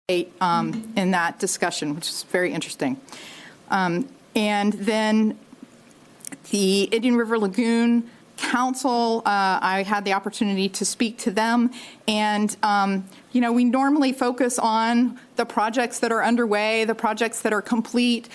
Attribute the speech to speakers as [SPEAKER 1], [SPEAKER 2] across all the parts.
[SPEAKER 1] in that discussion, which is very interesting. And then the Indian River Lagoon Council, I had the opportunity to speak to them, and you know, we normally focus on the projects that are underway, the projects that are complete.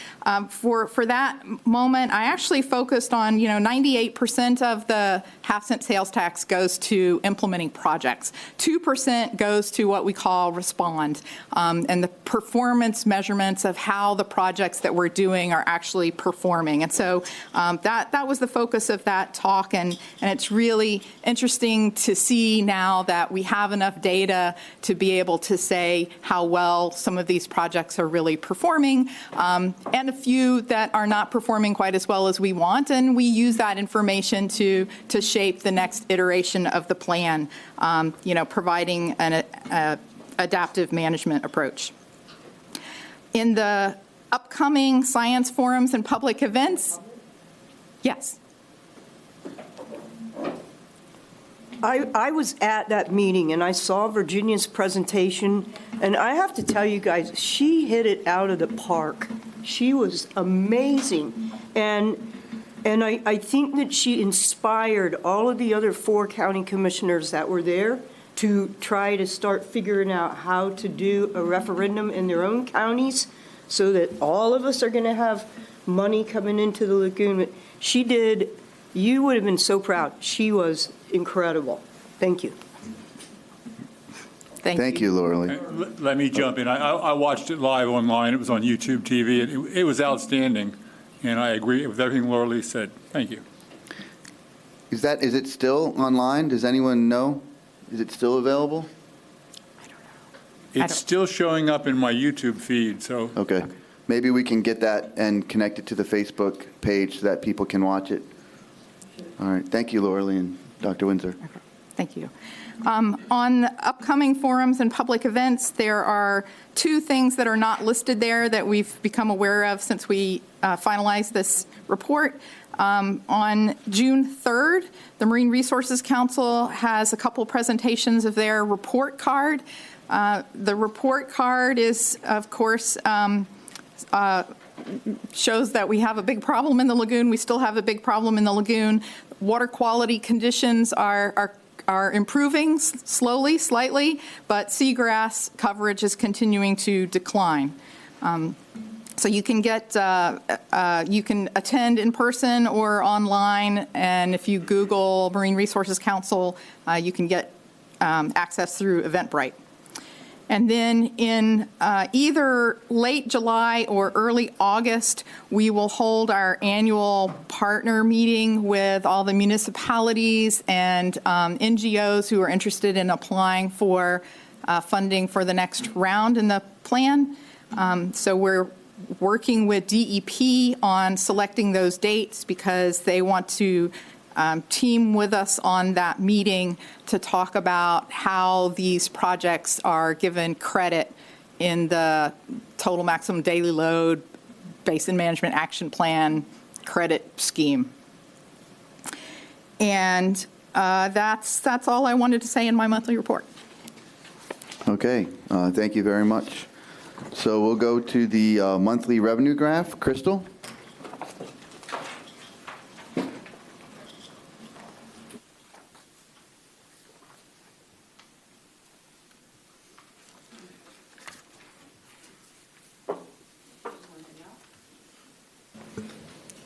[SPEAKER 1] For that moment, I actually focused on, you know, 98% of the half-cent sales tax goes to implementing projects. 2% goes to what we call respond, and the performance measurements of how the projects that we're doing are actually performing. And so that was the focus of that talk, and it's really interesting to see now that we have enough data to be able to say how well some of these projects are really performing, and a few that are not performing quite as well as we want, and we use that information to shape the next iteration of the plan, you know, providing an adaptive management approach. In the upcoming science forums and public events, yes.
[SPEAKER 2] I was at that meeting and I saw Virginia's presentation, and I have to tell you guys, she hit it out of the park. She was amazing, and I think that she inspired all of the other 4 county commissioners that were there to try to start figuring out how to do a referendum in their own counties so that all of us are going to have money coming into the lagoon. She did. You would have been so proud. She was incredible. Thank you.
[SPEAKER 3] Thank you, Laura Lee.
[SPEAKER 4] Let me jump in. I watched it live online. It was on YouTube TV. It was outstanding, and I agree with everything Laura Lee said. Thank you.
[SPEAKER 3] Is it still online? Does anyone know? Is it still available?
[SPEAKER 1] I don't know.
[SPEAKER 4] It's still showing up in my YouTube feed. So
[SPEAKER 3] okay. Maybe we can get that and connect it to the Facebook page so that people can watch it. All right. Thank you, Laura Lee and Dr. Windsor.
[SPEAKER 1] Okay. Thank you. On upcoming forums and public events, there are 2 things that are not listed there that we've become aware of since we finalized this report. On June 3rd, the Marine Resources Council has a couple presentations of their report card. The report card is, of course, shows that we have a big problem in the lagoon. We still have a big problem in the lagoon. Water quality conditions are improving slowly, slightly, but seagrass coverage is continuing to decline. So you can you can attend in person or online, and if you Google Marine Resources Council, you can get access through Eventbrite. And then in either late July or early August, we will hold our annual partner meeting with all the municipalities and NGOs who are interested in applying for funding for the next round in the plan. So we're working with DEP on selecting those dates because they want to team with us on that meeting to talk about how these projects are given credit in the total maximum daily load basin management action plan credit scheme. And that's all I wanted to say in my monthly report.
[SPEAKER 3] Okay, thank you very much. So we'll go to the monthly revenue graph. Crystal?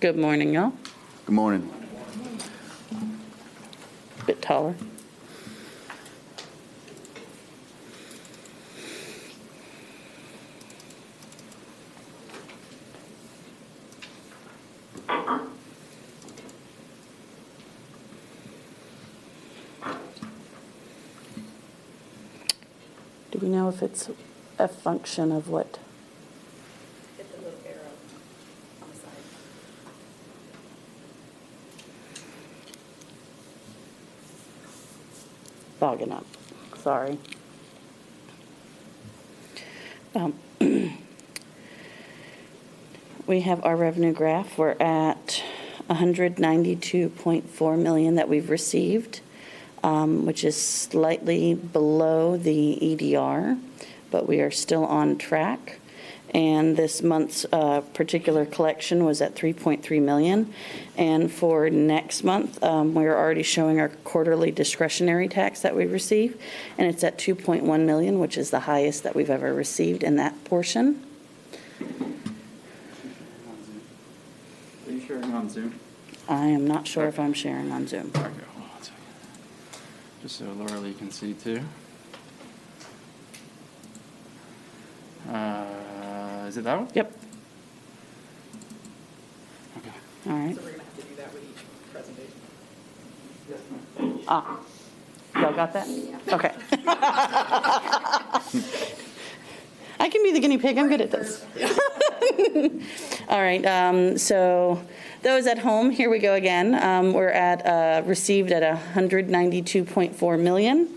[SPEAKER 5] Good morning, y'all.
[SPEAKER 3] Good morning.
[SPEAKER 5] A bit taller. Do we know if it's a function of what?
[SPEAKER 1] Hit the little arrow on the side.
[SPEAKER 5] Fogging up. Sorry. We have our revenue graph. We're at $192.4 million that we've received, which is slightly below the EDR, but we are still on track. And this month's particular collection was at 3.3 million. And for next month, we're already showing our quarterly discretionary tax that we receive, and it's at 2.1 million, which is the highest that we've ever received in that portion.
[SPEAKER 6] Are you sharing on Zoom?
[SPEAKER 5] I am not sure if I'm sharing on Zoom.
[SPEAKER 6] Okay, hold on a second. Just so Laura Lee can see too. Is it that one?
[SPEAKER 5] Yep.
[SPEAKER 6] Okay.
[SPEAKER 5] All right.
[SPEAKER 1] So we're going to have to do that with each presentation.
[SPEAKER 5] Ah, y'all got that? Okay. I can be the guinea pig. I'm good at this. All right. So those at home, here we go again. We're at received at 192.4 million.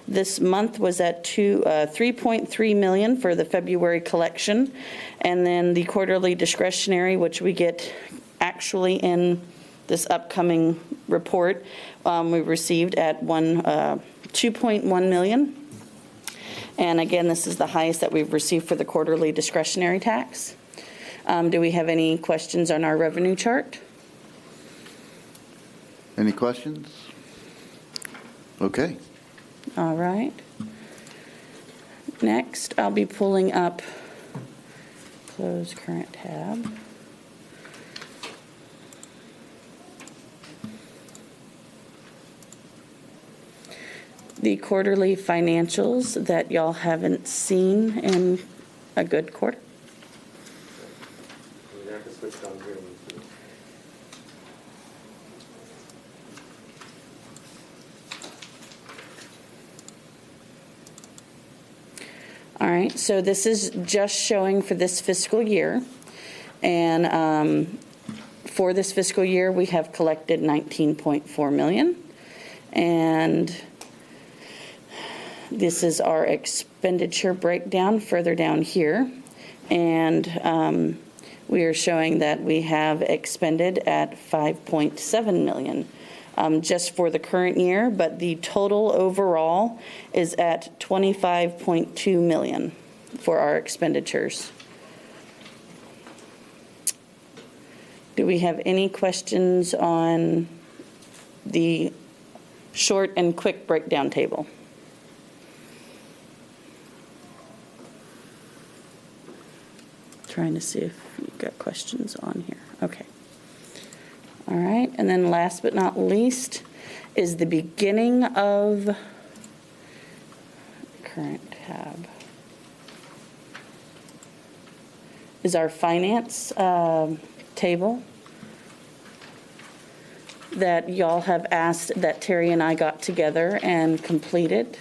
[SPEAKER 5] This month was at 3.3 million for the February collection, and then the quarterly discretionary, which we get actually in this upcoming report, we received at 2.1 million. And again, this is the highest that we've received for the quarterly discretionary tax. Do we have any questions on our revenue chart?
[SPEAKER 3] Any questions? Okay.
[SPEAKER 5] All right. Next, I'll be pulling up, close current tab. The quarterly financials that y'all haven't seen in a good quarter. All right, so this is just showing for this fiscal year. And for this fiscal year, we have collected 19.4 million. And this is our expenditure breakdown further down here. And we are showing that we have expended at 5.7 million. Just for the current year, but the total overall is at 25.2 million for our expenditures. Do we have any questions on the short and quick breakdown table? Trying to see if you've got questions on here. Okay. All right, and then last but not least is the beginning of current tab. Is our finance table that y'all have asked that Terri and I got together and completed.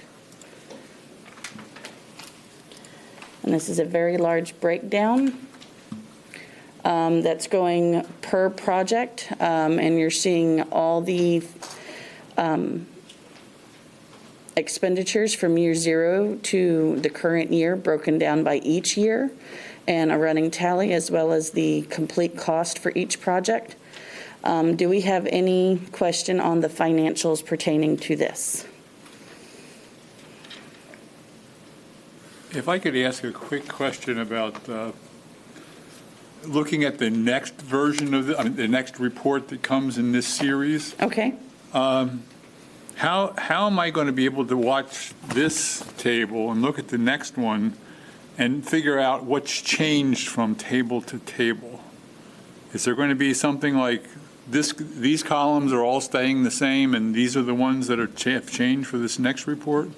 [SPEAKER 5] And this is a very large breakdown. That's going per project, and you're seeing all the expenditures from year 0 to the current year broken down by each year, and a running tally as well as the complete cost for each project. Do we have any question on the financials pertaining to this?
[SPEAKER 4] If I could ask a quick question about looking at the next version of the next report that comes in this series.
[SPEAKER 5] Okay.
[SPEAKER 4] How am I going to be able to watch this table and look at the next one and figure out what's changed from table to table? Is there going to be something like these columns are all staying the same and these are the ones that have changed for this next report?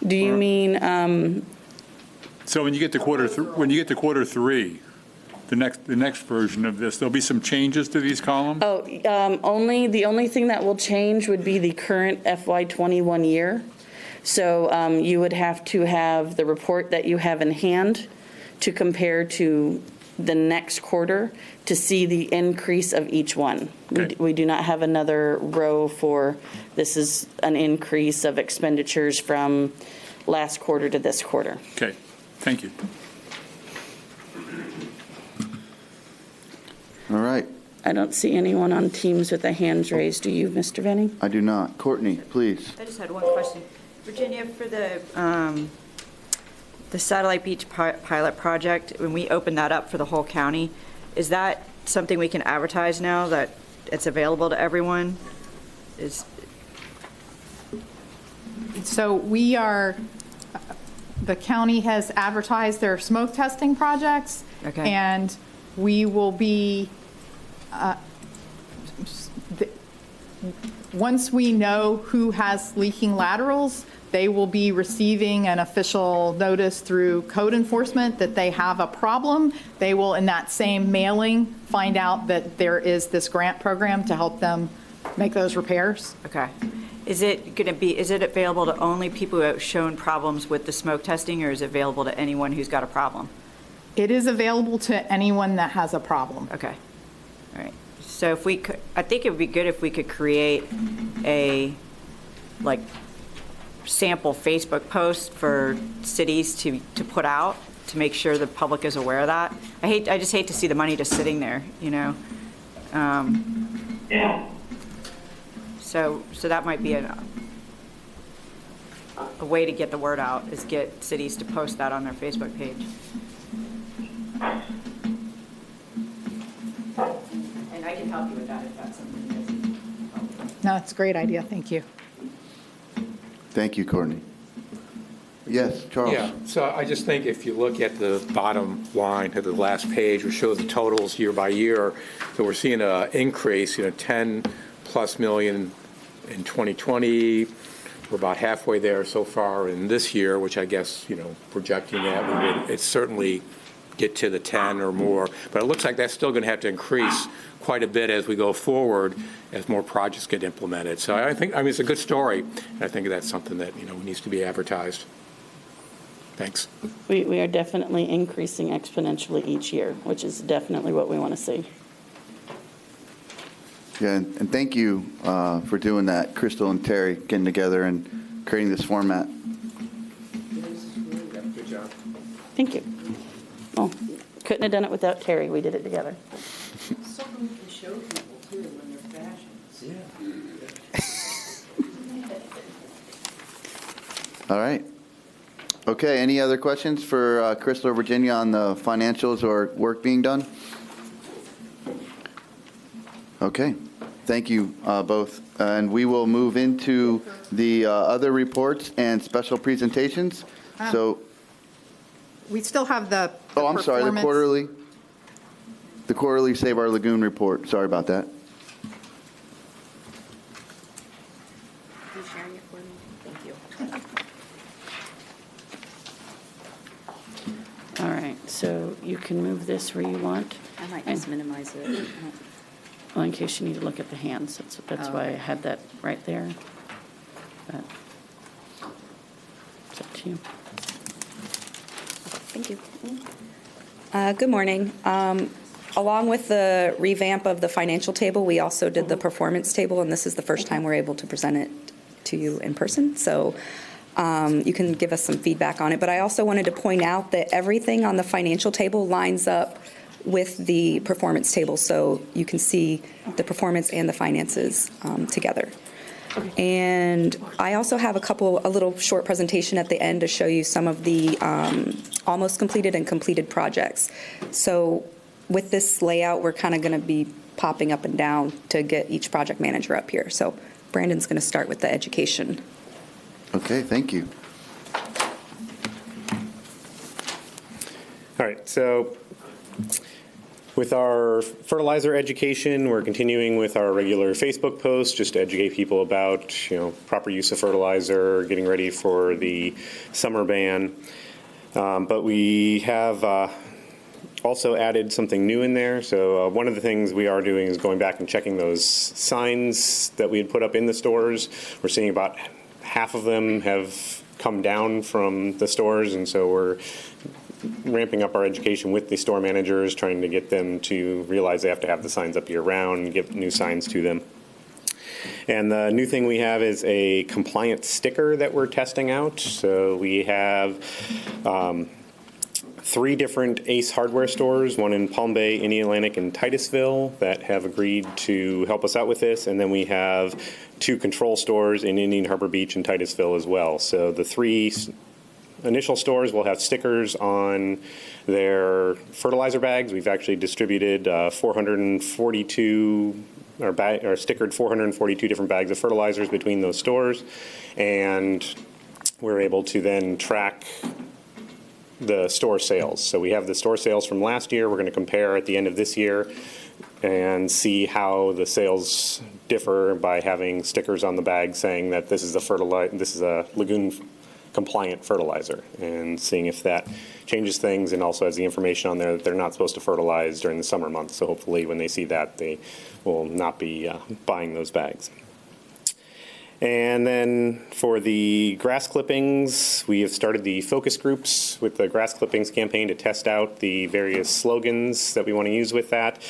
[SPEAKER 5] Do you mean?
[SPEAKER 4] So when you get to quarter 3, the next version of this, there'll be some changes to these columns?
[SPEAKER 5] Oh, the only thing that will change would be the current FY21 year. So you would have to have the report that you have in hand to compare to the next quarter to see the increase of each one.
[SPEAKER 4] Okay.
[SPEAKER 5] We do not have another row for this is an increase of expenditures from last quarter to this quarter.
[SPEAKER 4] Okay, thank you.
[SPEAKER 3] All right.
[SPEAKER 5] I don't see anyone on Teams with their hands raised. Do you, Mr. Venning?
[SPEAKER 3] I do not. Courtney, please.
[SPEAKER 7] I just had one question. Virginia, for the The Satellite Beach pilot project, when we opened that up for the whole county, is that something we can advertise now that it's available to everyone?
[SPEAKER 1] So the county has advertised their smoke testing projects.
[SPEAKER 7] Okay.
[SPEAKER 1] And we will be, once we know who has leaking laterals, they will be receiving an official notice through code enforcement that they have a problem. They will, in that same mailing, find out that there is this grant program to help them make those repairs.
[SPEAKER 7] Okay. Is it available to only people who have shown problems with the smoke testing, or is it available to anyone who's got a problem?
[SPEAKER 1] It is available to anyone that has a problem.
[SPEAKER 7] Okay. All right. So if we could, I think it would be good if we could create a, like, sample Facebook post for cities to put out to make sure the public is aware of that. I just hate to see the money just sitting there, you know.
[SPEAKER 8] Yeah.
[SPEAKER 7] So that might be a way to get the word out, is get cities to post that on their Facebook page. And I can help you with that if that's something you guys need.
[SPEAKER 1] No, it's a great idea. Thank you.
[SPEAKER 3] Thank you, Courtney. Yes, Charles.
[SPEAKER 9] Yeah, so I just think if you look at the bottom line of the last page, which shows the totals year by year, so we're seeing an increase, 10+ million in 2020. We're about halfway there so far in this year, which I guess, projecting that it's certainly get to the 10 or more. But it looks like that's still going to have to increase quite a bit as we go forward, as more projects get implemented. So I mean, it's a good story. And I think that's something that, needs to be advertised. Thanks.
[SPEAKER 5] We are definitely increasing exponentially each year, which is definitely what we want to see.
[SPEAKER 3] Yeah, and thank you for doing that, Crystal and Terry, getting together and creating this format.
[SPEAKER 9] Good job.
[SPEAKER 5] Thank you. Well, couldn't have done it without Terry. We did it together.
[SPEAKER 2] Something you can show people too when they're fashioned.
[SPEAKER 3] All right. Okay, any other questions for Crystal or Virginia on the financials or work being done? Okay, thank you both. And we will move into the other reports and special presentations. So
[SPEAKER 1] We still have the
[SPEAKER 3] I'm sorry, the quarterly Save Our Lagoon report. Sorry about that.
[SPEAKER 10] You sharing it for me? Thank you.
[SPEAKER 5] All right, so you can move this where you want.
[SPEAKER 10] I might just minimize it.
[SPEAKER 5] Well, in case you need to look at the hands, that's why I had that right there. But it's up to you.
[SPEAKER 10] Thank you. Good morning. Along with the revamp of the financial table, we also did the performance table, and this is the first time we're able to present it to you in person. So you can give us some feedback on it. But I also wanted to point out that everything on the financial table lines up with the performance table, so you can see the performance and the finances together. And I also have a little short presentation at the end to show you some of the almost completed and completed projects. So with this layout, we're kind of going to be popping up and down to get each project manager up here. So Brandon's going to start with the education.
[SPEAKER 3] Okay, thank you.
[SPEAKER 11] All right, so with our fertilizer education, we're continuing with our regular Facebook posts just to educate people about, proper use of fertilizer, getting ready for the summer ban. But we have also added something new in there. So one of the things we are doing is going back and checking those signs that we had put up in the stores. We're seeing about half of them have come down from the stores, and so we're ramping up our education with the store managers, trying to get them to realize they have to have the signs up year-round and give new signs to them. And the new thing we have is a compliance sticker that we're testing out. So we have 3 different Ace hardware stores, one in Palm Bay, Indian Atlantic, and Titusville, that have agreed to help us out with this. And then we have 2 control stores in Indian Harbor Beach and Titusville as well. So the 3 initial stores will have stickers on their fertilizer bags. We've actually distributed 442 or stickered 442 different bags of fertilizers between those stores, and we're able to then track the store sales. So we have the store sales from last year. We're going to compare at the end of this year and see how the sales differ by having stickers on the bag saying that this is a Lagoon compliant fertilizer, and seeing if that changes things, and also has the information on there that they're not supposed to fertilize during the summer months. So hopefully when they see that, they will not be buying those bags. And then for the grass clippings, we have started the focus groups with the grass clippings campaign to test out the various slogans that we want to use with that.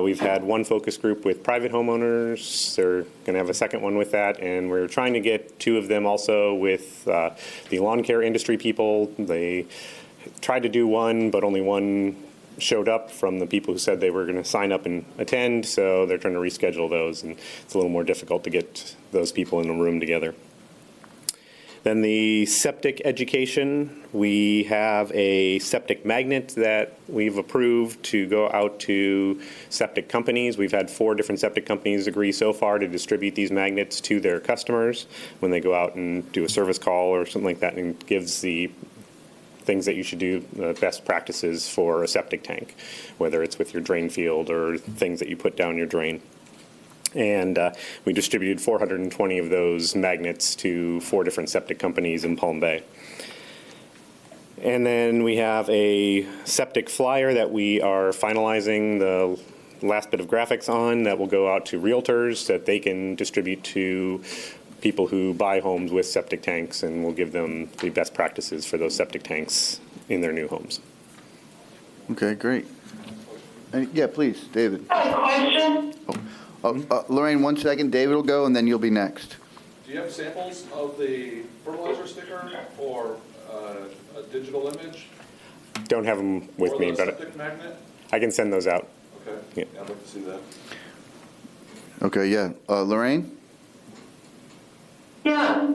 [SPEAKER 11] We've had one focus group with private homeowners. They're going to have a second one with that, and we're trying to get 2 of them also with the lawn care industry people. They tried to do one, but only one showed up from the people who said they were going to sign up and attend, so they're trying to reschedule those, and it's a little more difficult to get those people in a room together. Then the septic education, we have a septic magnet that we've approved to go out to septic companies. We've had 4 different septic companies agree so far to distribute these magnets to their customers when they go out and do a service call or something like that, and gives the things that you should do, best practices for a septic tank, whether it's with your drain field or things that you put down your drain. And we distributed 420 of those magnets to 4 different septic companies in Palm Bay. And then we have a septic flyer that we are finalizing the last bit of graphics on that will go out to realtors that they can distribute to people who buy homes with septic tanks, and we'll give them the best practices for those septic tanks in their new homes.
[SPEAKER 3] Okay, great. Yeah, please, David.
[SPEAKER 8] I have a question.
[SPEAKER 3] Lorraine, 1 second. David will go, and then you'll be next.
[SPEAKER 12] Do you have samples of the fertilizer sticker or a digital image?
[SPEAKER 11] Don't have them with
[SPEAKER 12] or
[SPEAKER 11] me,
[SPEAKER 12] the
[SPEAKER 11] but
[SPEAKER 12] septic magnet?
[SPEAKER 11] I can send those out.
[SPEAKER 12] Okay,
[SPEAKER 11] Yeah.
[SPEAKER 12] I'd like to see that.
[SPEAKER 3] Okay, yeah. Lorraine?
[SPEAKER 8] Yeah.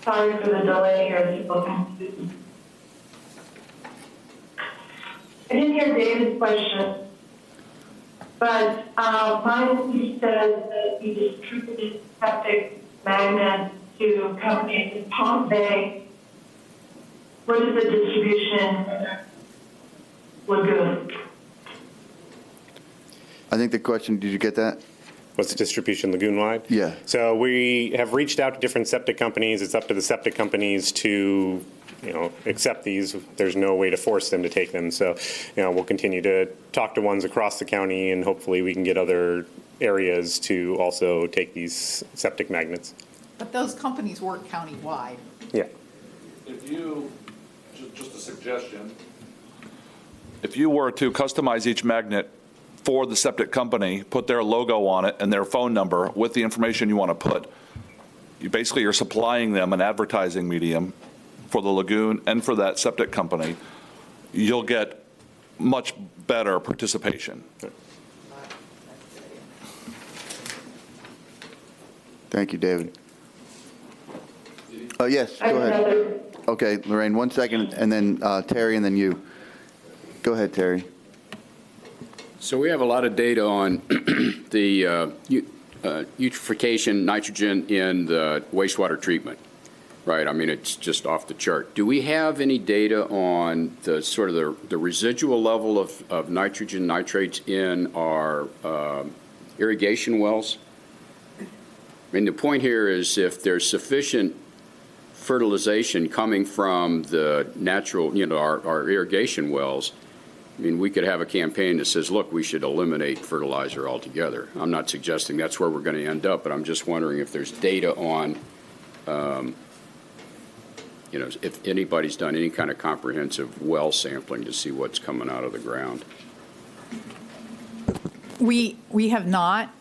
[SPEAKER 8] Sorry for the delay here. People confused. I didn't hear David's question, but mine says that you distributed septic magnets to companies in Palm Bay. What is the distribution Lagoon?
[SPEAKER 3] I think the question, did you get that?
[SPEAKER 11] What's the distribution Lagoon-wide?
[SPEAKER 3] Yeah.
[SPEAKER 11] So we have reached out to different septic companies. It's up to the septic companies to, accept these. There's no way to force them to take them. So, we'll continue to talk to ones across the county, and hopefully we can get other areas to also take these septic magnets.
[SPEAKER 1] But those companies work countywide.
[SPEAKER 11] Yeah.
[SPEAKER 12] If you, just a suggestion, if you were to customize each magnet for the septic company, put their logo on it and their phone number with the information you want to put, you basically are supplying them an advertising medium for the Lagoon and for that septic company. You'll get much better participation.
[SPEAKER 3] Thank you, David. Yes, go ahead. Okay, Lorraine, 1 second, and then Terry, and then you. Go ahead, Terry.
[SPEAKER 13] So we have a lot of data on the eutrophication nitrogen in the wastewater treatment, right? I mean, it's just off the chart. Do we have any data on the sort of the residual level of nitrogen nitrates in our irrigation wells? I mean, the point here is if there's sufficient fertilization coming from the natural, our irrigation wells, I mean, we could have a campaign that says, look, we should eliminate fertilizer altogether. I'm not suggesting that's where we're going to end up, but I'm just wondering if there's data on, if anybody's done any kind of comprehensive well sampling to see what's coming out of the ground.
[SPEAKER 1] We have not.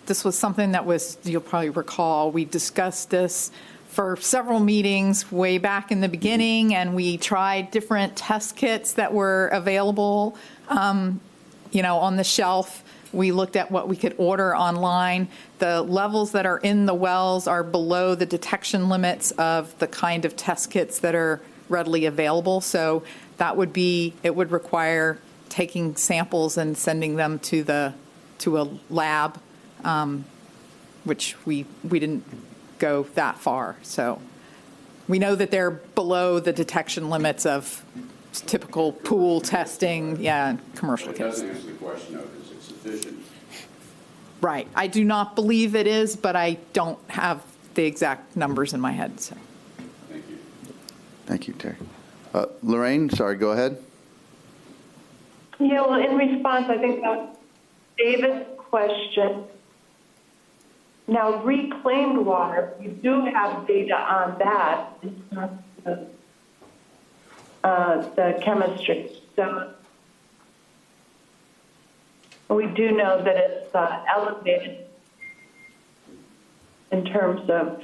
[SPEAKER 1] This was something that was, you'll probably recall, we discussed this for several meetings way back in the beginning, and we tried different test kits that were available, on the shelf We looked at what we could order online. The levels that are in the wells are below the detection limits of the kind of test kits that are readily available. So that would be, it would require taking samples and sending them to a lab, which we didn't go that far. So we know that they're below the detection limits of typical pool testing, commercial kits.
[SPEAKER 13] It doesn't answer the question of, is it sufficient?
[SPEAKER 1] Right. I do not believe it is, but I don't have the exact numbers in my head. So.
[SPEAKER 13] Thank you.
[SPEAKER 3] Thank you, Terry. Lorraine, sorry, go ahead.
[SPEAKER 8] Yeah, well, in response, I think that's David's question. Now, reclaimed water, you do have data on that in terms of the chemistry. So we do know that it's elevated in terms of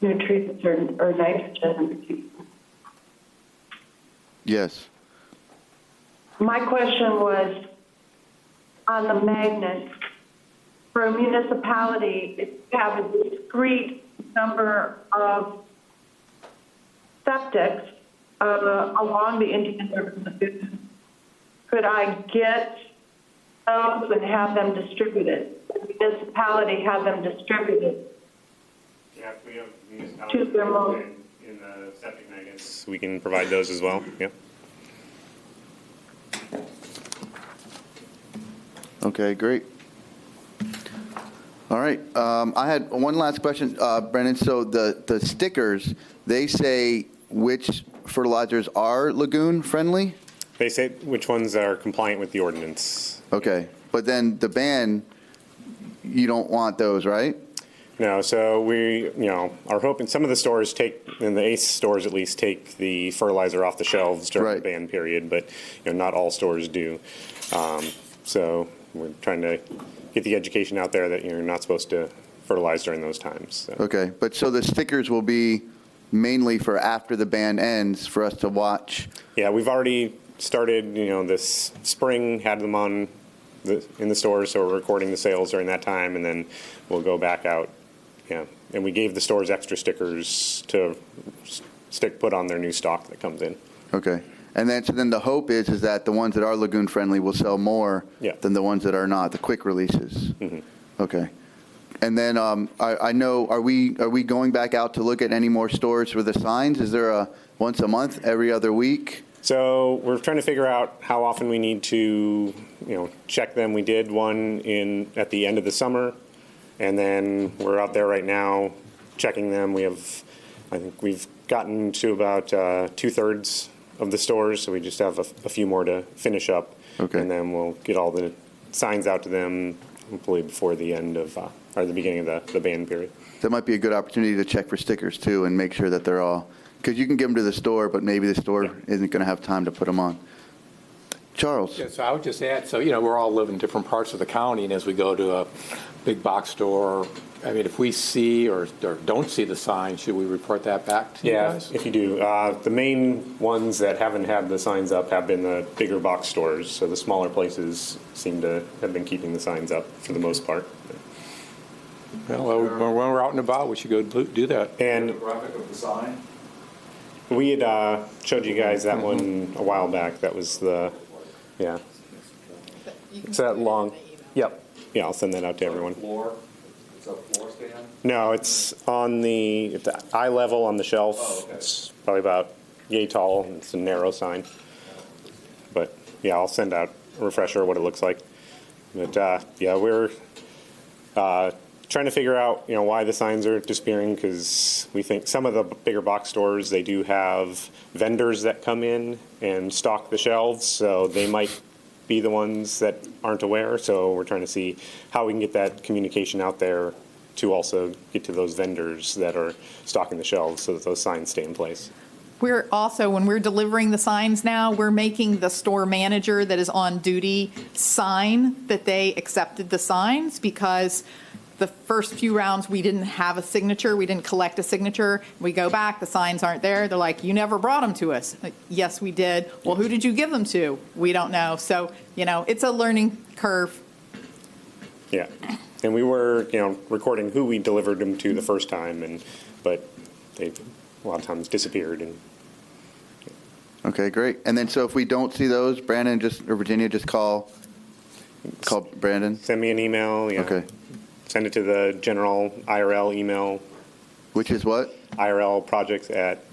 [SPEAKER 8] nutrients or nitrogen.
[SPEAKER 3] Yes.
[SPEAKER 8] My question was on the magnets. For a municipality, if you have a discrete number of septics along the Indian River Lagoon, could I get those and have them distributed? The municipality have them distributed.
[SPEAKER 11] Yeah, if we have
[SPEAKER 8] to their
[SPEAKER 11] municipalities in the septic magnets, we can provide those as well. Yeah.
[SPEAKER 3] Okay, great. All right. I had one last question, Brendan. So the stickers, they say which fertilizers are lagoon friendly?
[SPEAKER 11] They say which ones are compliant with the ordinance.
[SPEAKER 3] Okay. But then the ban, you don't want those, right?
[SPEAKER 11] No, so we, are hoping some of the stores in the ACE stores at least, take the fertilizer off the shelves during the ban period, but not all stores do. So we're trying to get the education out there that you're not supposed to fertilize during those times. So.
[SPEAKER 3] Okay, but so the stickers will be mainly for after the ban ends for us to watch?
[SPEAKER 11] Yeah, we've already started, this spring, had them on in the stores, so we're recording the sales during that time, and then we'll go back out. Yeah, and we gave the stores extra stickers to put on their new stock that comes in.
[SPEAKER 3] Okay. And then the hope is that the ones that are lagoon friendly will sell more than the ones that are not, the quick releases.
[SPEAKER 11] Mm-hmm.
[SPEAKER 3] Okay. And then I know, are we going back out to look at any more stores for the signs? Is there a once a month, every other week?
[SPEAKER 11] So we're trying to figure out how often we need to, check them. We did one at the end of the summer, and then we're out there right now checking them. I think we've gotten to about 2/3 of the stores, so we just have a few more to finish up.
[SPEAKER 3] Okay.
[SPEAKER 11] And then we'll get all the signs out to them hopefully before the end of, or the beginning of the ban period.
[SPEAKER 3] That might be a good opportunity to check for stickers too and make sure that they're all, because you can give them to the store, but maybe the store isn't going to have time to put them on. Charles.
[SPEAKER 9] Yeah, so I would just add, so, we're all live in different parts of the county, and as we go to a big box store, if we see or don't see the sign, should we report that back to you guys?
[SPEAKER 11] If you do. The main ones that haven't had the signs up have been the bigger box stores, so the smaller places seem to have been keeping the signs up for the most part.
[SPEAKER 9] Well, when we're out and about, we should go do that.
[SPEAKER 11] And
[SPEAKER 12] the graphic of the sign?
[SPEAKER 11] we had showed you guys that one a while back. That was it's that long. Yep. Yeah, I'll send that out to everyone.
[SPEAKER 12] Floor? It's a floor stand?
[SPEAKER 11] No, it's on at the eye level on the shelf.
[SPEAKER 12] Oh, okay.
[SPEAKER 11] It's probably about yay tall. It's a narrow sign. But yeah, I'll send out a refresher of what it looks like. But we're trying to figure out why the signs are disappearing, because we think some of the bigger box stores, they do have vendors that come in and stock the shelves, so they might be the ones that aren't aware. So we're trying to see how we can get that communication out there to also get to those vendors that are stocking the shelves so that those signs stay in place.
[SPEAKER 1] We're also, when we're delivering the signs now, we're making the store manager that is on duty sign that they accepted the signs, because the first few rounds we didn't have a signature. We didn't collect a signature. We go back, the signs aren't there. They're like, you never brought them to us. Like, yes, we did. Well, who did you give them to? We don't know. So, it's a learning curve
[SPEAKER 11] Yeah. And we were, recording who we delivered them to the first time, but they a lot of times disappeared. And
[SPEAKER 3] Okay, great. And then so if we don't see those, Brandon or Virginia, just call Brandon.
[SPEAKER 11] Send me an email. Yeah.
[SPEAKER 3] Okay.
[SPEAKER 11] Send it to the general IRL email.
[SPEAKER 3] Which is what?
[SPEAKER 11] IRL projects at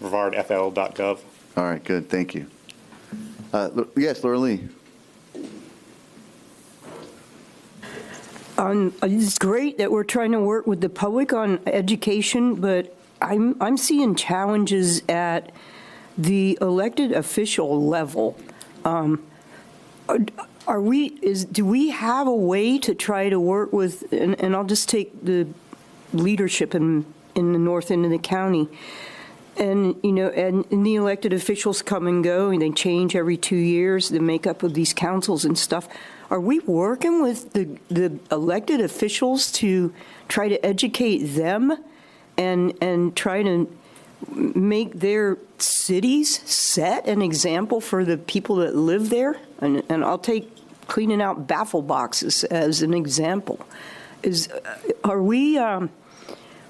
[SPEAKER 11] brevardfl.gov.
[SPEAKER 3] All right, good. Thank you. Yes, Laura Lee.
[SPEAKER 2] It's great that we're trying to work with the public on education, but I'm seeing challenges at the elected official level. Do we have a way to try to work with, and I'll just take the leadership in the north end of the county, and the elected officials come and go, and they change every 2 years, the makeup of these councils and stuff. Are we working with the elected officials to try to educate them and try to make their cities set an example for the people that live there? And I'll take cleaning out baffle boxes as an example. Is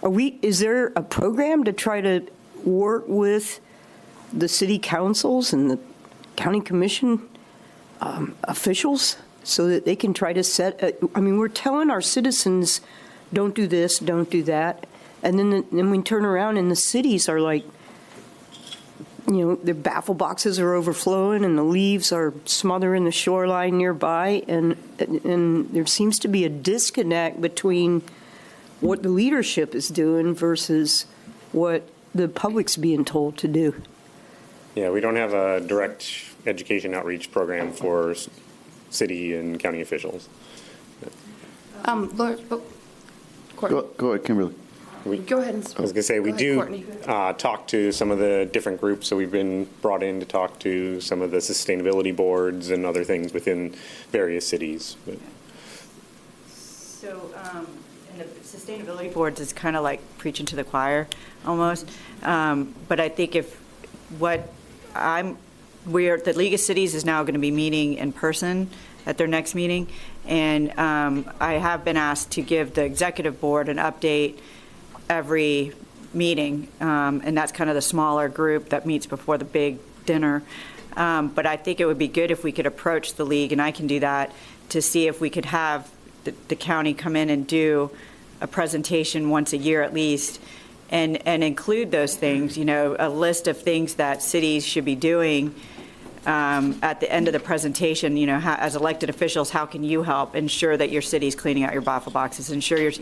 [SPEAKER 2] there a program to try to work with the city councils and the county commission officials so that they can try to set, we're telling our citizens, don't do this, don't do that. And then we turn around and the cities are like, the baffle boxes are overflowing and the leaves are smothering the shoreline nearby. And there seems to be a disconnect between what the leadership is doing versus what the public's being told to do.
[SPEAKER 11] Yeah, we don't have a direct education outreach program for city and county officials.
[SPEAKER 3] Go ahead, Kimberly.
[SPEAKER 14] Go ahead.
[SPEAKER 11] I was going to say, we do talk to some of the different groups, so we've been brought in to talk to some of the sustainability boards and other things within various cities.
[SPEAKER 7] So, and the sustainability boards is kind of like preaching to the choir, almost. But I think the League of Cities is now going to be meeting in person at their next meeting, and I have been asked to give the executive board an update every meeting, and that's kind of the smaller group that meets before the big dinner. But I think it would be good if we could approach the league, and I can do that, to see if we could have the county come in and do a presentation once a year at least, and include those things, a list of things that cities should be doing at the end of the presentation. As elected officials, how can you help ensure that your city's cleaning out your baffle boxes, ensure you're,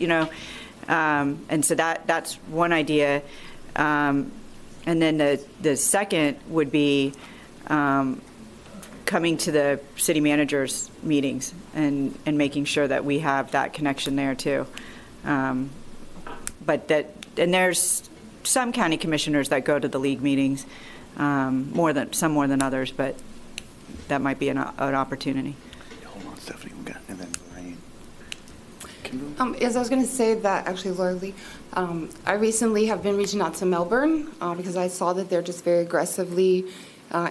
[SPEAKER 7] and so that's one idea. And then the second would be coming to the city managers' meetings and making sure that we have that connection there too. And there's some county commissioners that go to the league meetings, more than others, but that might be an opportunity.
[SPEAKER 3] Hold on, Stephanie, we got, and then Lorraine.
[SPEAKER 14] As I was going to say that, actually, Laura Lee, I recently have been reaching out to Melbourne because I saw that they're just very aggressively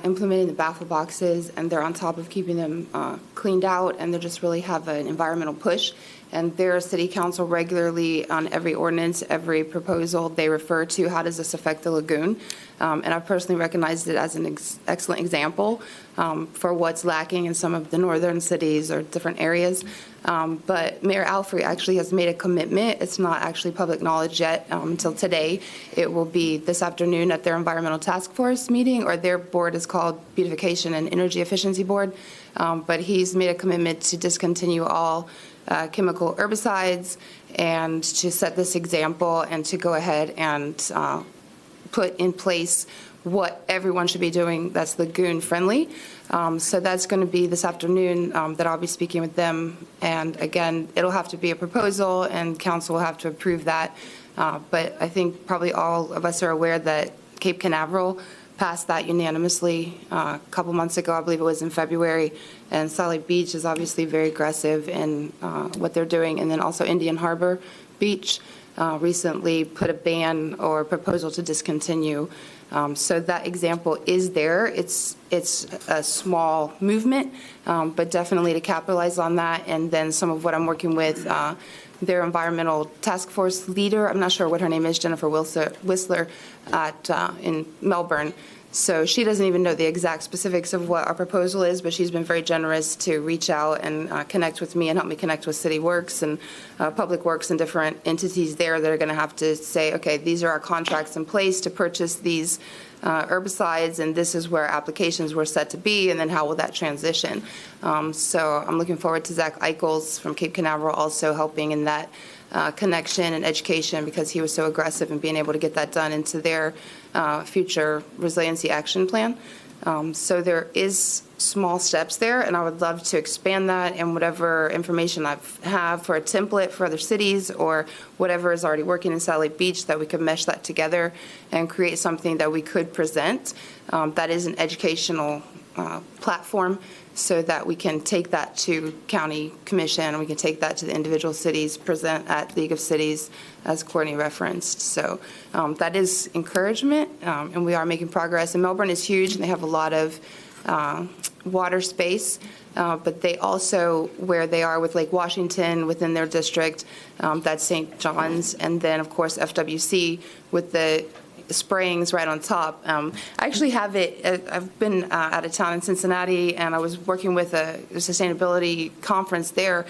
[SPEAKER 14] implementing the baffle boxes, and they're on top of keeping them cleaned out, and they just really have an environmental push. And their city council regularly, on every ordinance, every proposal, they refer to how does this affect the lagoon. And I've personally recognized it as an excellent example for what's lacking in some of the northern cities or different areas. But Mayor Alfrey actually has made a commitment. It's not actually public knowledge yet until today. It will be this afternoon at their environmental task force meeting, or their board is called Beautification and Energy Efficiency Board. But he's made a commitment to discontinue all chemical herbicides and to set this example and to go ahead and put in place what everyone should be doing that's lagoon friendly. So that's going to be this afternoon that I'll be speaking with them. And again, it'll have to be a proposal and council will have to approve that. But I think probably all of us are aware that Cape Canaveral passed that unanimously a couple months ago. I believe it was in February. And Sally Beach is obviously very aggressive in what they're doing. And then also Indian Harbor Beach recently put a ban or proposal to discontinue So that example is there. It's a small movement, but definitely to capitalize on that. And then some of what I'm working with their environmental task force leader, I'm not sure what her name is, Jennifer Whistler in Melbourne. So she doesn't even know the exact specifics of what our proposal is, but she's been very generous to reach out and connect with me and help me connect with City Works and Public Works and different entities there that are going to have to say, okay, these are our contracts in place to purchase these herbicides, and this is where applications were set to be, and then how will that transition? So I'm looking forward to Zach Eichels from Cape Canaveral also helping in that connection and education, because he was so aggressive in being able to get that done into their future resiliency action plan. So there is small steps there, and I would love to expand that, and whatever information I have for a template for other cities or whatever is already working in Satellite Beach, that we could mesh that together and create something that we could present that is an educational platform, so that we can take that to county commission and we can take that to the individual cities, present at League of Cities, as Courtney referenced. So that is encouragement, and we are making progress. And Melbourne is huge, and they have a lot of water space, but they also, where they are with Lake Washington within their district, that's St. John's, and then of course FWC with the sprayings right on top. I actually have it, I've been out of town in Cincinnati, and I was working with a sustainability conference there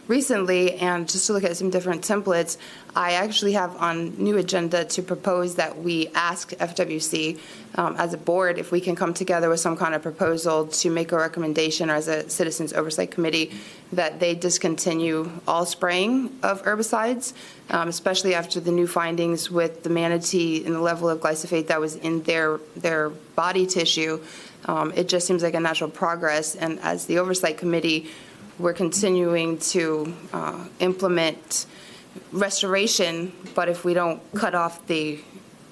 [SPEAKER 14] recently, and just to look at some different templates, I actually have on new agenda to propose that we ask FWC as a board if we can come together with some kind of proposal to make a recommendation, or as a Citizens Oversight Committee, that they discontinue all spraying of herbicides, especially after the new findings with the manatee and the level of glyphosate that was in their body tissue. It just seems like a natural progress, and as the Oversight Committee, we're continuing to implement restoration, but if we don't cut off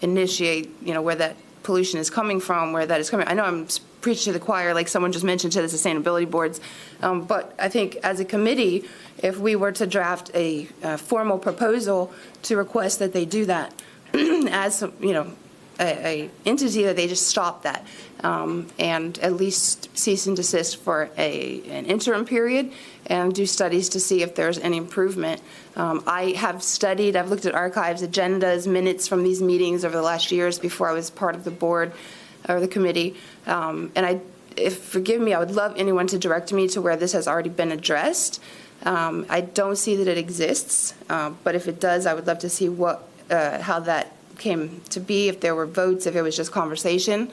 [SPEAKER 14] initiate, where that pollution is coming from, where that is coming. I know I'm preaching to the choir, like someone just mentioned to the sustainability boards, but I think as a committee, if we were to draft a formal proposal to request that they do that, as a entity, that they just stop that and at least cease and desist for an interim period and do studies to see if there's any improvement. I have studied, I've looked at archives, agendas, minutes from these meetings over the last years before I was part of the board or the committee, and forgive me, I would love anyone to direct me to where this has already been addressed. I don't see that it exists, but if it does, I would love to see how that came to be, if there were votes, if it was just conversation,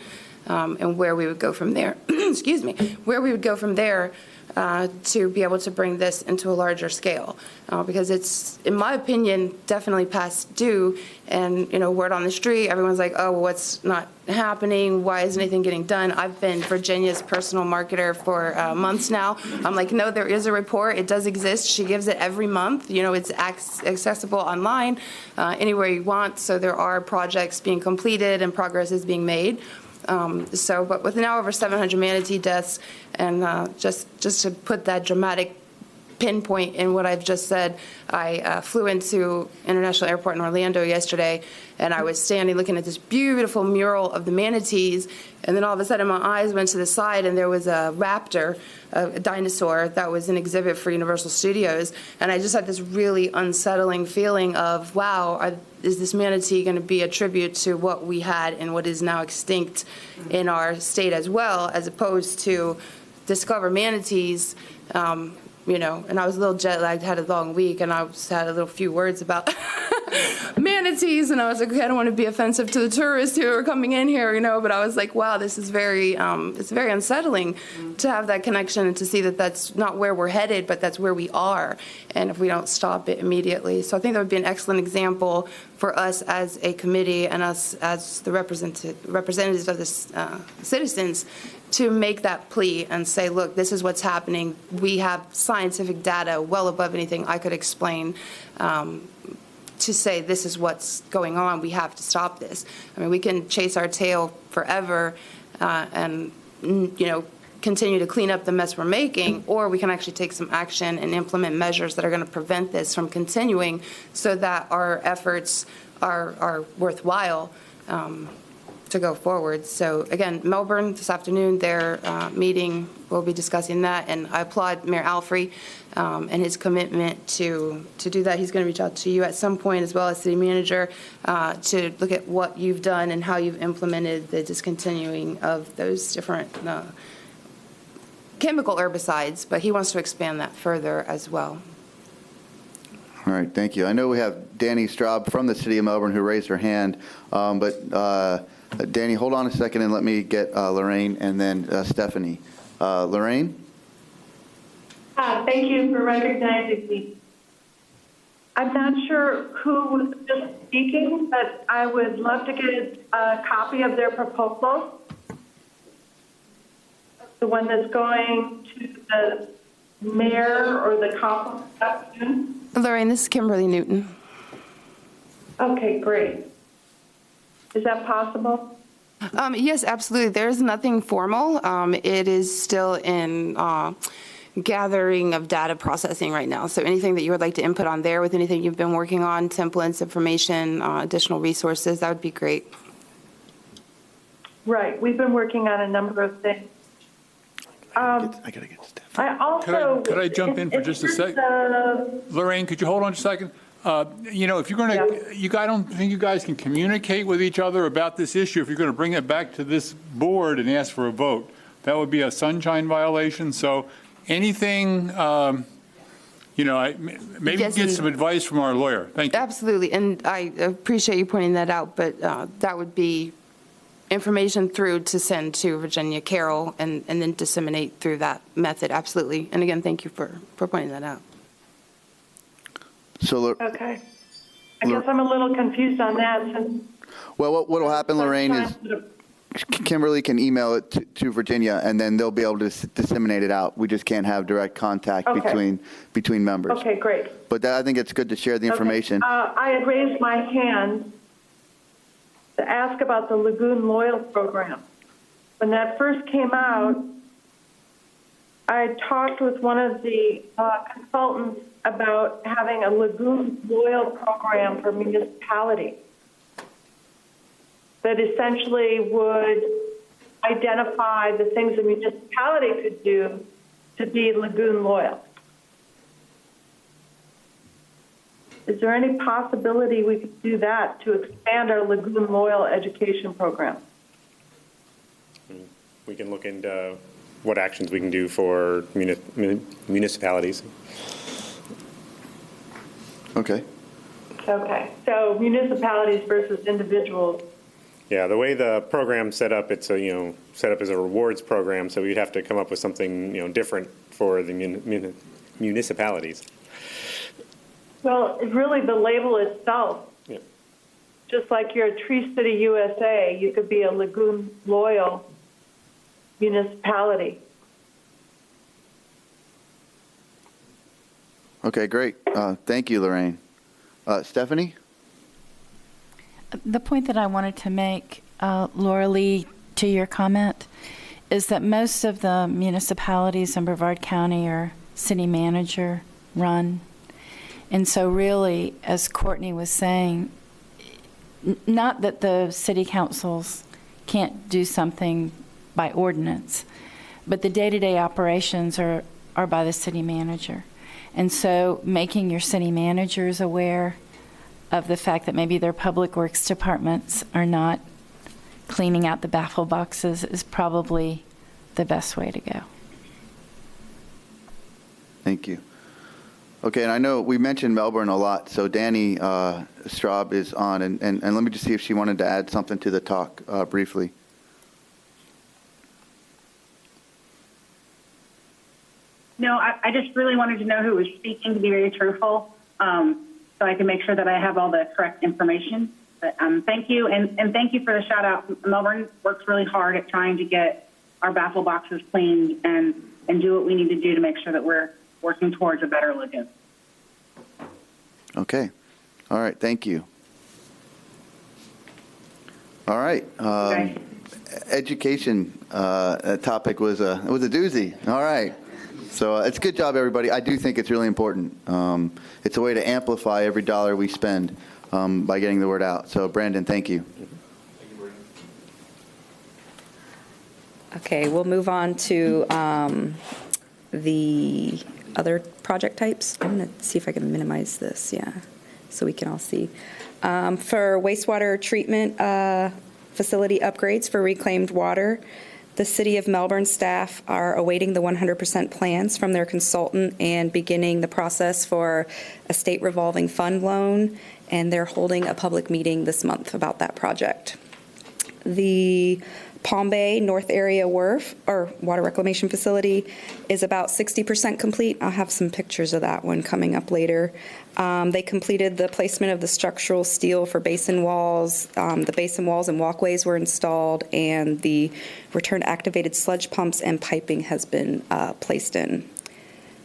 [SPEAKER 14] and where we would go from there. Excuse me, where we would go from there to be able to bring this into a larger scale, because it's, in my opinion, definitely past due. And word on the street, everyone's like, oh, well, what's not happening? Why isn't anything getting done? I've been Virginia's personal marketer for months now. I'm like, no, there is a report. It does exist. She gives it every month. It's accessible online anywhere you want. So there are projects being completed and progress is being made. But with now over 700 manatee deaths, and just to put that dramatic pinpoint in what I've just said, I flew into International Airport in Orlando yesterday, and I was standing looking at this beautiful mural of the manatees, and then all of a sudden my eyes went to the side, and there was a raptor, a dinosaur that was an exhibit for Universal Studios, and I just had this really unsettling feeling of, wow, is this manatee going to be a tribute to what we had and what is now extinct in our state as well, as opposed to discover manatees, and I was a little jet lagged, had a long week, and I just had a little few words about manatees, and I was like, okay, I don't want to be offensive to the tourists who are coming in here, but I was like, wow, this is it's very unsettling to have that connection and to see that that's not where we're headed, but that's where we are, and if we don't stop it immediately. So I think that would be an excellent example for us as a committee and us as the representatives of the citizens to make that plea and say, look, this is what's happening. We have scientific data well above anything I could explain to say this is what's going on. We have to stop this. I mean, we can chase our tail forever and, continue to clean up the mess we're making, or we can actually take some action and implement measures that are going to prevent this from continuing so that our efforts are worthwhile. to go forward. So again, Melbourne this afternoon, their meeting, we'll be discussing that, and I applaud Mayor Alfrey and his commitment to do that. He's going to reach out to you at some point, as well as city manager, to look at what you've done and how you've implemented the discontinuing of those different chemical herbicides, but he wants to expand that further as well.
[SPEAKER 3] All right, thank you. I know we have Danny Straub from the City of Melbourne who raised her hand, but Danny, hold on a second and let me get Lorraine and then Stephanie. Lorraine?
[SPEAKER 8] Thank you for recognizing me. I'm not sure who was just speaking, but I would love to get a copy of their proposal. The one that's going to the mayor or the council this afternoon?
[SPEAKER 14] Lorraine, this is Kimberly Newton.
[SPEAKER 8] Okay, great. Is that possible?
[SPEAKER 14] Yes, absolutely. There's nothing formal. It is still in gathering of data processing right now. So anything that you would like to input on there with anything you've been working on, templates, information, additional resources, that would be great.
[SPEAKER 8] Right. We've been working on a number of things.
[SPEAKER 3] I gotta get Stephanie.
[SPEAKER 8] I also...
[SPEAKER 4] Could I jump in for just a sec? Lorraine, could you hold on just a second? You know, if you're going to, I don't think you guys can communicate with each other about this issue if you're going to bring it back to this board and ask for a vote. That would be a sunshine violation. So anything, you know, maybe get some advice from our lawyer. Thank you.
[SPEAKER 14] Absolutely. And I appreciate you pointing that out, but that would be information through to send to Virginia Carroll and then disseminate through that method. Absolutely. And again, thank you for pointing that out.
[SPEAKER 3] So,
[SPEAKER 8] okay. I guess I'm a little confused on that. Since
[SPEAKER 3] well, what will happen, Lorraine, is Kimberly can email it to Virginia, and then they'll be able to disseminate it out. We just can't have direct contact between members.
[SPEAKER 8] Okay, great.
[SPEAKER 3] But I think it's good to share the information.
[SPEAKER 8] I had raised my hand to ask about the Lagoon Loyal Program. When that first came out, I talked with one of the consultants about having a Lagoon Loyal Program for municipality that essentially would identify the things a municipality could do to be Lagoon loyal. Is there any possibility we could do that to expand our Lagoon Loyal education program?
[SPEAKER 11] We can look into what actions we can do for municipalities.
[SPEAKER 3] Okay.
[SPEAKER 8] Okay. So municipalities versus individuals.
[SPEAKER 11] Yeah, the way the program's set up, it's a, set up as a rewards program, so we'd have to come up with something, different for the municipalities.
[SPEAKER 8] Well, it's really the label itself.
[SPEAKER 11] Yeah.
[SPEAKER 8] Just like you're a Tree City USA, you could be a Lagoon Loyal municipality.
[SPEAKER 3] Okay, great. Thank you, Lorraine. Stephanie?
[SPEAKER 15] The point that I wanted to make, Laura Lee, to your comment, is that most of the municipalities in Brevard County are city manager run. And so really, as Courtney was saying, not that the city councils can't do something by ordinance, but the day-to-day operations are by the city manager. And so making your city managers aware of the fact that maybe their public works departments are not cleaning out the baffle boxes is probably the best way to go.
[SPEAKER 3] Thank you. Okay, and I know we mentioned Melbourne a lot, so Danny Straub is on, and let me just see if she wanted to add something to the talk briefly.
[SPEAKER 16] No, I just really wanted to know who was speaking, to be very truthful, so I can make sure that I have all the correct information. But thank you, and thank you for the shout out. Melbourne works really hard at trying to get our baffle boxes cleaned and do what we need to do to make sure that we're working towards a better lagoon.
[SPEAKER 3] Okay. All right. Thank you. All right.
[SPEAKER 16] Okay.
[SPEAKER 3] Education topic was a doozy. All right. So it's a good job, everybody. I do think it's really important. It's a way to amplify every dollar we spend by getting the word out. So, Brandon, thank you.
[SPEAKER 10] Okay, we'll move on to the other project types. I'm going to see if I can minimize this, yeah, so we can all see. For wastewater treatment facility upgrades for reclaimed water, the City of Melbourne staff are awaiting the 100% plans from their consultant and beginning the process for a state revolving fund loan, and they're holding a public meeting this month about that project. The Palm Bay North Area WRF, or Water Reclamation Facility, is about 60% complete. I'll have some pictures of that one coming up later. They completed the placement of the structural steel for basin walls. The basin walls and walkways were installed, and the return activated sludge pumps and piping has been placed in.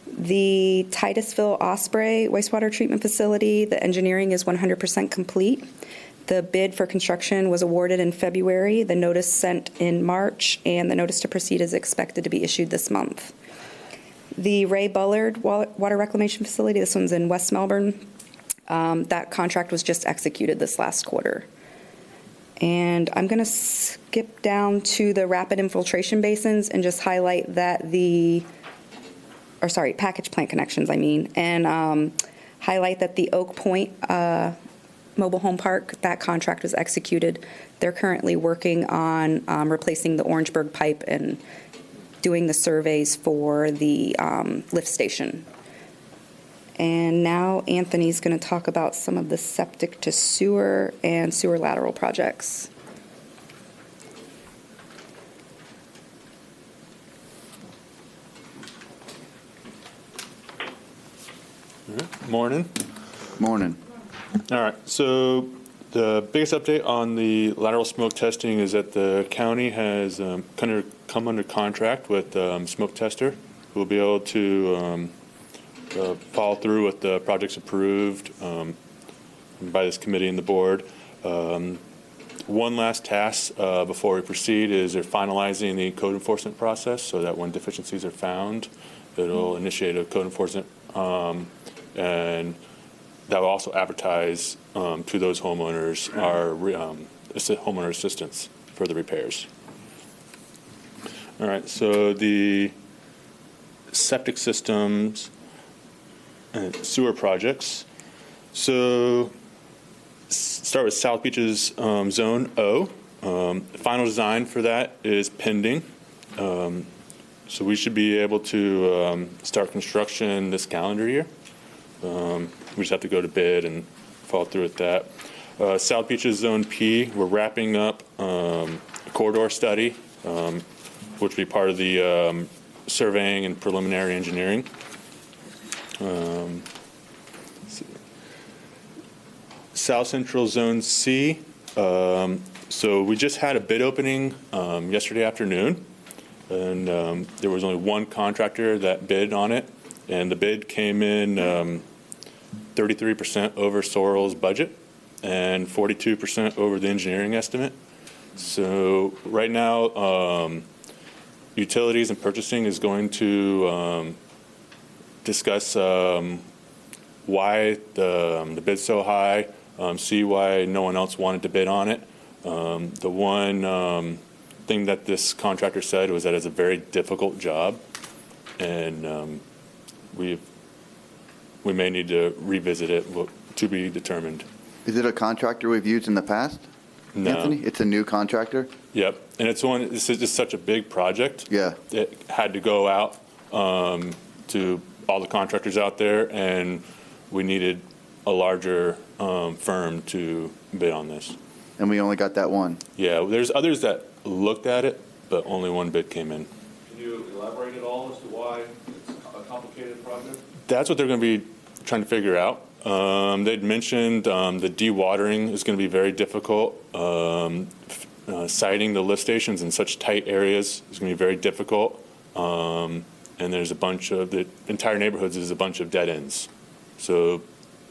[SPEAKER 10] The Titusville Osprey wastewater treatment facility, the engineering is 100% complete. The bid for construction was awarded in February, the notice sent in March, and the notice to proceed is expected to be issued this month. The Ray Bullard Water Reclamation Facility, this one's in West Melbourne, that contract was just executed this last quarter. And I'm going to skip down to the rapid infiltration basins and just highlight that package plant connections, and highlight that the Oak Point Mobile Home Park, that contract was executed. They're currently working on replacing the Orangeburg pipe and doing the surveys for the lift station. And now Anthony's going to talk about some of the septic to sewer and sewer lateral projects.
[SPEAKER 17] Morning.
[SPEAKER 3] Morning.
[SPEAKER 17] All right, so the biggest update on the lateral smoke testing is that the county has come under contract with smoke tester who will be able to follow through with the projects approved by this committee and the board. One last task before we proceed is they're finalizing the code enforcement process so that when deficiencies are found, it'll initiate a code enforcement and that will also advertise to those homeowners our homeowner assistance for the repairs. All right, so the septic systems and sewer projects. So start with South Beach's Zone O. Final design for that is pending. So we should be able to start construction this calendar year. We just have to go to bid and follow through with that. South Beach's Zone P, we're wrapping up a corridor study, which will be part of the surveying and preliminary engineering. South Central Zone C, so we just had a bid opening yesterday afternoon, and there was only one contractor that bid on it, and the bid came in 33% over Sorrell's budget and 42% over the engineering estimate. So right now, utilities and purchasing is going to discuss why the bid's so high, see why no one else wanted to bid on it. The one thing that this contractor said was that it's a very difficult job, and we may need to revisit it, to be determined.
[SPEAKER 3] Is it a contractor we've used in the past?
[SPEAKER 17] No.
[SPEAKER 3] Anthony? It's a new contractor?
[SPEAKER 17] Yep, and this is just such a big project.
[SPEAKER 3] Yeah.
[SPEAKER 17] It had to go out to all the contractors out there, and we needed a larger firm to bid on this.
[SPEAKER 3] And we only got that one?
[SPEAKER 17] Yeah, there's others that looked at it, but only one bid came in.
[SPEAKER 12] Can you elaborate at all as to why it's a complicated project?
[SPEAKER 17] That's what they're going to be trying to figure out. They'd mentioned the dewatering is going to be very difficult. Siting the lift stations in such tight areas is going to be very difficult. And there's the entire neighborhoods is a bunch of dead ends. So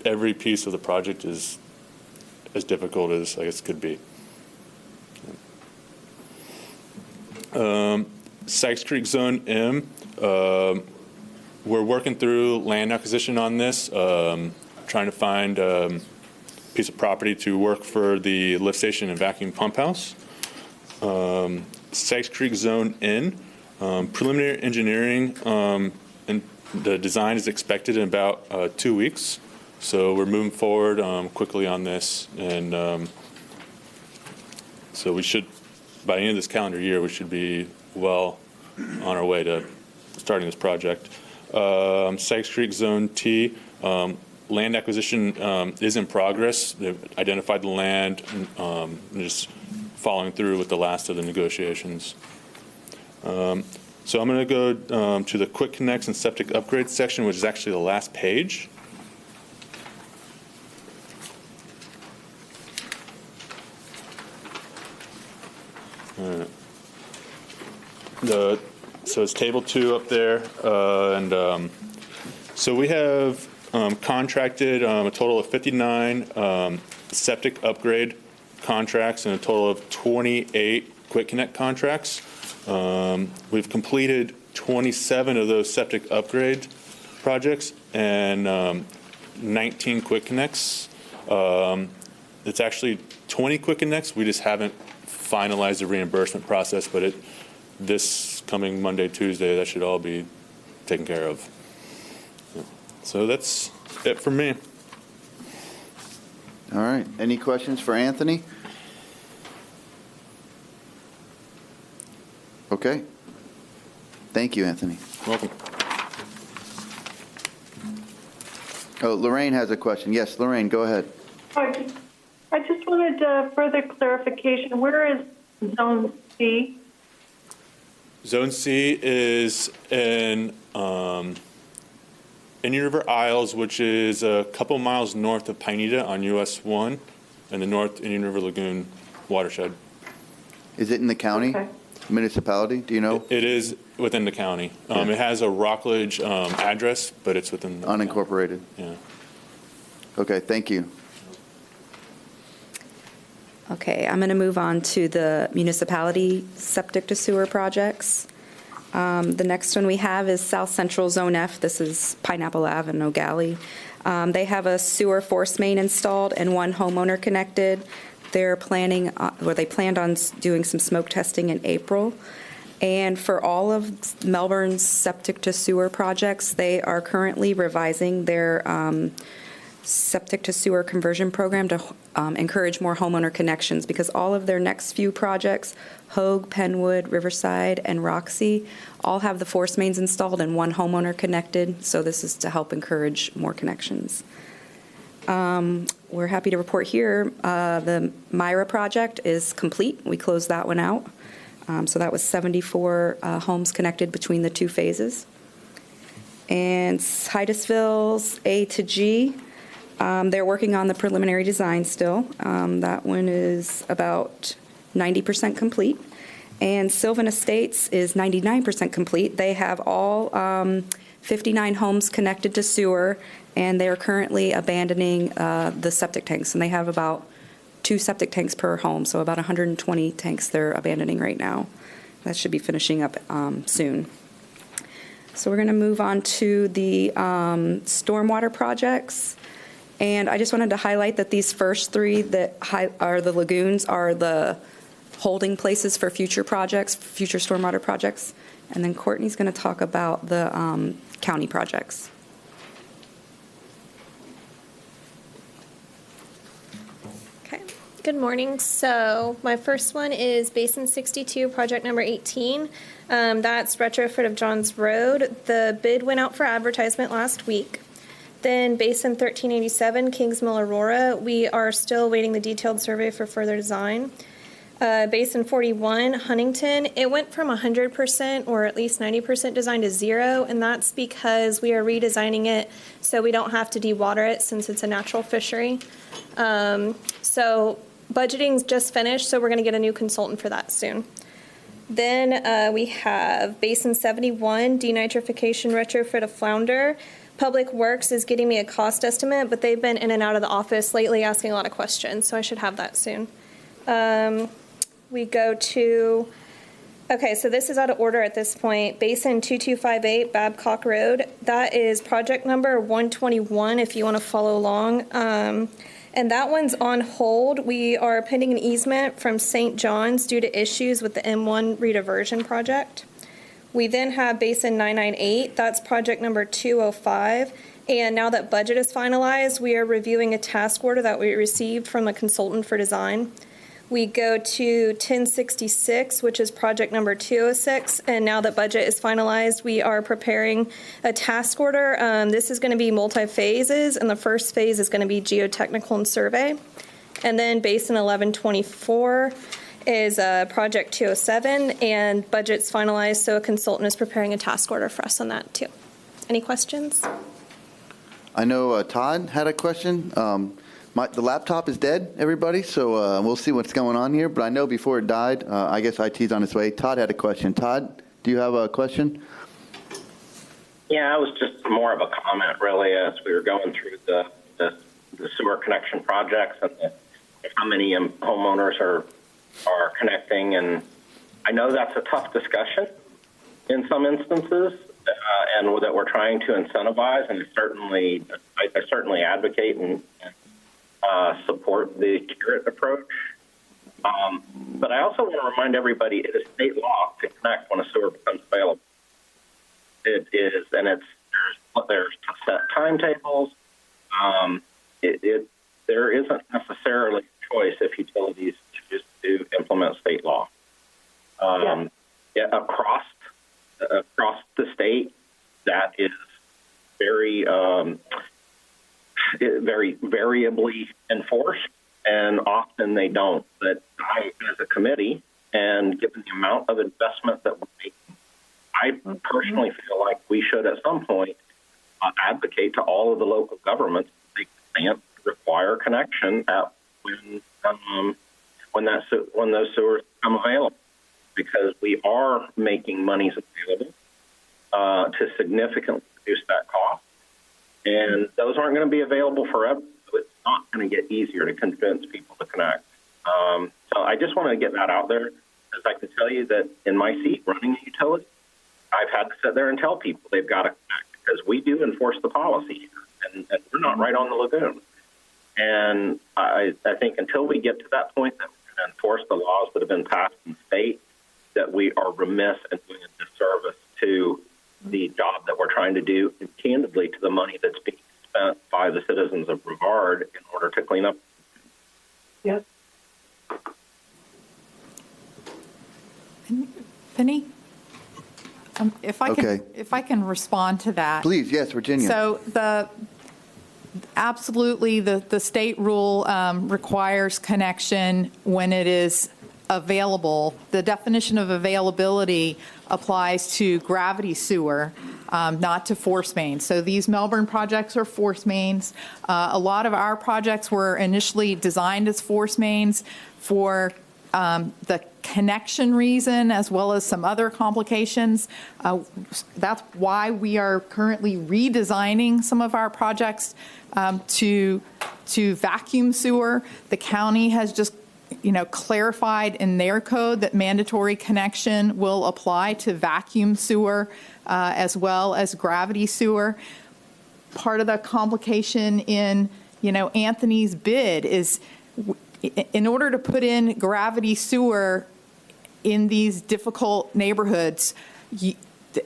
[SPEAKER 17] every piece of the project is as difficult as I guess could be. Sykes Creek Zone M. We're working through land acquisition on this, trying to find a piece of property to work for the lift station and vacuum pump house. Sykes Creek Zone in. Preliminary engineering and the design is expected in about 2 weeks. So we're moving forward quickly on this, and so we should, by the end of this calendar year, we should be well on our way to starting this project. Sykes Creek Zone T, land acquisition is in progress. They've identified the land and just following through with the last of the negotiations. So I'm going to go to the quick connects and septic upgrades section, which is actually the last page. So it's table 2 up there, and so we have contracted a total of 59 septic upgrade contracts and a total of 28 quick connect contracts. We've completed 27 of those septic upgrade projects and 19 quick connects. It's actually 20 quick connects. We just haven't finalized the reimbursement process, but this coming Monday, Tuesday, that should all be taken care of. So that's it for me.
[SPEAKER 3] All right. Any questions for Anthony? Okay. Thank you, Anthony.
[SPEAKER 17] Welcome.
[SPEAKER 3] Oh, Lorraine has a question. Yes, Lorraine, go ahead.
[SPEAKER 8] I just wanted further clarification. Where is Zone C?
[SPEAKER 17] Zone C is in Indian River Isles, which is a couple miles north of Pineda on US 1 and the North Indian River Lagoon watershed.
[SPEAKER 3] Is it in the county?
[SPEAKER 8] Okay.
[SPEAKER 3] Municipality? Do you know?
[SPEAKER 17] It is within the county. It has a Rockledge address, but it's within the
[SPEAKER 3] unincorporated.
[SPEAKER 17] Yeah.
[SPEAKER 3] Okay, thank you.
[SPEAKER 10] Okay, I'm going to move on to the municipality septic to sewer projects. The next one we have is South Central Zone F. This is Pineapple Ave and O'Galley. They have a sewer force main installed and one homeowner connected. They're planning, they planned on doing some smoke testing in April. And for all of Melbourne's septic to sewer projects, they are currently revising their septic to sewer conversion program to encourage more homeowner connections, because all of their next few projects, Hogue, Penwood, Riverside, and Roxy, all have the force mains installed and one homeowner connected. So this is to help encourage more connections. We're happy to report here the Myra project is complete. We closed that one out. So that was 74 homes connected between the two phases. And Titusville's A to G, they're working on the preliminary design still. That one is about 90% complete. And Sylvan Estates is 99% complete. They have all 59 homes connected to sewer, and they're currently abandoning the septic tanks. And they have about 2 septic tanks per home, so about 120 tanks they're abandoning right now. That should be finishing up soon. So we're going to move on to the stormwater projects. And I just wanted to highlight that these first 3 that are the lagoons are the holding places for future projects, future stormwater projects. And then Courtney's going to talk about the county projects.
[SPEAKER 18] Okay, good morning. So my first one is Basin 62, project number 18. That's retrofit of Johns Road. The bid went out for advertisement last week. Then Basin 1387, Kingsmill Aurora. We are still waiting the detailed survey for further design. Basin 41, Huntington, it went from 100% or at least 90% design to 0, and that's because we are redesigning it so we don't have to dewater it since it's a natural fishery. So budgeting's just finished, so we're going to get a new consultant for that soon. Then we have Basin 71, denitrification retrofit of flounder. Public Works is getting me a cost estimate, but they've been in and out of the office lately asking a lot of questions, so I should have that soon. We go to, okay, so this is out of order at this point. Basin 2258, Babcock Road. That is project number 121, if you want to follow along. And that one's on hold. We are pending an easement from St. John's due to issues with the M1 rediversion project. We then have Basin 998, that's project number 205. And now that budget is finalized, we are reviewing a task order that we received from a consultant for design. We go to 1066, which is project number 206, and now that budget is finalized, we are preparing a task order. This is going to be multi-phases, and the first phase is going to be geotechnical and survey. And then Basin 1124 is project 207, and budget's finalized, so a consultant is preparing a task order for us on that too. Any questions?
[SPEAKER 3] I know Todd had a question. The laptop is dead, everybody, so we'll see what's going on here. But I know before it died, I guess IT's on its way. Todd had a question. Todd, do you have a question?
[SPEAKER 19] Yeah, it was just more of a comment, really, as we were going through the sewer connection projects and how many homeowners are connecting. And I know that's a tough discussion in some instances, and that we're trying to incentivize. And I certainly advocate and support the carrot approach. But I also want to remind everybody it is state law to connect when a sewer becomes available. It is, and there's set timetables. There isn't necessarily a choice if utilities choose to implement state law. Across the state, that is very very variably enforced, and often they don't. But I, as a committee, and given the amount of investment that we're making, I personally feel like we should at some point advocate to all of the local governments that they can't require connection at when those sewers become available, because we are making monies available to significantly reduce that cost. And those aren't going to be available forever, so it's not going to get easier to convince people to connect. So I just want to get that out there, as I can tell you that in my seat running a utility, I've had to sit there and tell people they've got to connect, because we do enforce the policy here, and we're not right on the lagoon. And I think until we get to that point that we're going to enforce the laws that have been passed in the state, that we are remiss in doing a disservice to the job that we're trying to do, and candidly to the money that's being spent by the citizens of Brevard in order to clean up.
[SPEAKER 2] Yes.
[SPEAKER 1] Penny? If I can respond to that.
[SPEAKER 3] Please, yes, Virginia.
[SPEAKER 1] So absolutely, the state rule requires connection when it is available. The definition of availability applies to gravity sewer, not to force mains. So these Melbourne projects are force mains. A lot of our projects were initially designed as force mains for the connection reason, as well as some other complications. That's why we are currently redesigning some of our projects to vacuum sewer. The county has just clarified in their code that mandatory connection will apply to vacuum sewer as well as gravity sewer. Part of the complication in, Anthony's bid is in order to put in gravity sewer in these difficult neighborhoods,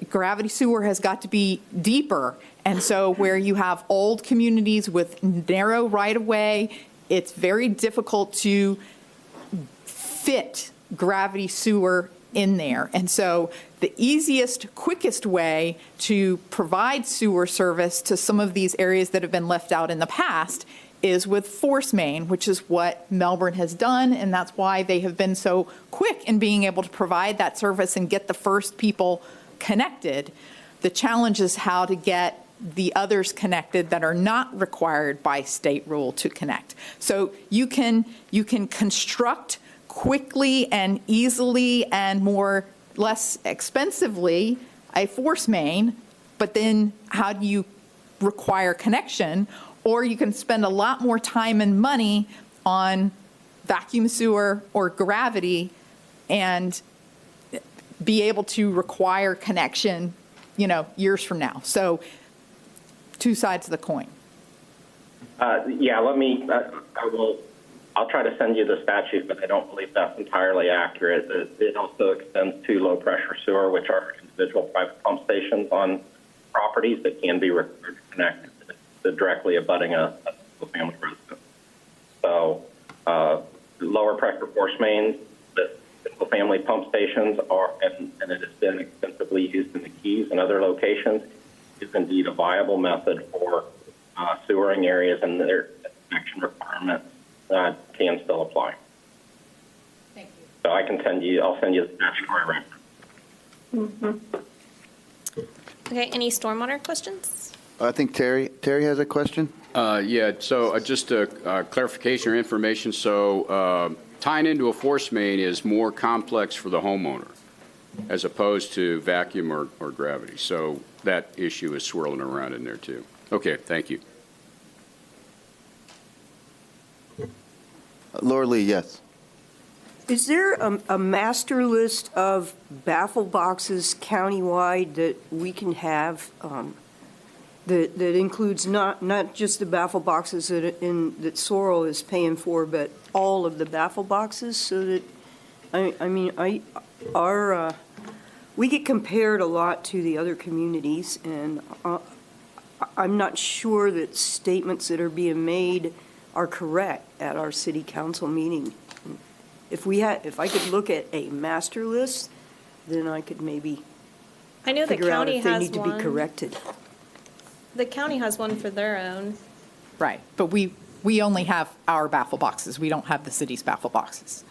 [SPEAKER 1] gravity sewer has got to be deeper. And so where you have old communities with narrow right-of-way, it's very difficult to fit gravity sewer in there. And so the easiest, quickest way to provide sewer service to some of these areas that have been left out in the past is with force main, which is what Melbourne has done, and that's why they have been so quick in being able to provide that service and get the first people connected. The challenge is how to get the others connected that are not required by state rule to connect. So you can construct quickly and easily and less expensively a force main, but then how do you require connection? Or you can spend a lot more time and money on vacuum sewer or gravity and be able to require connection, years from now. So two sides of the coin.
[SPEAKER 19] Yeah, I'll try to send you the statute, but I don't believe that's entirely accurate. It also extends to low-pressure sewer, which are individual private pump stations on properties that can be connected to directly abutting a single-family residence. So lower pressure force mains, the single-family pump stations are, and it has been extensively used in the Keys and other locations, is indeed a viable method for sewering areas, and their connection requirements can still apply.
[SPEAKER 1] Thank you.
[SPEAKER 19] So I'll send you the statutory reference.
[SPEAKER 18] Okay, any stormwater questions?
[SPEAKER 3] I think Terry has a question.
[SPEAKER 13] Yeah, so just a clarification or information. So tying into a force main is more complex for the homeowner as opposed to vacuum or gravity. So that issue is swirling around in there too. Okay, thank you.
[SPEAKER 3] Laura Lee, yes.
[SPEAKER 2] Is there a master list of baffle boxes countywide that we can have that includes not just the baffle boxes that Sorrel is paying for, but all of the baffle boxes, so that we get compared a lot to the other communities, and I'm not sure that statements that are being made are correct at our city council meeting. If I could look at a master list, then I could maybe
[SPEAKER 18] I know the
[SPEAKER 2] figure out
[SPEAKER 18] county
[SPEAKER 2] if they
[SPEAKER 18] has
[SPEAKER 2] need to
[SPEAKER 18] one.
[SPEAKER 2] be corrected.
[SPEAKER 18] The county has one for their own.
[SPEAKER 1] Right, but we only have our baffle boxes. We don't have the city's baffle boxes.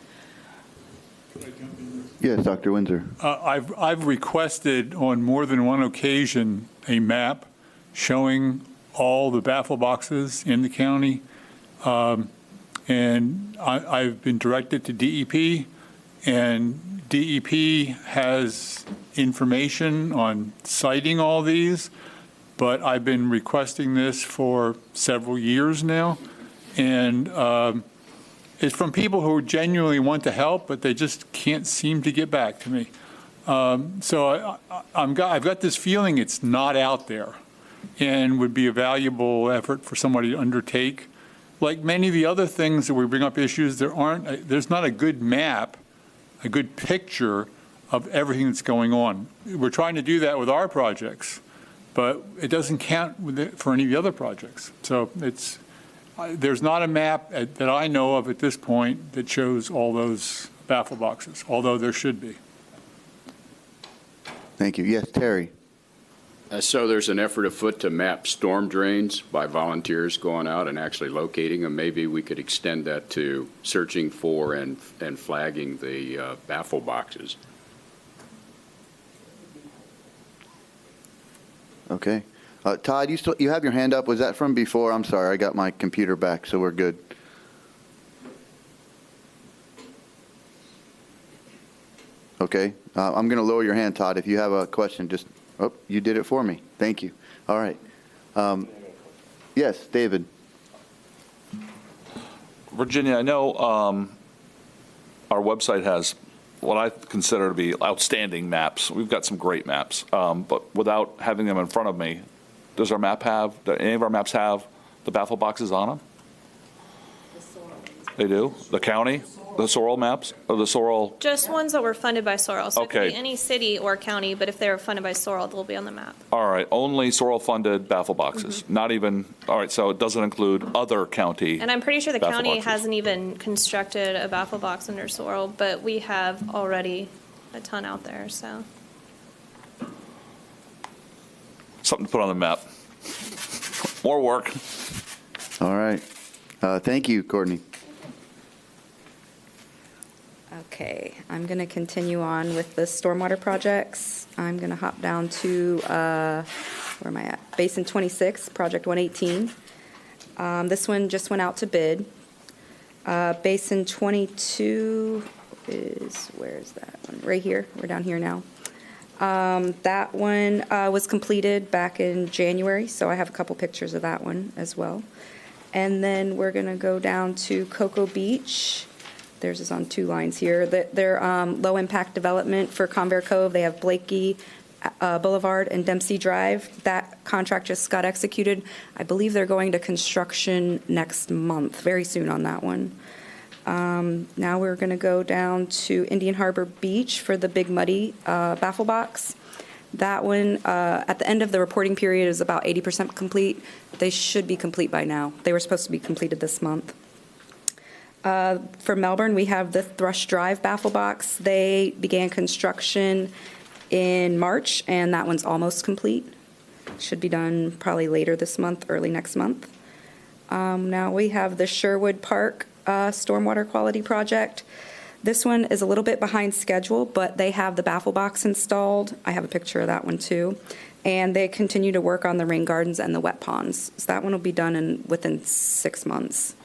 [SPEAKER 3] Yes, Dr. Windsor.
[SPEAKER 4] I've requested on more than one occasion a map showing all the baffle boxes in the county. And I've been directed to DEP, and DEP has information on citing all these, but I've been requesting this for several years now. And it's from people who genuinely want to help, but they just can't seem to get back to me. So I've got this feeling it's not out there and would be a valuable effort for somebody to undertake. Like many of the other things that we bring up issues, there's not a good map, a good picture of everything that's going on. We're trying to do that with our projects, but it doesn't count for any of the other projects. So there's not a map that I know of at this point that shows all those baffle boxes, although there should be.
[SPEAKER 3] Thank you. Yes, Terry.
[SPEAKER 13] So there's an effort afoot to map storm drains by volunteers going out and actually locating them. Maybe we could extend that to searching for and flagging the baffle boxes.
[SPEAKER 3] Okay. Todd, you have your hand up. Was that from before? I'm sorry. I got my computer back, so we're good. Okay. I'm going to lower your hand, Todd. If you have a question, just... Oh, you did it for me. Thank you. All right. Yes, David.
[SPEAKER 12] Virginia, I know our website has what I consider to be outstanding maps. We've got some great maps, but without having them in front of me, do any of our maps have the baffle boxes on them? They do? The county? The Sorrel maps? Or the Sorrel?
[SPEAKER 18] Just ones that were funded by Sorrel. So it
[SPEAKER 12] Okay.
[SPEAKER 18] could be any city or county, but if they're funded by Sorrel, they'll be on the map.
[SPEAKER 12] All right, only Sorrel-funded baffle boxes, not even, all right, so it doesn't include other county.
[SPEAKER 18] And I'm pretty sure the
[SPEAKER 12] baffle
[SPEAKER 18] county
[SPEAKER 12] boxes.
[SPEAKER 18] hasn't even constructed a baffle box under Sorrel, but we have already a ton out there, so.
[SPEAKER 12] Something to put on the map. More work.
[SPEAKER 3] All right. Thank you, Courtney.
[SPEAKER 10] Okay, I'm going to continue on with the stormwater projects. I'm going to hop down to, where am I at? Basin 26, Project 118. This one just went out to bid. Basin 22 is, where is that one? Right here, we're down here now. That one was completed back in January, so I have a couple pictures of that one as well. And then we're going to go down to Cocoa Beach. Theirs is on two lines here. They're low-impact development for Convair Cove. They have Blakey, Boulevard and Dempsey Drive. That contract just got executed. I believe they're going to construction next month, very soon on that one. Now we're going to go down to Indian Harbor Beach for the Big Muddy baffle box. That one, at the end of the reporting period, is about 80% complete. They should be complete by now. They were supposed to be completed this month. For Melbourne, we have the Thrush Drive baffle box. They began construction in March, and that one's almost complete. Should be done probably later this month, early next month. Now we have the Sherwood Park Stormwater Quality Project. This one is a little bit behind schedule, but they have the baffle box installed. I have a picture of that one too. And they continue to work on the rain gardens and the wet ponds. So that one will be done within 6 months.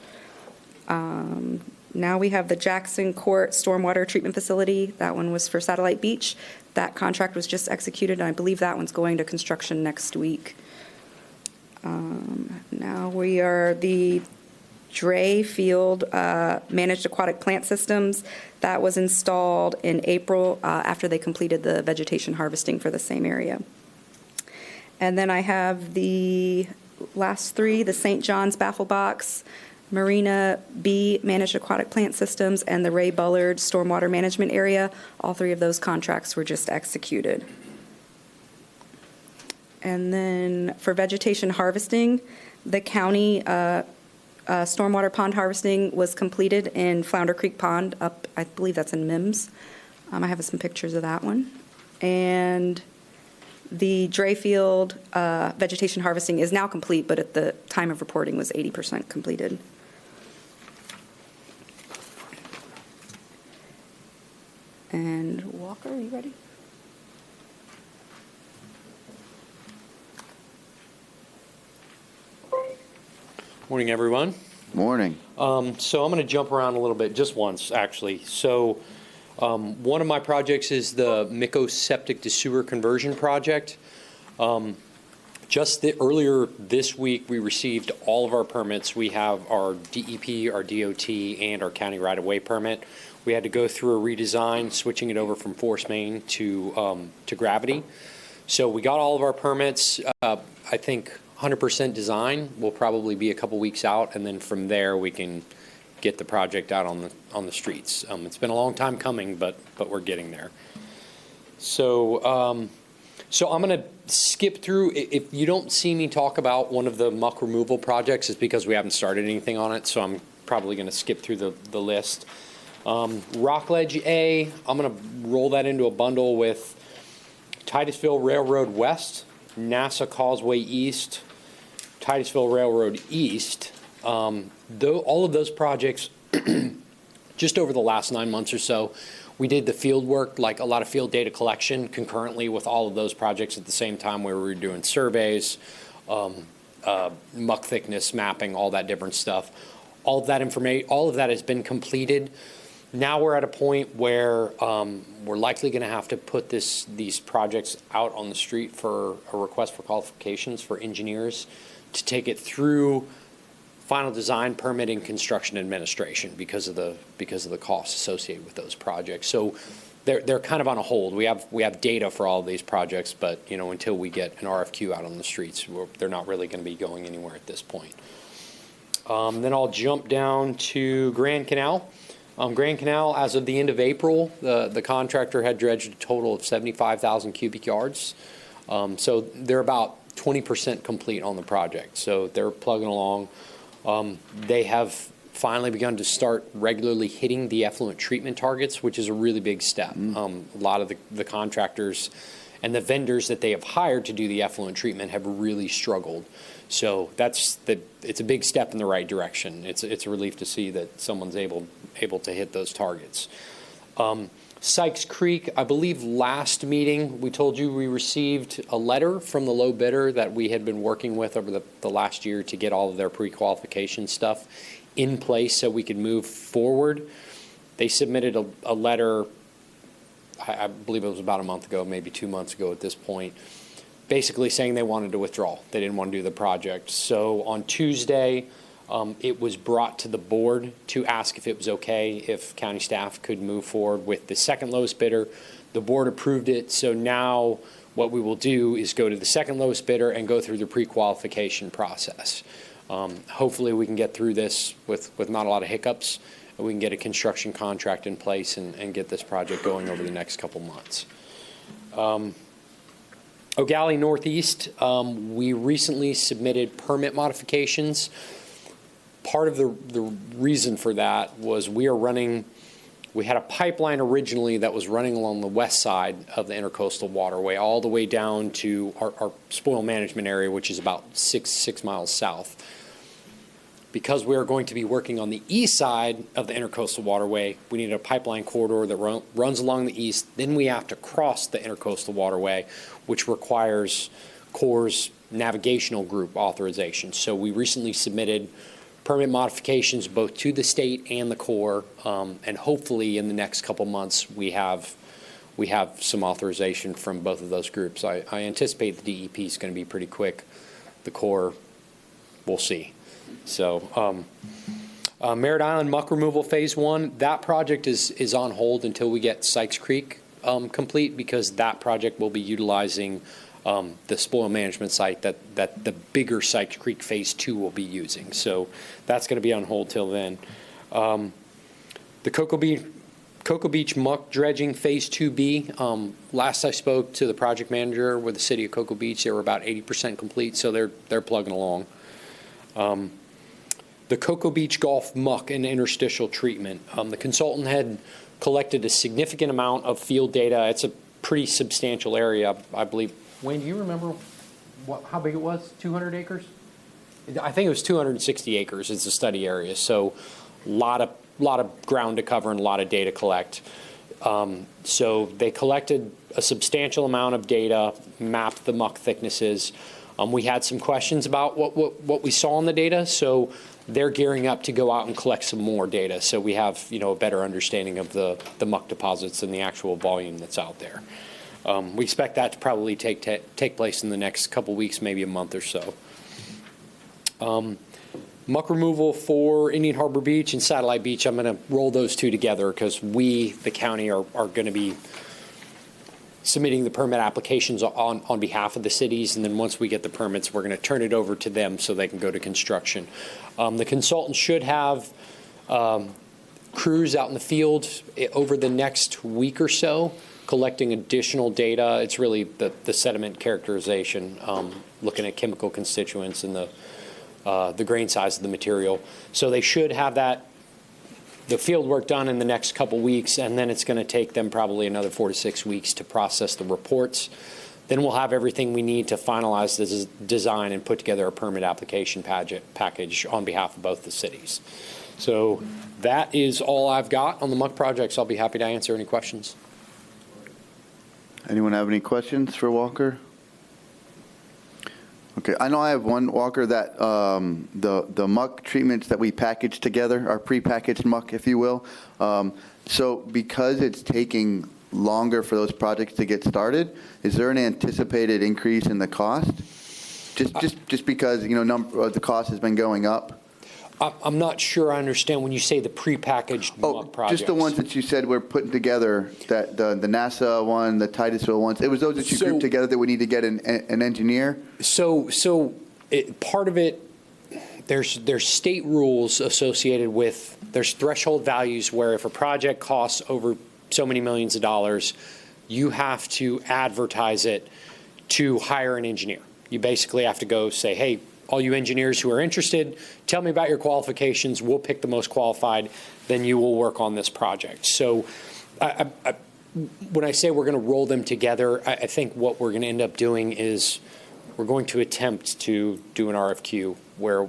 [SPEAKER 10] Now we have the Jackson Court Stormwater Treatment Facility. That one was for Satellite Beach. That contract was just executed, and I believe that one's going to construction next week. Now we are the Dray Field Managed Aquatic Plant Systems. That was installed in April after they completed the vegetation harvesting for the same area. And then I have the last three, the St. John's Baffle Box, Marina B Managed Aquatic Plant Systems, and the Ray Bullard Stormwater Management Area. All three of those contracts were just executed. And then for vegetation harvesting, the county stormwater pond harvesting was completed in Flounder Creek Pond up, I believe that's in Mims. I have some pictures of that one. And the Drayfield vegetation harvesting is now complete, but at the time of reporting was 80% completed. And Walker, are you ready?
[SPEAKER 20] Morning, everyone.
[SPEAKER 3] Morning.
[SPEAKER 20] So I'm going to jump around a little bit, just once, actually. So one of my projects is the Miko Septic to Sewer Conversion Project. Earlier this week, we received all of our permits. We have our DEP, our DOT, and our county right-of-way permit. We had to go through a redesign, switching it over from force main to gravity. So we got all of our permits. I think 100% design will probably be a couple weeks out, and then from there we can get the project out on the streets. It's been a long time coming, but we're getting there. So I'm going to skip through. If you don't see me talk about one of the muck removal projects, it's because we haven't started anything on it. So I'm probably going to skip through the list. Rockledge A, I'm going to roll that into a bundle with Titusville Railroad West, NASA Causeway East, Titusville Railroad East. Though all of those projects, just over the last 9 months or so, we did the field work, like a lot of field data collection concurrently with all of those projects at the same time, where we were doing surveys, muck thickness mapping, all that different stuff. All of that information, all of that has been completed. Now we're at a point where we're likely going to have to put these projects out on the street for a request for qualifications for engineers to take it through final design, permitting, construction, administration because of the costs associated with those projects. So they're kind of on a hold. We have data for all of these projects, but until we get an RFQ out on the streets, they're not really going to be going anywhere at this point. Then I'll jump down to Grand Canal. Grand Canal, as of the end of April, the contractor had dredged a total of 75,000 cubic yards. So they're about 20% complete on the project. So they're plugging along. They have finally begun to start regularly hitting the effluent treatment targets, which is a really big step. A lot of the contractors and the vendors that they have hired to do the effluent treatment have really struggled. So it's a big step in the right direction. It's a relief to see that someone's able to hit those targets. Sykes Creek, I believe last meeting we told you we received a letter from the low bidder that we had been working with over the last year to get all of their pre-qualification stuff in place so we could move forward. They submitted a letter, I believe it was about a month ago, maybe 2 months ago at this point, basically saying they wanted to withdraw. They didn't want to do the project. So on Tuesday, it was brought to the board to ask if it was okay if county staff could move forward with the second lowest bidder. The board approved it. So now what we will do is go to the second lowest bidder and go through the pre-qualification process. Hopefully we can get through this with not a lot of hiccups, and we can get a construction contract in place and get this project going over the next couple months. O'Galley Northeast, we recently submitted permit modifications. Part of the reason for that was we had a pipeline originally that was running along the west side of the intercoastal waterway all the way down to our spoil management area, which is about six miles south. Because we are going to be working on the east side of the intercoastal waterway, we need a pipeline corridor that runs along the east. Then we have to cross the intercoastal waterway, which requires Corps' navigational group authorization. So we recently submitted permit modifications both to the state and the Corps, and hopefully in the next couple months we have some authorization from both of those groups. I anticipate the DEP is going to be pretty quick. The Corps, we'll see. So Merritt Island Muck Removal Phase 1, that project is on hold until we get Sykes Creek complete, because that project will be utilizing the spoil management site that the bigger Sykes Creek Phase 2 will be using. So that's going to be on hold till then. The Cocoa Beach Muck Dredging Phase 2B, last I spoke to the project manager with the city of Cocoa Beach, they were about 80% complete, so they're plugging along. The Cocoa Beach Golf Muck and Interstitial Treatment. The consultant had collected a significant amount of field data. It's a pretty substantial area, I believe. Wayne, do you remember how big it was? 200 acres? I think it was 260 acres. It's a study area, so a lot of ground to cover and a lot of data collect. So they collected a substantial amount of data, mapped the muck thicknesses. We had some questions about what we saw in the data, so they're gearing up to go out and collect some more data, so we have a better understanding of the muck deposits and the actual volume that's out there. We expect that to probably take place in the next couple weeks, maybe a month or so. Muck removal for Indian Harbor Beach and Satellite Beach, I'm going to roll those two together because we, the county, are going to be submitting the permit applications on behalf of the cities, and then once we get the permits, we're going to turn it over to them so they can go to construction. The consultant should have crews out in the field over the next week or so collecting additional data. It's really the sediment characterization, looking at chemical constituents and the grain size of the material. So they should have the field work done in the next couple weeks, and then it's going to take them probably another 4 to 6 weeks to process the reports. Then we'll have everything we need to finalize the design and put together a permit application package on behalf of both the cities. So that is all I've got on the muck projects. I'll be happy to answer any questions.
[SPEAKER 3] Anyone have any questions for Walker? Okay, I know I have one, Walker, that the muck treatments that we package together, our prepackaged muck, if you will. So because it's taking longer for those projects to get started, is there an anticipated increase in the cost? Just because the cost has been going up?
[SPEAKER 20] I'm not sure I understand when you say the prepackaged muck projects.
[SPEAKER 3] Just the ones that you said we're putting together, that the NASA one, the Titusville ones. It was those that you grouped together that we need to get an engineer?
[SPEAKER 20] So part of it, there's state rules associated with, there's threshold values where if a project costs over so many millions of dollars, you have to advertise it to hire an engineer. You basically have to go say, hey, all you engineers who are interested, tell me about your qualifications. We'll pick the most qualified. Then you will work on this project. So when I say we're going to roll them together, I think what we're going to end up doing is we're going to attempt to do an RFQ where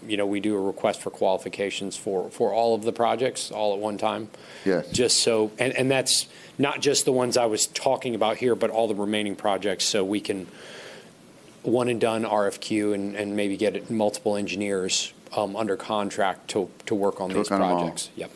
[SPEAKER 20] we do a request for qualifications for all of the projects all at one time.
[SPEAKER 3] Yes.
[SPEAKER 20] Just so, and that's not just the ones I was talking about here, but all the remaining projects, so we can one and done RFQ and maybe get multiple engineers under contract to work on these projects. Yep.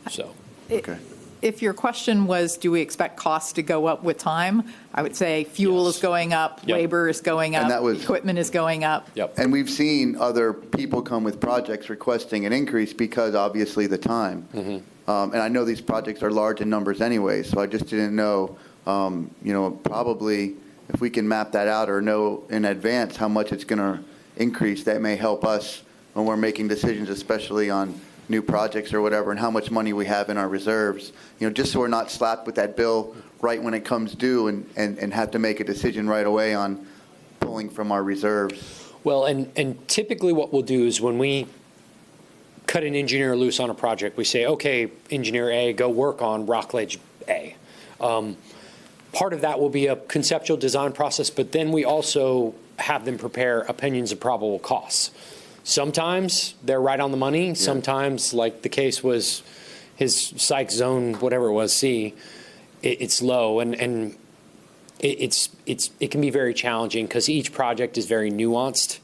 [SPEAKER 20] So.
[SPEAKER 3] Okay.
[SPEAKER 1] If your question was, do we expect costs to go up with time? I would say fuel is going up, labor is going up, equipment is going up.
[SPEAKER 20] Yep.
[SPEAKER 3] And we've seen other people come with projects requesting an increase because obviously the time.
[SPEAKER 20] Mm-hmm.
[SPEAKER 3] And I know these projects are large in numbers anyway, so I just didn't know, probably if we can map that out or know in advance how much it's going to increase, that may help us when we're making decisions, especially on new projects or whatever, and how much money we have in our reserves, just so we're not slapped with that bill right when it comes due and have to make a decision right away on pulling from our reserves.
[SPEAKER 20] Well, and typically what we'll do is when we cut an engineer loose on a project, we say, okay, engineer A, go work on rock ledge A. Part of that will be a conceptual design process, but then we also have them prepare opinions of probable costs. Sometimes they're right on the money. Yeah. Sometimes, like the case was his psych zone, whatever it was, C, it's low, and it can be very challenging because each project is very nuanced,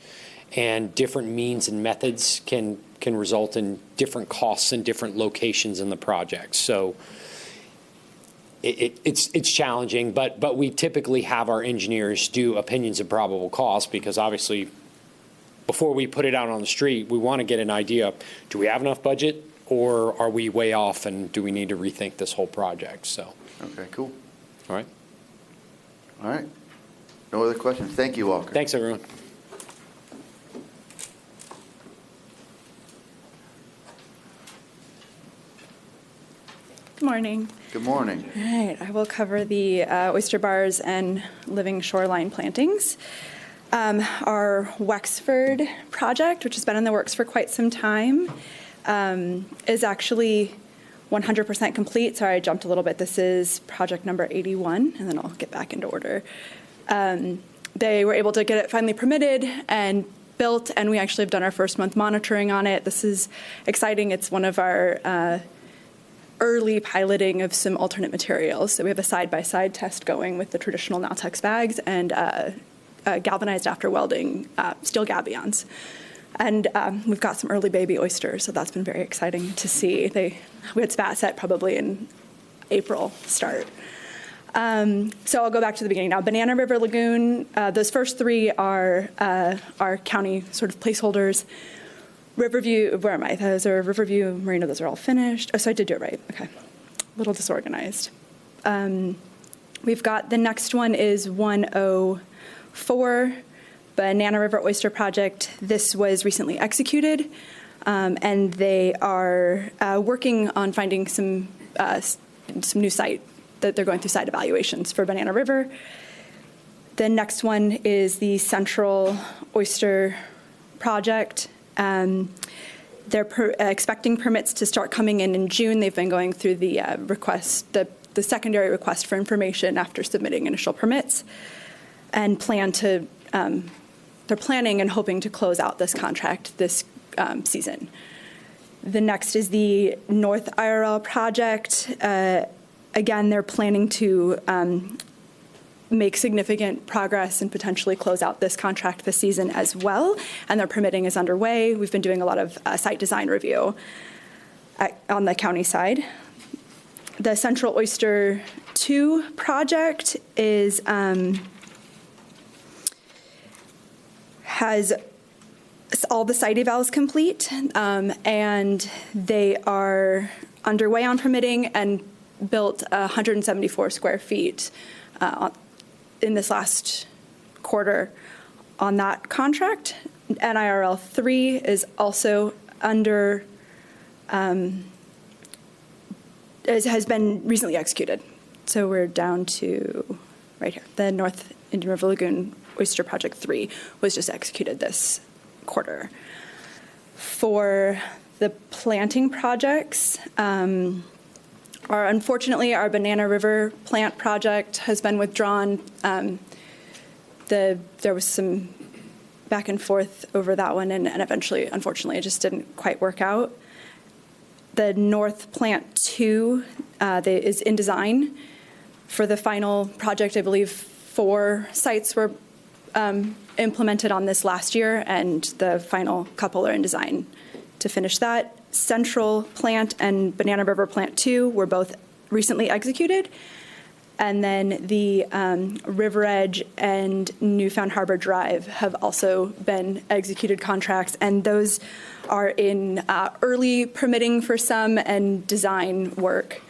[SPEAKER 20] and different means and methods can result in different costs in different locations in the project. So it's challenging, but we typically have our engineers do opinions of probable cost because obviously before we put it out on the street, we want to get an idea, do we have enough budget or are we way off and do we need to rethink this whole project? So.
[SPEAKER 3] Okay, cool.
[SPEAKER 20] All right.
[SPEAKER 3] All right. No other questions. Thank you, Walker.
[SPEAKER 20] Thanks, everyone.
[SPEAKER 21] Good morning.
[SPEAKER 3] Good morning.
[SPEAKER 21] All right, I will cover the oyster bars and living shoreline plantings. Our Wexford project, which has been in the works for quite some time, is actually 100% complete. Sorry, I jumped a little bit. This is project number 81, and then I'll get back into order. They were able to get it finally permitted and built, and we actually have done our first month monitoring on it. This is exciting. It's one of our early piloting of some alternate materials. So we have a side-by-side test going with the traditional Naltex bags and galvanized after welding steel gabions. And we've got some early baby oysters, so that's been very exciting to see. We had spat set probably in April start. So I'll go back to the beginning now. Banana River Lagoon, those first three are our county sort of placeholders. Riverview, where am I? Those are Riverview, Marina, those are all finished. Oh, so I did do it right. Okay. A little disorganized. We've got the next one is 104, Banana River Oyster Project. This was recently executed, and they are working on finding some new site that they're going through site evaluations for Banana River. The next one is the Central Oyster Project. They're expecting permits to start coming in June. They've been going through the request, the secondary request for information after submitting initial permits, and they're planning and hoping to close out this contract this season. The next is the North IRL project. Again, they're planning to make significant progress and potentially close out this contract this season as well, and their permitting is underway. We've been doing a lot of site design review on the county side. The Central Oyster 2 project has all the site evals complete, and they are underway on permitting and built 174 square feet in this last quarter on that contract. NIRL 3 is also under, has been recently executed. So we're down to right here. The North Indian River Lagoon Oyster Project 3 was just executed this quarter. For the planting projects, unfortunately, our Banana River plant project has been withdrawn. There was some back and forth over that one, and eventually, unfortunately, it just didn't quite work out. The North Plant 2 is in design. For the final project, I believe 4 sites were implemented on this last year, and the final couple are in design to finish that. Central Plant and Banana River Plant 2 were both recently executed. And then the River Edge and Newfound Harbor Drive have also been executed contracts, and those are in early permitting for some and design work.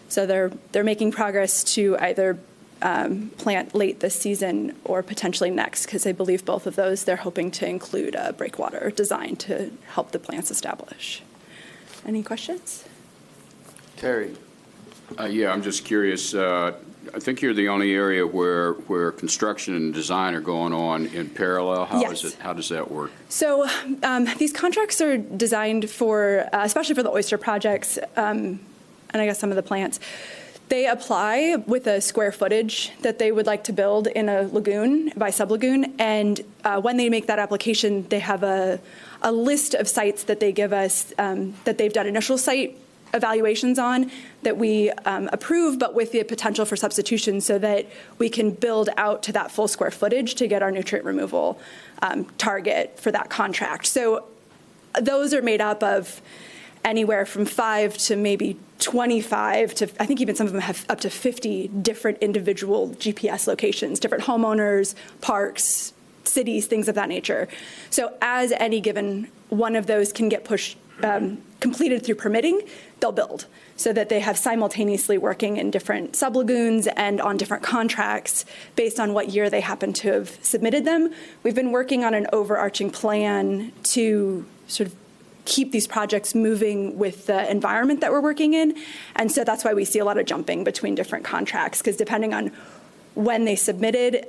[SPEAKER 21] So they're making progress to either plant late this season or potentially next, because I believe both of those, they're hoping to include a breakwater design to help the plants establish. Any questions?
[SPEAKER 3] Terry.
[SPEAKER 13] Yeah, I'm just curious. I think you're the only area where construction and design are going on in parallel. How does that work?
[SPEAKER 21] So these contracts are designed for, especially for the oyster projects, and I guess some of the plants. They apply with a square footage that they would like to build in a lagoon by sublagoon, and when they make that application, they have a list of sites that they give us that they've done initial site evaluations on that we approve, but with the potential for substitution so that we can build out to that full square footage to get our nutrient removal target for that contract. So those are made up of anywhere from 5 to maybe 25 to, I think even some of them have up to 50 different individual GPS locations, different homeowners, parks, cities, things of that nature. So as any given one of those can get pushed, completed through permitting, they'll build so that they have simultaneously working in different sublagoons and on different contracts based on what year they happen to have submitted them. We've been working on an overarching plan to sort of keep these projects moving with the environment that we're working in. And so that's why we see a lot of jumping between different contracts, because depending on when they submitted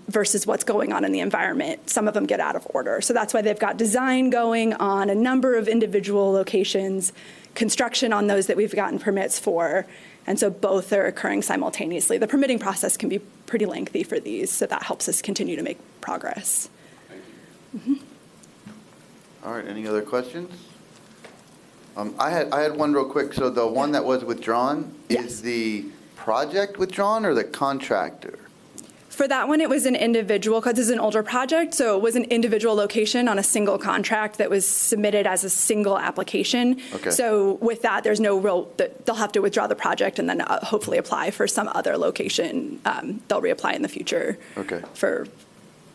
[SPEAKER 21] versus what's going on in the environment, some of them get out of order. So that's why they've got design going on a number of individual locations, construction on those that we've gotten permits for. And so both are occurring simultaneously. The permitting process can be pretty lengthy for these, so that helps us continue to make progress. Mm-hmm.
[SPEAKER 3] All right, any other questions? I had one real quick. So the one that was withdrawn, is the project withdrawn or the contractor?
[SPEAKER 21] For that one, it was an individual, because it's an older project, so it was an individual location on a single contract that was submitted as a single application.
[SPEAKER 3] Okay.
[SPEAKER 21] So with that, there's no real, they'll have to withdraw the project and then hopefully apply for some other location. They'll reapply in the future.
[SPEAKER 3] Okay.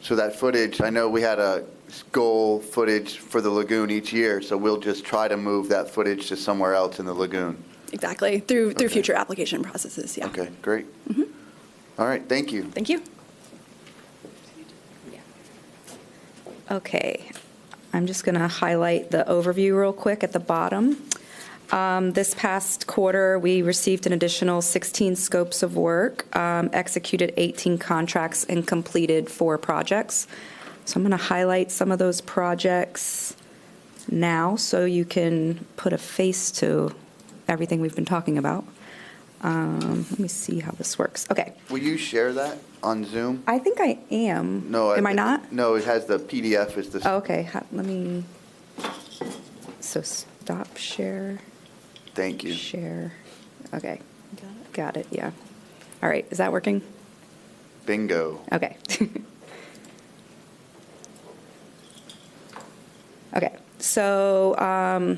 [SPEAKER 21] So
[SPEAKER 3] that footage, I know we had a goal footage for the lagoon each year, so we'll just try to move that footage to somewhere else in the lagoon.
[SPEAKER 21] Exactly, through future application processes, yeah.
[SPEAKER 3] Okay, great.
[SPEAKER 21] Mm-hmm.
[SPEAKER 3] All right, thank you.
[SPEAKER 21] Thank you.
[SPEAKER 10] Okay, I'm just going to highlight the overview real quick at the bottom. This past quarter, we received an additional 16 scopes of work, executed 18 contracts, and completed 4 projects. So I'm going to highlight some of those projects now so you can put a face to everything we've been talking about. Let me see how this works. Okay.
[SPEAKER 3] Will you share that on Zoom?
[SPEAKER 10] I think I am.
[SPEAKER 3] No.
[SPEAKER 10] Am I not?
[SPEAKER 3] No, it has the PDF. Is the.
[SPEAKER 10] Oh, okay. Let me. So stop share.
[SPEAKER 3] Thank you.
[SPEAKER 10] Share. Okay. Got it. Yeah. All right. Is that working?
[SPEAKER 3] Bingo.
[SPEAKER 10] Okay. Okay. So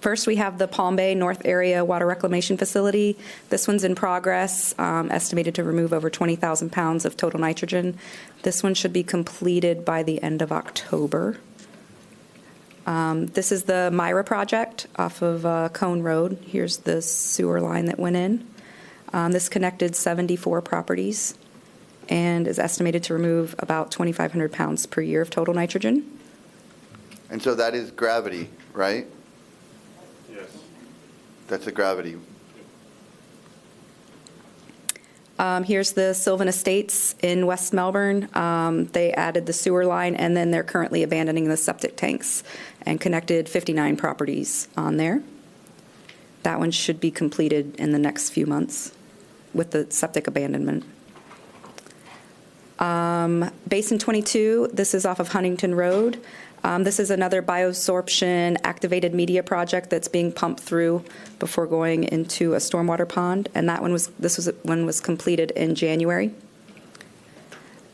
[SPEAKER 10] first we have the Palm Bay North Area Water Reclamation Facility. This one's in progress, estimated to remove over 20,000 pounds of total nitrogen. This one should be completed by the end of October. This is the Myra project off of Cone Road. Here's the sewer line that went in. This connected 74 properties and is estimated to remove about 2,500 pounds per year of total nitrogen.
[SPEAKER 3] And so that is gravity, right?
[SPEAKER 17] Yes.
[SPEAKER 3] That's a gravity.
[SPEAKER 10] Here's the Sylvan Estates in West Melbourne. They added the sewer line, and then they're currently abandoning the septic tanks and connected 59 properties on there. That one should be completed in the next few months with the septic abandonment. Basin 22, this is off of Huntington Road. This is another biosorption activated media project that's being pumped through before going into a stormwater pond, and this one was completed in January.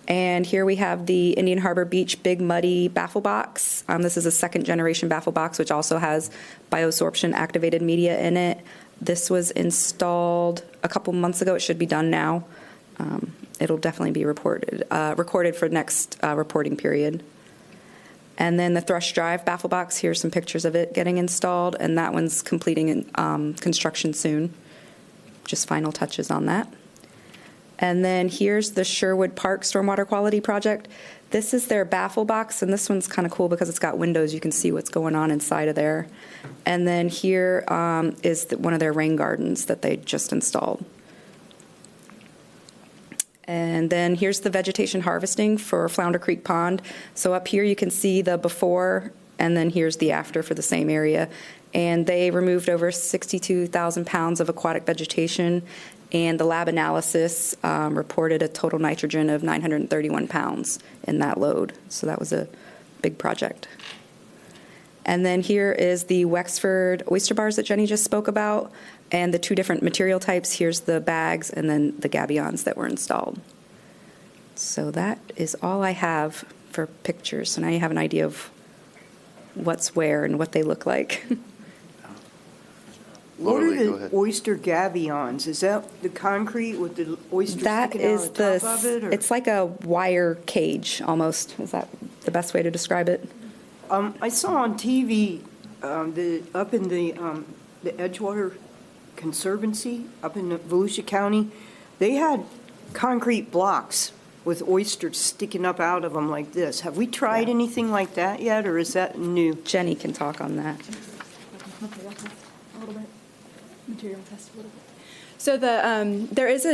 [SPEAKER 10] And here we have the Indian Harbor Beach Big Muddy Baffle Box. This is a second generation baffle box, which also has biosorption activated media in it. This was installed a couple months ago. It should be done now. It'll definitely be recorded for next reporting period. And then the Thrush Drive baffle box, here's some pictures of it getting installed, and that one's completing construction soon. Just final touches on that. And then here's the Sherwood Park Stormwater Quality Project. This is their baffle box, and this one's kind of cool because it's got windows. You can see what's going on inside of there. And then here is one of their rain gardens that they just installed. And then here's the vegetation harvesting for Flounder Creek Pond. So up here you can see the before, and then here's the after for the same area. And they removed over 62,000 pounds of aquatic vegetation, and the lab analysis reported a total nitrogen of 931 pounds in that load. So that was a big project. And then here is the Wexford oyster bars that Jenny just spoke about, and the 2 different material types. Here's the bags and then the gabions that were installed. So that is all I have for pictures. So now you have an idea of what's where and what they look like.
[SPEAKER 2] What are the oyster gabions? Is that the concrete with the oyster
[SPEAKER 10] That
[SPEAKER 2] sticking
[SPEAKER 10] is
[SPEAKER 2] out the top of it? Or?
[SPEAKER 10] It's like a wire cage almost. Is that the best way to describe it?
[SPEAKER 2] I saw on TV up in the Edgewater Conservancy up in Volusia County, they had concrete blocks with oysters sticking up out of them like this. Have we tried anything like that yet, or is that new?
[SPEAKER 10] Jenny can talk on that.
[SPEAKER 21] Material test a little bit. So there is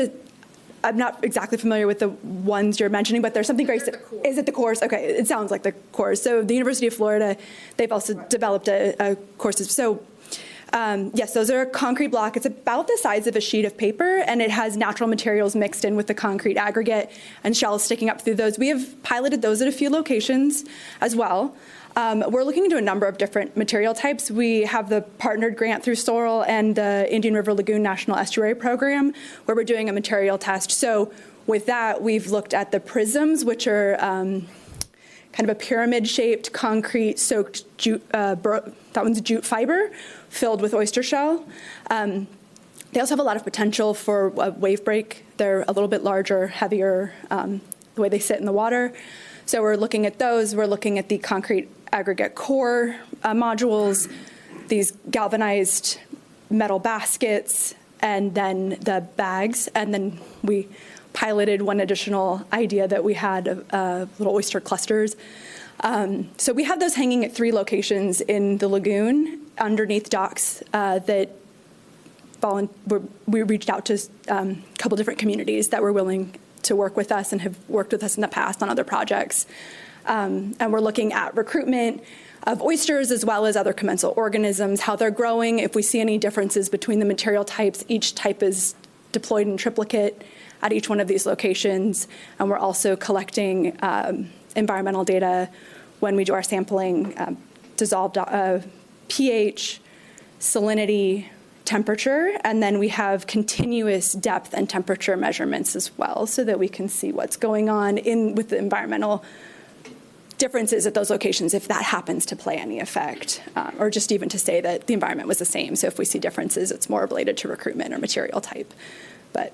[SPEAKER 21] I'm not exactly familiar with the ones you're mentioning, but there's something very, is it the course? Okay, it sounds like the course. So the University of Florida, they've also developed a courses. So yes, those are a concrete block. It's about the size of a sheet of paper, and it has natural materials mixed in with the concrete aggregate and shells sticking up through those. We have piloted those at a few locations as well. We're looking into a number of different material types. We have the partnered grant through Sorrel and the Indian River Lagoon National Estuary Program, where we're doing a material test. So with that, we've looked at the prisms, which are kind of a pyramid-shaped concrete soaked jute, that one's jute fiber filled with oyster shell. They also have a lot of potential for a wave break. They're a little bit larger, heavier, the way they sit in the water. So we're looking at those. We're looking at the concrete aggregate core modules, these galvanized metal baskets, and then the bags. And then we piloted one additional idea that we had of little oyster clusters. So we have those hanging at 3 locations in the lagoon underneath docks that we reached out to a couple different communities that were willing to work with us and have worked with us in the past on other projects. And we're looking at recruitment of oysters as well as other commensal organisms, how they're growing, if we see any differences between the material types. Each type is deployed in triplicate at each one of these locations. And we're also collecting environmental data when we do our sampling, dissolved pH, salinity, temperature, and then we have continuous depth and temperature measurements as well, so that we can see what's going on with the environmental differences at those locations, if that happens to play any effect, or just even to say that the environment was the same. So if we see differences, it's more related to recruitment or material type. But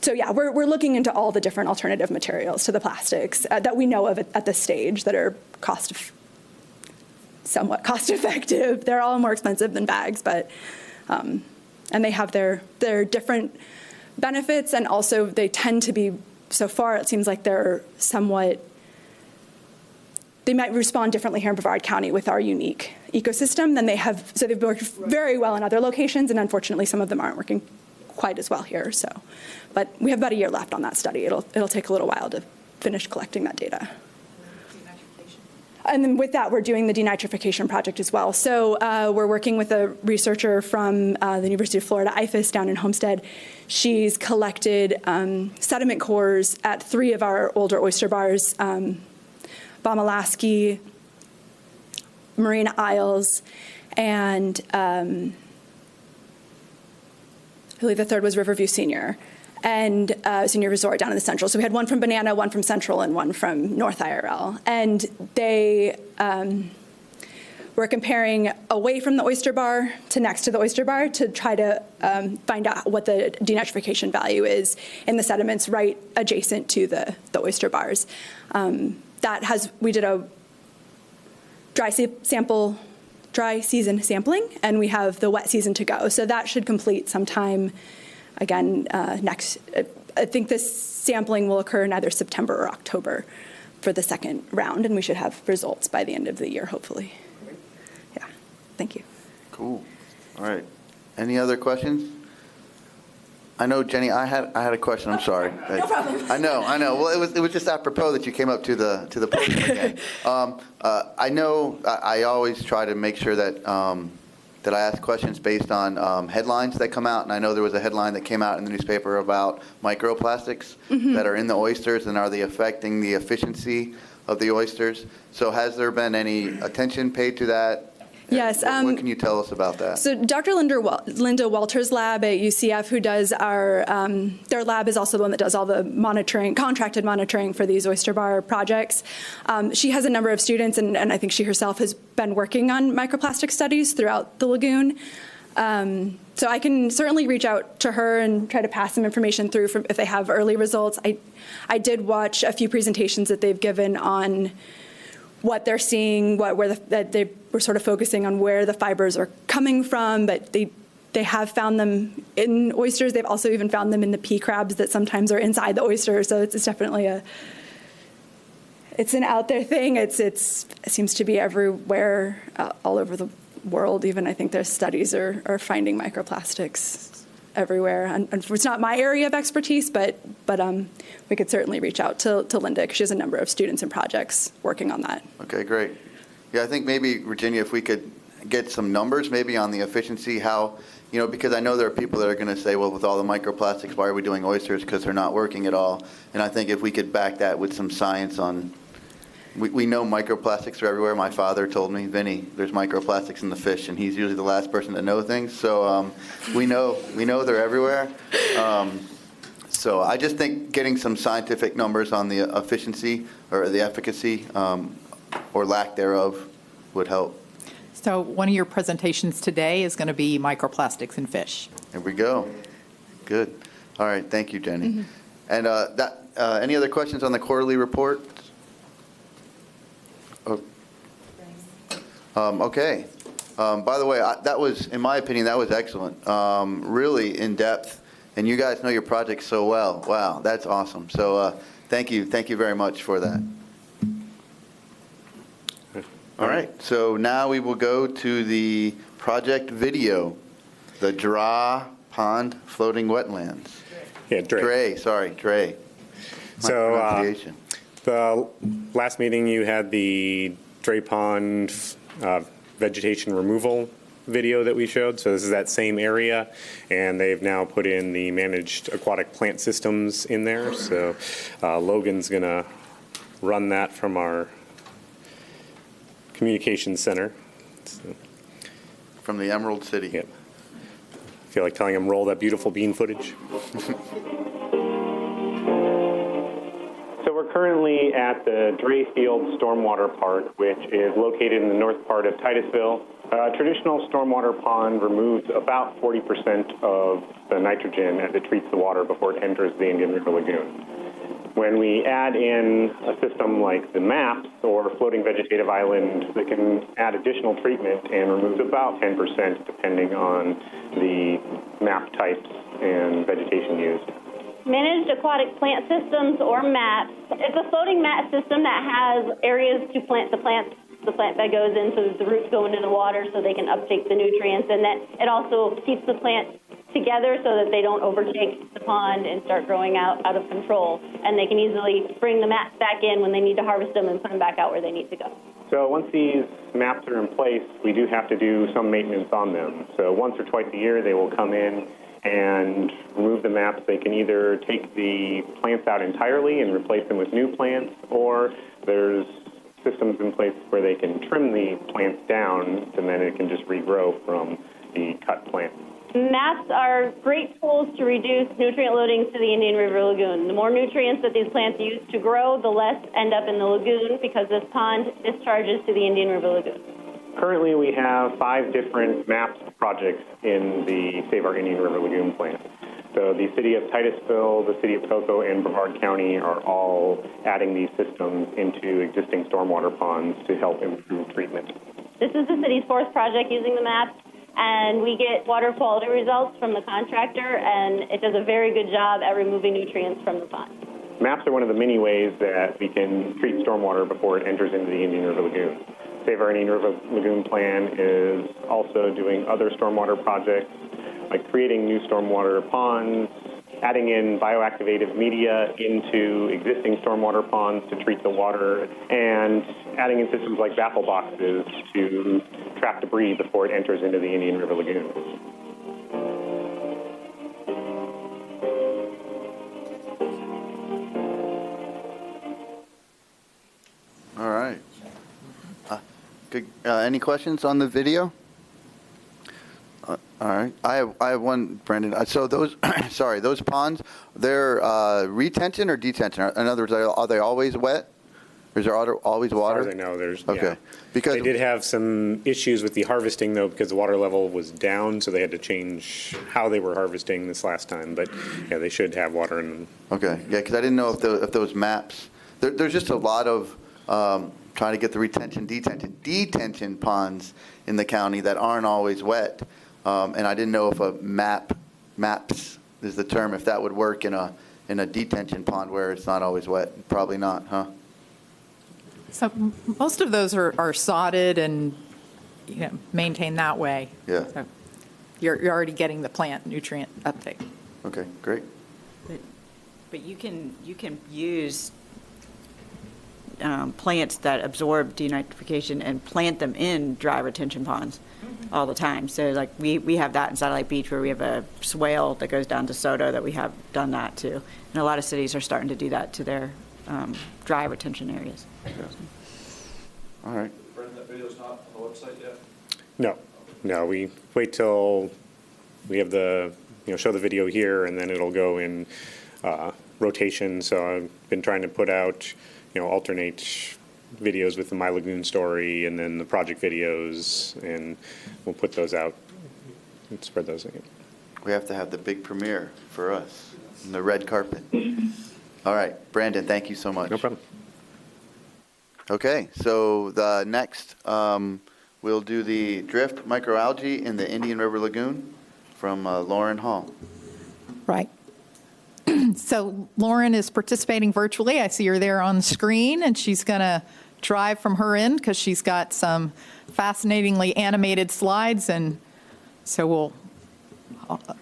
[SPEAKER 21] so yeah, we're looking into all the different alternative materials to the plastics that we know of at this stage that are somewhat cost effective. They're all more expensive than bags, but and they have their different benefits, and also they tend to be, so far it seems like they're somewhat, they might respond differently here in Brevard County with our unique ecosystem than they have. So they've worked very well in other locations, and unfortunately some of them aren't working quite as well here. So, but we have about a year left on that study. It'll take a little while to finish collecting that data. And then with that, we're doing the denitrification project as well. So we're working with a researcher from the University of Florida, IFAS, down in Homestead. She's collected sediment cores at 3 of our older oyster bars, Bomalaski, Marina Isles, and I believe the third was Riverview Senior, and Senior Resort down in the Central. So we had one from Banana, one from Central, and one from North IRL. And they were comparing away from the oyster bar to next to the oyster bar to try to find out what the denitrification value is in the sediments right adjacent to the oyster bars. We did a dry season sampling, and we have the wet season to go. So that should complete sometime, again, I think this sampling will occur in either September or October for the second round, and we should have results by the end of the year, hopefully. Yeah, thank you.
[SPEAKER 3] Cool. All right. Any other questions? I know, Jenny, I had a question. I'm sorry.
[SPEAKER 21] No problem.
[SPEAKER 3] I know. Well, it was just apropos that you came up to the podium again. I know I always try to make sure that that I ask questions based on headlines that come out, and I know there was a headline that came out in the newspaper about microplastics that are in the oysters, and are they affecting the efficiency of the oysters? So has there been any attention paid to that?
[SPEAKER 21] Yes.
[SPEAKER 3] What can you tell us about that?
[SPEAKER 21] So Dr. Linda Welter's lab at UCF, who does our, their lab is also the one that does all the monitoring, contracted monitoring for these oyster bar projects. She has a number of students, and I think she herself has been working on microplastic studies throughout the lagoon. So I can certainly reach out to her and try to pass some information through if they have early results. I did watch a few presentations that they've given on what they're seeing, that they were sort of focusing on where the fibers are coming from, but they have found them in oysters. They've also even found them in the pea crabs that sometimes are inside the oyster. So it's definitely it's an out there thing. It seems to be everywhere, all over the world. Even I think their studies are finding microplastics everywhere. And it's not my area of expertise, but we could certainly reach out to Linda, because she has a number of students and projects working on that.
[SPEAKER 3] Okay, great. Yeah, I think maybe, Virginia, if we could get some numbers maybe on the efficiency, how, because I know there are people that are going to say, well, with all the microplastics, why are we doing oysters? Because they're not working at all. And I think if we could back that with some science on, we know microplastics are everywhere. My father told me, Vinny, there's microplastics in the fish, and he's usually the last person to know things. So we know they're everywhere. So I just think getting some scientific numbers on the efficiency or the efficacy or lack thereof would help.
[SPEAKER 1] So one of your presentations today is going to be microplastics in fish.
[SPEAKER 3] There we go. Good. All right. Thank you, Jenny. And any other questions on the quarterly report? Okay. By the way, that was, in my opinion, that was excellent. Really in depth, and you guys know your project so well. Wow, that's awesome. So thank you very much for that. All right. So now we will go to the project video, the Draw Pond Floating Wetlands.
[SPEAKER 11] Yeah,
[SPEAKER 3] Dre.
[SPEAKER 11] So the last meeting you had the Dre Pond vegetation removal video that we showed. So this is that same area, and they've now put in the managed aquatic plant systems in there. So Logan's going to run that from our communications center. So,
[SPEAKER 3] from the Emerald City.
[SPEAKER 11] Yep. I feel like telling him roll that beautiful bean footage. So we're currently at the Drayfield Stormwater Park, which is located in the north part of Titusville. A traditional stormwater pond removes about 40% of the nitrogen as it treats the water before it enters the Indian River Lagoon. When we add in a system like the MAPS or floating vegetative island that can add additional treatment and removes about 10% depending on the MAP types and vegetation used.
[SPEAKER 6] Managed Aquatic Plant Systems, or MAPS. It's a floating mat system that has areas to plant the plant bed goes in, so the roots go into the water so they can uptake the nutrients, and then it also keeps the plant together so that they don't overtake the pond and start growing out of control. And they can easily bring the mats back in when they need to harvest them and put them back out where they need to go.
[SPEAKER 11] So once these maps are in place, we do have to do some maintenance on them. So once or twice a year, they will come in and remove the maps. They can either take the plants out entirely and replace them with new plants, or there's systems in place where they can trim the plants down, and then it can just regrow from the cut plants.
[SPEAKER 6] Maps are great tools to reduce nutrient loading to the Indian River Lagoon. The more nutrients that these plants use to grow, the less end up in the lagoon, because this pond discharges to the Indian River Lagoon.
[SPEAKER 11] Currently, we have 5 different MAPS projects in the Save Our Indian River Lagoon plan. So the city of Titusville, the city of Cocoa, and Brevard County are all adding these systems into existing stormwater ponds to help improve treatment.
[SPEAKER 6] This is the city's 4th project using the MAPS. and we get water quality results from the contractor, and it does a very good job at removing nutrients from the pond.
[SPEAKER 11] Maps are one of the many ways that we can treat stormwater before it enters into the Indian River Lagoon. Save Our Indian River Lagoon plan is also doing other stormwater projects, like creating new stormwater ponds, adding in bioactivative media into existing stormwater ponds to treat the water, and adding in systems like baffle boxes to trap debris before it enters into the Indian River Lagoon.
[SPEAKER 3] All right. Any questions on the video? All right. I have one, Brandon. So those, sorry, those ponds, they're retention or detention? In other words, are they always wet? Or is there always water?
[SPEAKER 11] As far as I know, there's,
[SPEAKER 3] okay.
[SPEAKER 11] Yeah.
[SPEAKER 3] Because
[SPEAKER 11] they did have some issues with the harvesting, though, because the water level was down, so they had to change how they were harvesting this last time. But, yeah, they should have water in them.
[SPEAKER 3] Okay. Yeah, because I didn't know if those maps, there's just a lot of trying to get the detention ponds in the county that aren't always wet. And I didn't know if a maps is the term, if that would work in a detention pond where it's not always wet. Probably not, huh?
[SPEAKER 1] So most of those are sodded and, maintained that way.
[SPEAKER 3] Yeah.
[SPEAKER 1] So you're already getting the plant nutrient uptake.
[SPEAKER 3] Okay, great.
[SPEAKER 7] But you can use plants that absorb denitrification and plant them in dry retention ponds all the time. So like we have that in Satellite Beach, where we have a swale that goes down to Soto that we have done that to. And a lot of cities are starting to do that to their dry retention areas.
[SPEAKER 3] Yeah. All right.
[SPEAKER 12] Brendan, that video's not on the website yet?
[SPEAKER 11] No, we wait till we have the, show the video here, and then it'll go in rotation. So I've been trying to put out, alternate videos with the My Lagoon story and then the project videos, and we'll put those out and spread those again.
[SPEAKER 3] We have to have the big premiere for us, and the red carpet. All right, Brandon, thank you so much.
[SPEAKER 11] No problem.
[SPEAKER 3] Okay, so the next, we'll do the drift microalgae in the Indian River Lagoon from Lauren Hall.
[SPEAKER 1] Right. So Lauren is participating virtually. I see her there on the screen, and she's going to drive from her end because she's got some fascinatingly animated slides, and so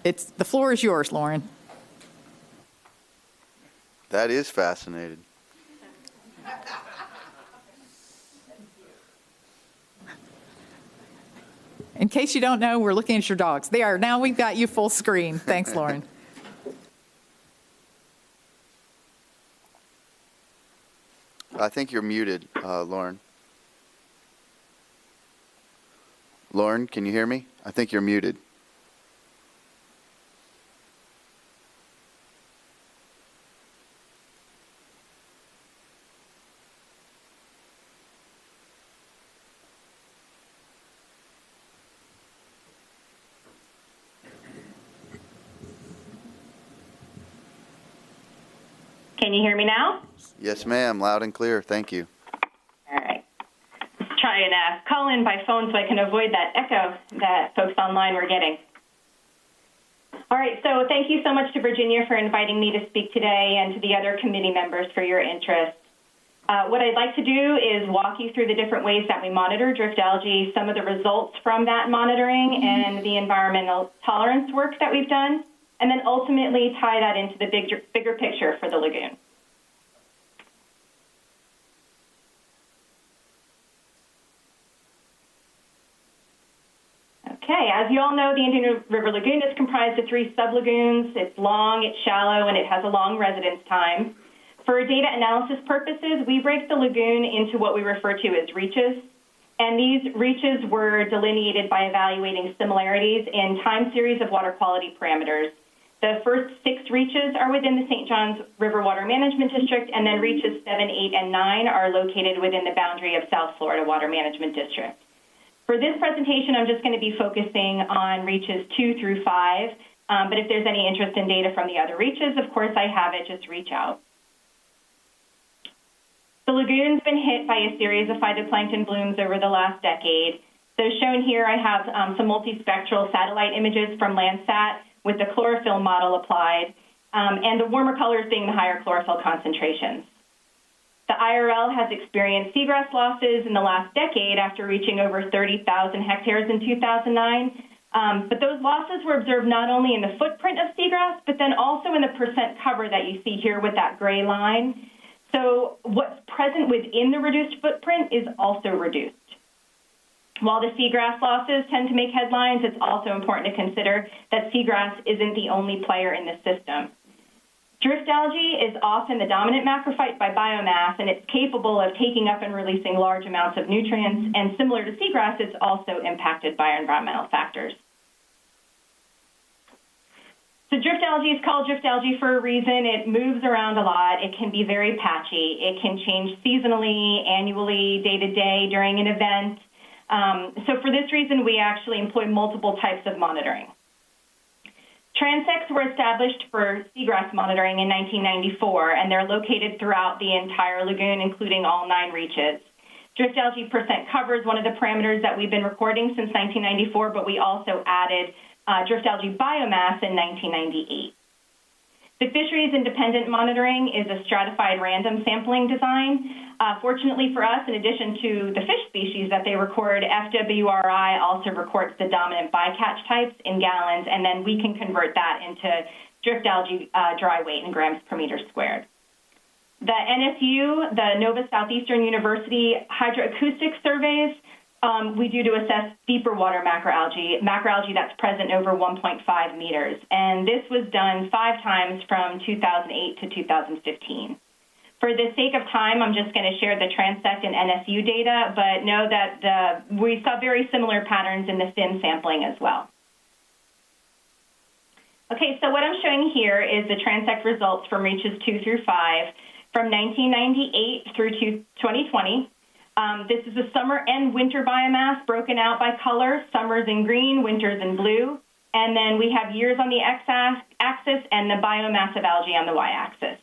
[SPEAKER 1] the floor is yours, Lauren.
[SPEAKER 3] That is fascinating.
[SPEAKER 1] In case you don't know, we're looking at your dogs. Now we've got you full screen. Thanks, Lauren.
[SPEAKER 3] I think you're muted, Lauren. Lauren, can you hear me? I think you're muted.
[SPEAKER 5] Can you hear me now?
[SPEAKER 3] Yes, ma'am. Loud and clear. Thank you.
[SPEAKER 5] All right. Let's try and call in by phone so I can avoid that echo that folks online were getting. All right, so thank you so much to Virginia for inviting me to speak today, and to the other committee members for your interest. What I'd like to do is walk you through the different ways that we monitor drift algae, some of the results from that monitoring, and the environmental tolerance work that we've done, and then ultimately tie that into the bigger picture for the lagoon. Okay, as you all know, the Indian River Lagoon is comprised of 3 sublagoons. It's long, it's shallow, and it has a long residence time. For data analysis purposes, we break the lagoon into what we refer to as reaches. And these reaches were delineated by evaluating similarities in time series of water quality parameters. The first 6 reaches are within the St. Johns River Water Management District, and then reaches 7, 8, and 9 are located within the boundary of South Florida Water Management District. For this presentation, I'm just going to be focusing on reaches 2 through 5, but if there's any interest in data from the other reaches, of course I have it, just reach out. The lagoon's been hit by a series of phytoplankton blooms over the last decade. So shown here, I have some multispectral satellite images from Landsat with the chlorophyll model applied, and the warmer colors being the higher chlorophyll concentrations. The IRL has experienced seagrass losses in the last decade after reaching over 30,000 hectares in 2009. But those losses were observed not only in the footprint of seagrass, but then also in the percent cover that you see here with that gray line. So what's present within the reduced footprint is also reduced. While the seagrass losses tend to make headlines, it's also important to consider that seagrass isn't the only player in the system. Drift algae is often the dominant macrophyte by biomass, and it's capable of taking up and releasing large amounts of nutrients, and similar to seagrass, it's also impacted by environmental factors. So drift algae is called drift algae for a reason. It moves around a lot. It can be very patchy. It can change seasonally, annually, day to day during an event. So for this reason, we actually employ multiple types of monitoring. Transects were established for seagrass monitoring in 1994, and they're located throughout the entire lagoon, including all 9 reaches. Drift algae percent cover is one of the parameters that we've been recording since 1994, but we also added drift algae biomass in 1998. The fisheries independent monitoring is a stratified random sampling design. Fortunately for us, in addition to the fish species that they record, FWRI also records the dominant bycatch types in gallons, and then we can convert that into drift algae dry weight in grams per meter squared. The NSU, the Nova Southeastern University hydroacoustic surveys, we do to assess deeper water macroalgae that's present over 1.5 meters. And this was done 5 times from 2008 to 2015. For the sake of time, I'm just going to share the Transect and NSU data, but know that we saw very similar patterns in the fin sampling as well. Okay, so what I'm showing here is the Transect results from reaches 2 through 5 from 1998 through 2020. This is the summer and winter biomass broken out by color. Summer's in green, winter's in blue. And then we have years on the x-axis and the biomass of algae on the y-axis.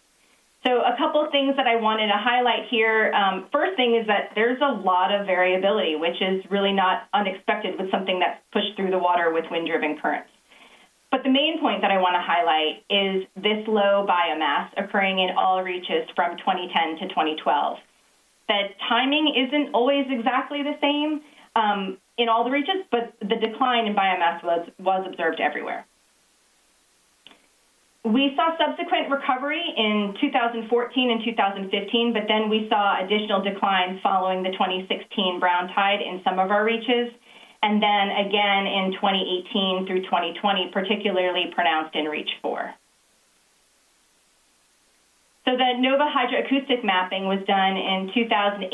[SPEAKER 5] So a couple of things that I wanted to highlight here. First thing is that there's a lot of variability, which is really not unexpected with something that's pushed through the water with wind-driven currents. But the main point that I want to highlight is this low biomass occurring in all reaches from 2010 to 2012. The timing isn't always exactly the same in all the reaches, but the decline in biomass was observed everywhere. We saw subsequent recovery in 2014 and 2015, but then we saw additional declines following the 2016 brown tide in some of our reaches, and then again in 2018 through 2020, particularly pronounced in Reach 4. So the NOVA hydroacoustic mapping was done in 2008,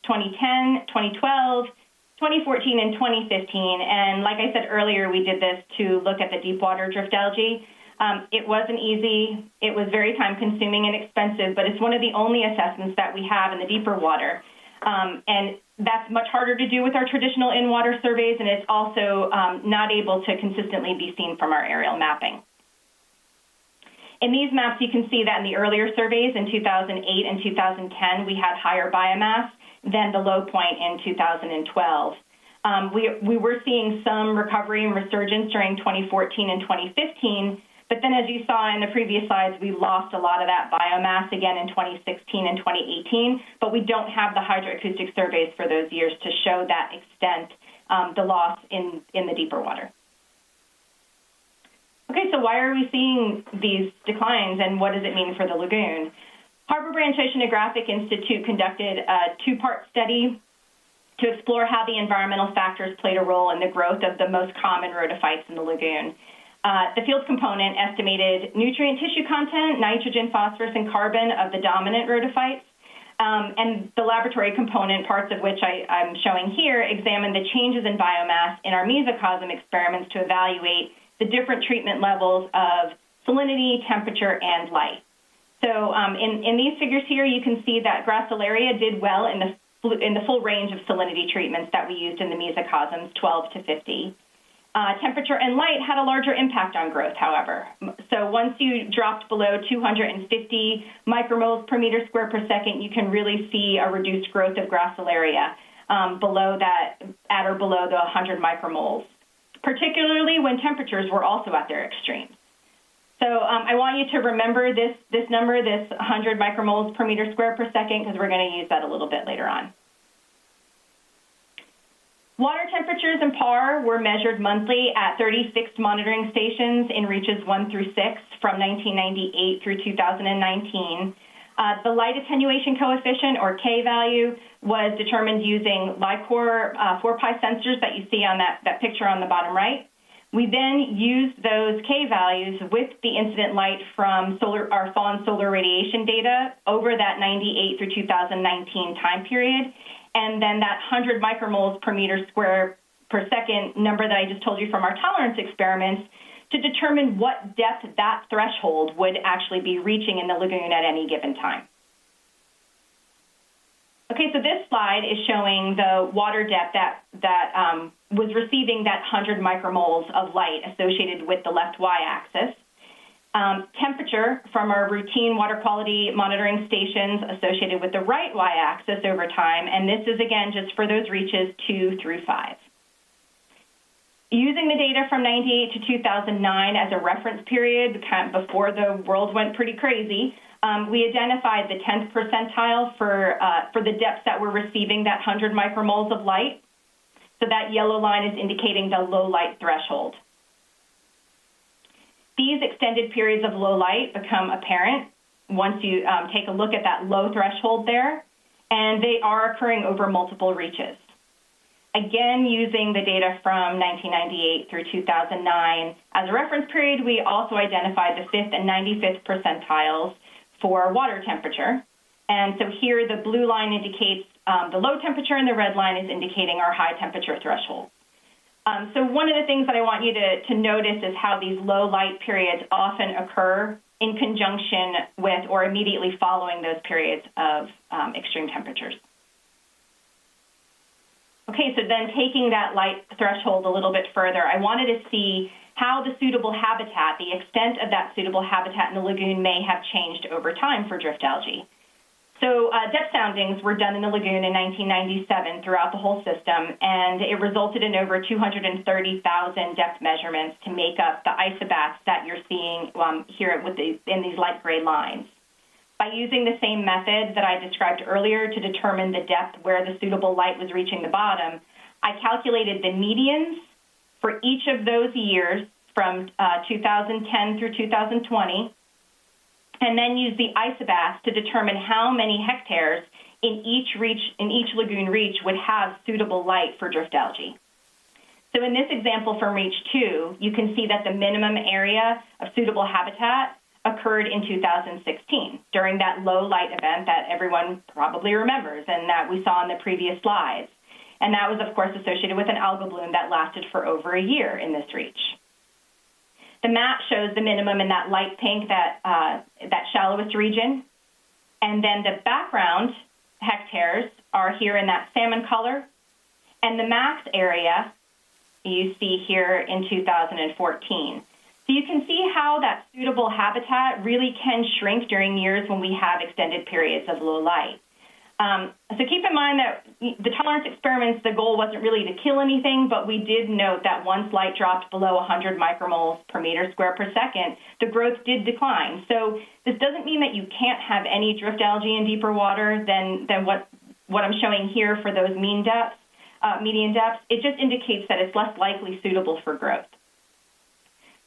[SPEAKER 5] 2010, 2012, 2014, and 2015, and like I said earlier, we did this to look at the deep water drift algae. It wasn't easy. It was very time-consuming and expensive, but it's one of the only assessments that we have in the deeper water. And that's much harder to do with our traditional in-water surveys, and it's also not able to consistently be seen from our aerial mapping. In these maps, you can see that in the earlier surveys in 2008 and 2010, we had higher biomass than the low point in 2012. We were seeing some recovery and resurgence during 2014 and 2015, but then as you saw in the previous slides, we lost a lot of that biomass again in 2016 and 2018, but we don't have the hydroacoustic surveys for those years to show that extent, the loss in the deeper water. Okay, so why are we seeing these declines and what does it mean for the lagoon? Harbor Branch Oceanographic Institute conducted a 2-part study to explore how the environmental factors played a role in the growth of the most common rhodophytes in the lagoon. The field component estimated nutrient tissue content, nitrogen, phosphorus, and carbon of the dominant rhodophytes, and the laboratory component, parts of which I'm showing here, examined the changes in biomass in our mesocosm experiments to evaluate the different treatment levels of salinity, temperature, and light. So in these figures here, you can see that Gracilaria did well in the full range of salinity treatments that we used in the mesocosms, 12 to 50. Temperature and light had a larger impact on growth, however. So once you dropped below 250 micromoles per meter square per second, you can really see a reduced growth of Gracilaria. below that, at or below the 100 micromoles, particularly when temperatures were also at their extremes. So I want you to remember this number, this 100 micromoles per meter square per second, because we're going to use that a little bit later on. Water temperatures in PAR were measured monthly at 36 monitoring stations in reaches 1 through 6 from 1998 through 2019. The light attenuation coefficient, or K value, was determined using LICOR 4-pi sensors that you see on that picture on the bottom right. We then used those K values with the incident light from our fall and solar radiation data over that 98 through 2019 time period. And then that 100 micromoles per meter square per second number that I just told you from our tolerance experiments to determine what depth that threshold would actually be reaching in the lagoon at any given time. Okay, so this slide is showing the water depth that was receiving that 100 micromoles of light associated with the left y-axis. Temperature from our routine water quality monitoring stations associated with the right y-axis over time, and this is, again, just for those reaches 2 through 5. Using the data from 98 to 2009 as a reference period, kind of before the world went pretty crazy, we identified the 10th percentile for the depths that were receiving that 100 micromoles of light. So that yellow line is indicating the low light threshold. These extended periods of low light become apparent once you take a look at that low threshold there, and they are occurring over multiple reaches. Again, using the data from 1998 through 2009 as a reference period, we also identified the 5th and 95th percentiles for water temperature. And so here the blue line indicates the low temperature and the red line is indicating our high temperature threshold. So one of the things that I want you to notice is how these low light periods often occur in conjunction with or immediately following those periods of extreme temperatures. Okay, so then taking that light threshold a little bit further, I wanted to see how the suitable habitat, the extent of that suitable habitat in the lagoon may have changed over time for drift algae. So depth soundings were done in the lagoon in 1997 throughout the whole system, and it resulted in over 230,000 depth measurements to make up the isobats that you're seeing here in these light gray lines. By using the same method that I described earlier to determine the depth where the suitable light was reaching the bottom, I calculated the medians for each of those years from 2010 through 2020, and then used the isobats to determine how many hectares in each lagoon reach would have suitable light for drift algae. So in this example from reach 2, you can see that the minimum area of suitable habitat occurred in 2016 during that low light event that everyone probably remembers and that we saw in the previous slides. And that was, of course, associated with an algal bloom that lasted for over a year in this reach. The map shows the minimum in that light pink, that shallowest region. And then the background hectares are here in that salmon color. And the max area you see here in 2014. So you can see how that suitable habitat really can shrink during years when we have extended periods of low light. So keep in mind that the tolerance experiments, the goal wasn't really to kill anything, but we did note that once light dropped below 100 micromoles per meter square per second, the growth did decline. So this doesn't mean that you can't have any drift algae in deeper water than what I'm showing here for those median depths. It just indicates that it's less likely suitable for growth.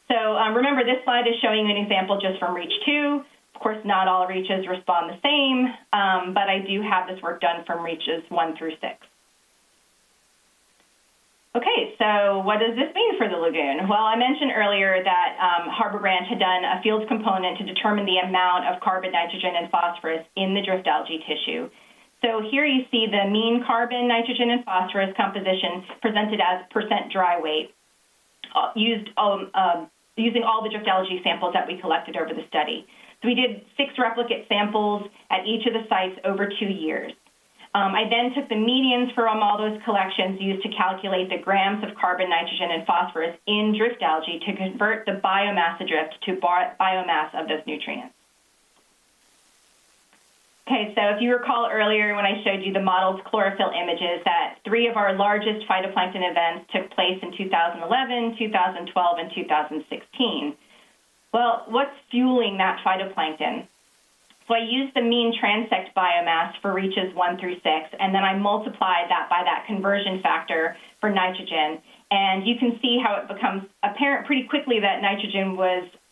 [SPEAKER 5] So remember, this slide is showing you an example just from reach 2. Of course, not all reaches respond the same, but I do have this work done from reaches 1 through 6. Okay, so what does this mean for the lagoon? Well, I mentioned earlier that Harbor Branch had done a field component to determine the amount of carbon, nitrogen, and phosphorus in the drift algae tissue. So here you see the mean carbon, nitrogen, and phosphorus composition presented as percent dry weight, using all the drift algae samples that we collected over the study. So we did 6 replicate samples at each of the sites over 2 years. I then took the medians from all those collections used to calculate the grams of carbon, nitrogen, and phosphorus in drift algae to convert the biomass of drift to biomass of those nutrients. Okay, so if you recall earlier when I showed you the modeled chlorophyll images, that 3 of our largest phytoplankton events took place in 2011, 2012, and 2016. Well, what's fueling that phytoplankton? So I used the mean transect biomass for reaches 1 through 6, and then I multiplied that by that conversion factor for nitrogen. And you can see how it becomes apparent pretty quickly that nitrogen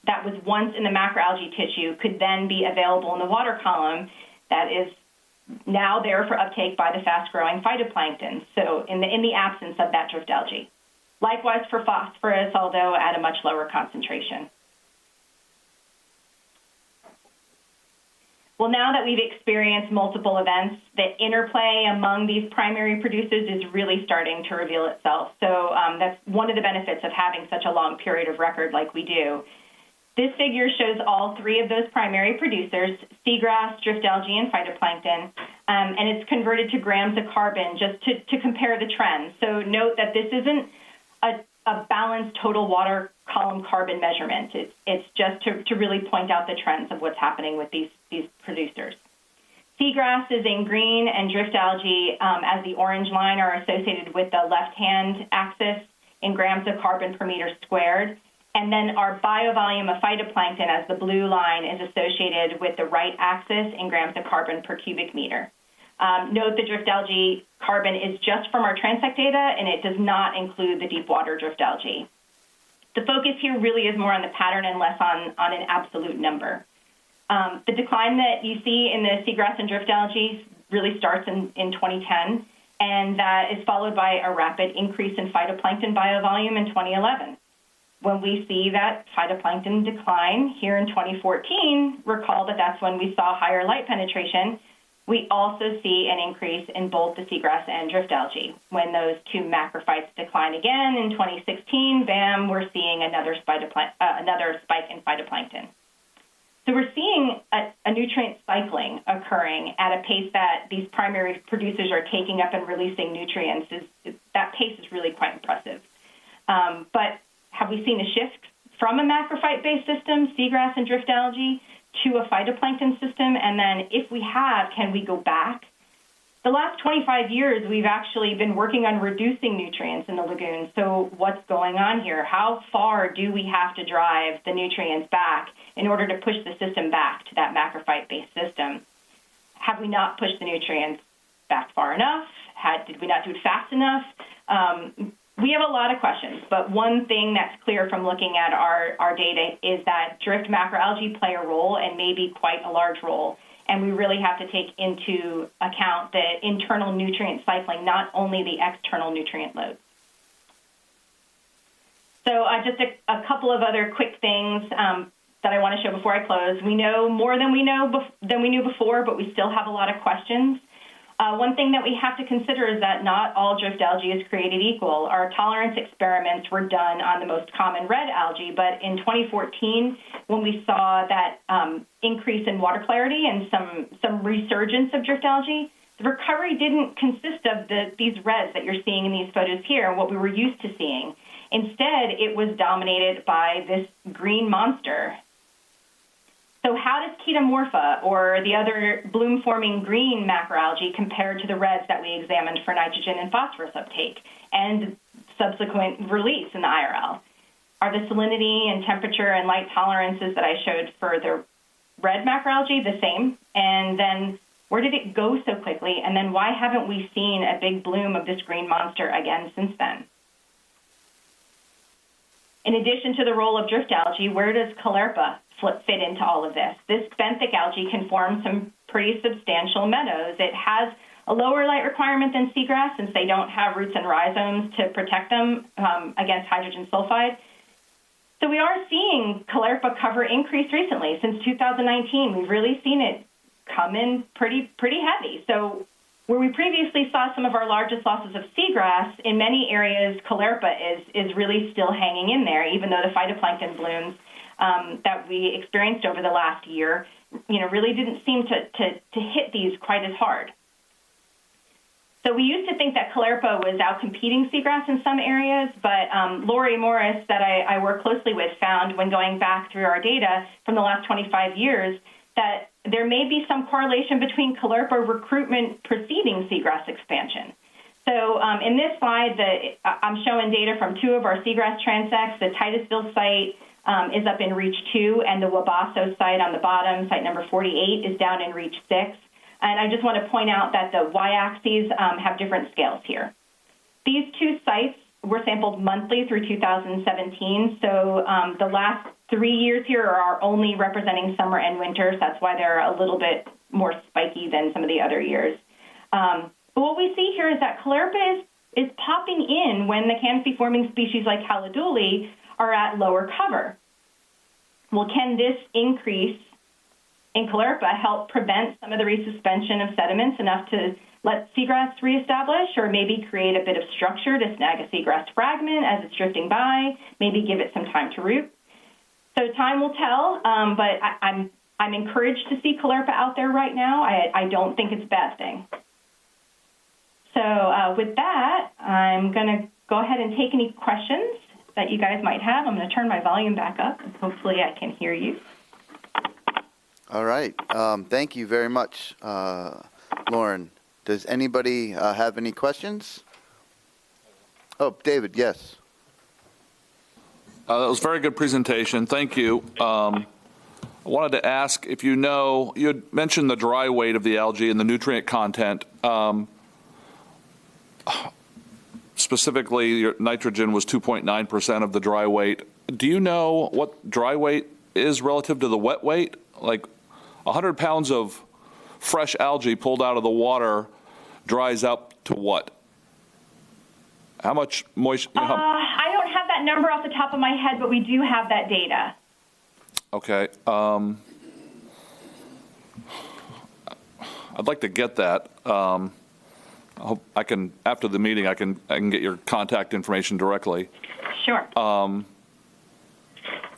[SPEAKER 5] that was once in the macroalgae tissue could then be available in the water column that is now there for uptake by the fast-growing phytoplankton, so in the absence of that drift algae. Likewise for phosphorus, although at a much lower concentration. Well, now that we've experienced multiple events, the interplay among these primary producers is really starting to reveal itself. So that's one of the benefits of having such a long period of record like we do. This figure shows all 3 of those primary producers, seagrass, drift algae, and phytoplankton, and it's converted to grams of carbon just to compare the trends. So note that this isn't a balanced total water column carbon measurement. It's just to really point out the trends of what's happening with these producers. Seagrass is in green, and drift algae, as the orange line, are associated with the left-hand axis in grams of carbon per meter squared. And then our biovolume of phytoplankton, as the blue line, is associated with the right axis in grams of carbon per cubic meter. Note the drift algae carbon is just from our Transect data, and it does not include the deep water drift algae. The focus here really is more on the pattern and less on an absolute number. The decline that you see in the seagrass and drift algae really starts in 2010, and that is followed by a rapid increase in phytoplankton biovolume in 2011. When we see that phytoplankton decline here in 2014, recall that that's when we saw higher light penetration. We also see an increase in both the seagrass and drift algae. When those 2 macrophytes decline again in 2016, bam, we're seeing another spike in phytoplankton. So we're seeing a nutrient cycling occurring at a pace that these primary producers are taking up and releasing nutrients. That pace is really quite impressive. But have we seen a shift from a macrophyte-based system, seagrass and drift algae, to a phytoplankton system? And then if we have, can we go back? The last 25 years, we've actually been working on reducing nutrients in the lagoon. So what's going on here? How far do we have to drive the nutrients back in order to push the system back to that macrophyte-based system? Have we not pushed the nutrients back far enough? Did we not do it fast enough? We have a lot of questions, but one thing that's clear from looking at our data is that drift macroalgae play a role, and maybe quite a large role. And we really have to take into account the internal nutrient cycling, not only the external nutrient loads. So just a couple of other quick things that I want to show before I close. We know more than we knew before, but we still have a lot of questions. One thing that we have to consider is that not all drift algae is created equal. Our tolerance experiments were done on the most common red algae, but in 2014, when we saw that increase in water clarity and some resurgence of drift algae, the recovery didn't consist of these reds that you're seeing in these photos here, what we were used to seeing. Instead, it was dominated by this green monster. So how does Chetamorpha, or the other bloom-forming green macroalgae, compare to the reds that we examined for nitrogen and phosphorus uptake and subsequent release in the IRL? Are the salinity and temperature and light tolerances that I showed for the red macroalgae the same? And then where did it go so quickly? And then why haven't we seen a big bloom of this green monster again since then? In addition to the role of drift algae, where does Caulerpa fit into all of this? This benthic algae can form some pretty substantial meadows. It has a lower light requirement than seagrass since they don't have roots and rhizomes to protect them against hydrogen sulfide. So we are seeing Caulerpa cover increase recently. Since 2019, we've really seen it come in pretty heavy. So where we previously saw some of our largest losses of seagrass, in many areas, Caulerpa is really still hanging in there, even though the phytoplankton blooms that we experienced over the last year, really didn't seem to hit these quite as hard. So we used to think that Caulerpa was outcompeting seagrass in some areas, but Lori Morris, that I work closely with, found when going back through our data from the last 25 years that there may be some correlation between caulerpa recruitment preceding seagrass expansion. So in this slide, I'm showing data from 2 of our seagrass transects. The Titusville site is up in Reach 2, and the Wabasso site on the bottom, site number 48, is down in Reach 6. And I just want to point out that the y-axes have different scales here. These 2 sites were sampled monthly through 2017, so the last 3 years here are only representing summer and winter, so that's why they're a little bit more spiky than some of the other years. But what we see here is that caulerpa is popping in when the canopy-forming species like Caliduli are at lower cover. Well, can this increase in caulerpa help prevent some of the resuspension of sediments enough to let seagrass reestablish, or maybe create a bit of structure to snag a seagrass fragment as it's drifting by, maybe give it some time to root? So time will tell, but I'm encouraged to see caulerpa out there right now. I don't think it's a bad thing. So with that, I'm going to go ahead and take any questions that you guys might have. I'm going to turn my volume back up, and hopefully I can hear you.
[SPEAKER 3] All right. Thank you very much, Lauren. Does anybody have any questions? Oh, David, yes.
[SPEAKER 12] That was a very good presentation. Thank you. I wanted to ask if you had mentioned the dry weight of the algae and the nutrient content. Specifically, your nitrogen was 2.9% of the dry weight. Do you know what dry weight is relative to the wet weight? Like 100 pounds of fresh algae pulled out of the water dries up to what? How much moisture?
[SPEAKER 5] I don't have that number off the top of my head, but we do have that data.
[SPEAKER 12] Okay. I'd like to get that. I hope I can, after the meeting, I can get your contact information directly.
[SPEAKER 5] Sure.
[SPEAKER 12] All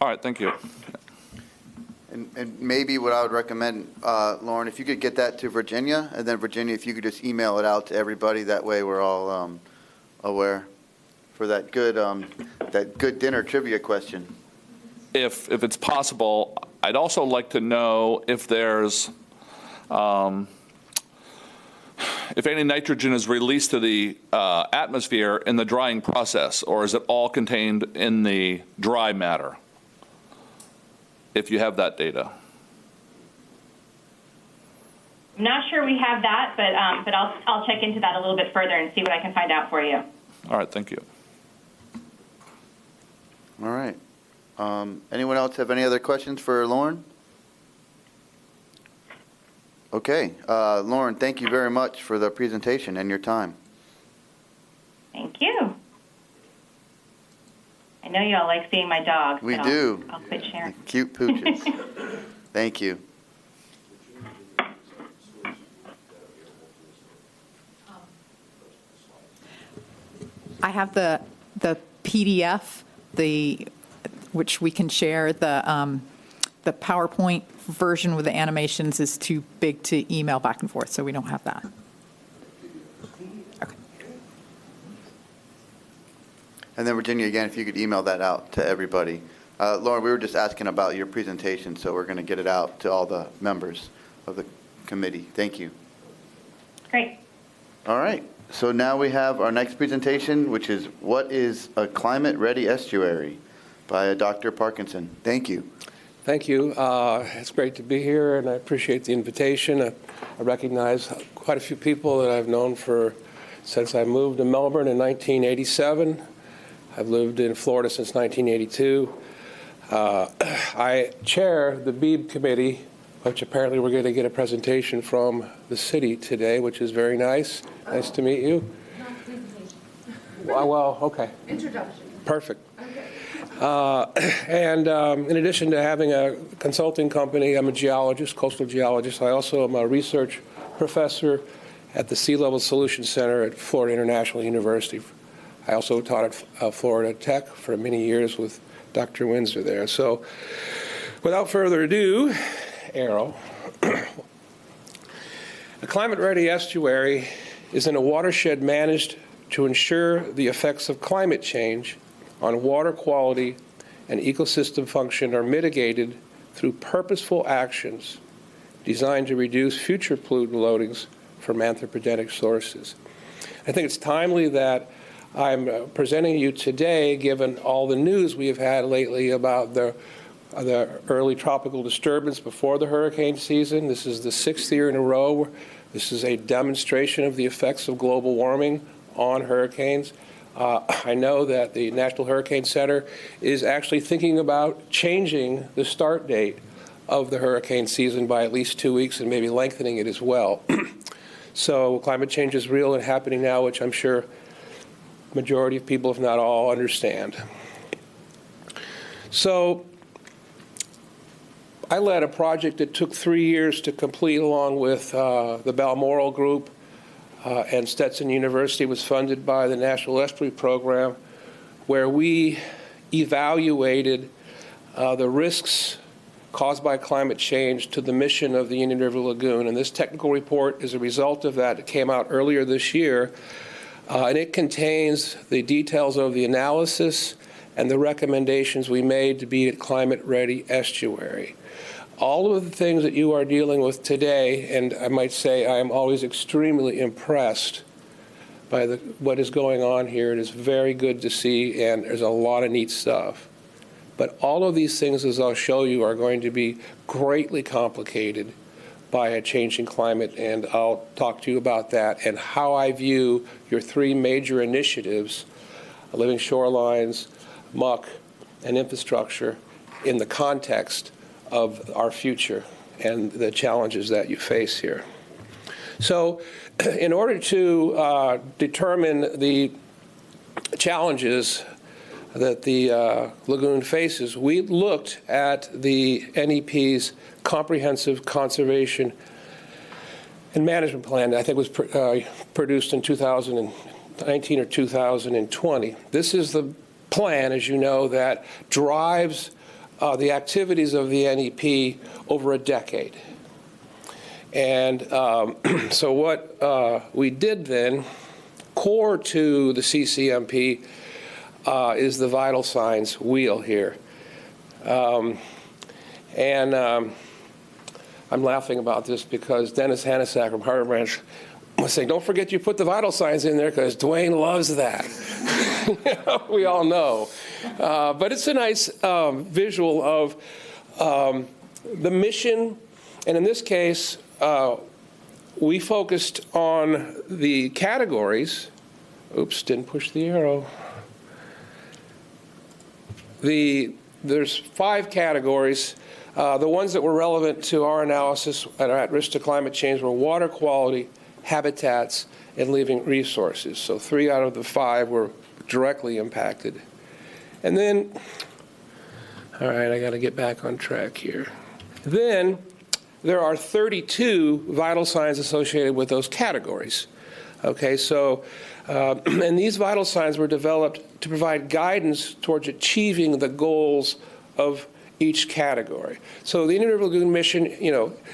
[SPEAKER 12] right, thank you.
[SPEAKER 3] And maybe what I would recommend, Lauren, if you could get that to Virginia, and then Virginia, if you could just email it out to everybody, that way we're all aware for that good dinner trivia question.
[SPEAKER 12] If it's possible, I'd also like to know if there's if any nitrogen is released to the atmosphere in the drying process, or is it all contained in the dry matter? If you have that data.
[SPEAKER 5] I'm not sure we have that, but I'll check into that a little bit further and see what I can find out for you.
[SPEAKER 12] All right, thank you.
[SPEAKER 3] All right. Anyone else have any other questions for Lauren? Okay. Lauren, thank you very much for the presentation and your time.
[SPEAKER 5] Thank you. I know you all like seeing my dogs.
[SPEAKER 3] We do.
[SPEAKER 5] I'll quit sharing.
[SPEAKER 3] Cute pooches. Thank you.
[SPEAKER 1] I have the PDF, which we can share. The PowerPoint version with the animations is too big to email back and forth, so we don't have that. Okay.
[SPEAKER 3] And then Virginia, again, if you could email that out to everybody. Lauren, we were just asking about your presentation, so we're going to get it out to all the members of the committee. Thank you.
[SPEAKER 5] Great.
[SPEAKER 3] All right. So now we have our next presentation, which is What is a Climate-Ready Estuary by Dr. Parkinson. Thank you.
[SPEAKER 9] Thank you. It's great to be here, and I appreciate the invitation. I recognize quite a few people that I've known since I moved to Melbourne in 1987. I've lived in Florida since 1982. I chair the BEAB committee, which apparently we're going to get a presentation from the city today, which is very nice. Nice to meet you.
[SPEAKER 22] Not presentation.
[SPEAKER 9] Well, okay.
[SPEAKER 22] Introduction.
[SPEAKER 9] Perfect. And in addition to having a consulting company, I'm a geologist, coastal geologist. I also am a research professor at the Sea Level Solutions Center at Florida International University. I also taught at Florida Tech for many years with Dr. Windsor there. So without further ado, arrow. A climate-ready estuary is in a watershed managed to ensure the effects of climate change on water quality and ecosystem function are mitigated through purposeful actions designed to reduce future pollutant loadings from anthropogenic sources. I think it's timely that I'm presenting you today, given all the news we have had lately about the early tropical disturbance before the hurricane season. This is the 6th year in a row. This is a demonstration of the effects of global warming on hurricanes. I know that the National Hurricane Center is actually thinking about changing the start date of the hurricane season by at least 2 weeks and maybe lengthening it as well. So climate change is real and happening now, which I'm sure majority of people, if not all, understand. So I led a project that took 3 years to complete, along with the Balmoral Group, and Stetson University. Was funded by the National Estuary Program, where we evaluated the risks caused by climate change to the mission of the Indian River Lagoon. And this technical report is a result of that. It came out earlier this year, and it contains the details of the analysis and the recommendations we made to be a climate-ready estuary. All of the things that you are dealing with today, and I might say I am always extremely impressed by what is going on here. It is very good to see, and there's a lot of neat stuff. But all of these things, as I'll show you, are going to be greatly complicated by a changing climate, and I'll talk to you about that and how I view your 3 major initiatives, living shorelines, muck, and infrastructure, in the context of our future and the challenges that you face here. So in order to determine the challenges that the lagoon faces, we looked at the NEP's Comprehensive Conservation and Management Plan that I think was produced in 2019 or 2020. This is the plan, as you know, that drives the activities of the NEP over a decade. And so what we did then, core to the CCMP, is the vital signs wheel here. I'm laughing about this because Dennis Hanasak from Harbor Branch was saying, don't forget you put the vital signs in there because Dwayne loves that. We all know. But it's a nice visual of the mission. And in this case, we focused on the categories. Oops, didn't push the arrow. There's 5 categories. The ones that were relevant to our analysis and are at risk to climate change were water quality, habitats, and living resources. So 3 out of the 5 were directly impacted. And then, all right, I got to get back on track here. Then there are 32 vital signs associated with those categories. Okay, so, and these vital signs were developed to provide guidance towards achieving the goals of each category. So the Indian River Lagoon mission,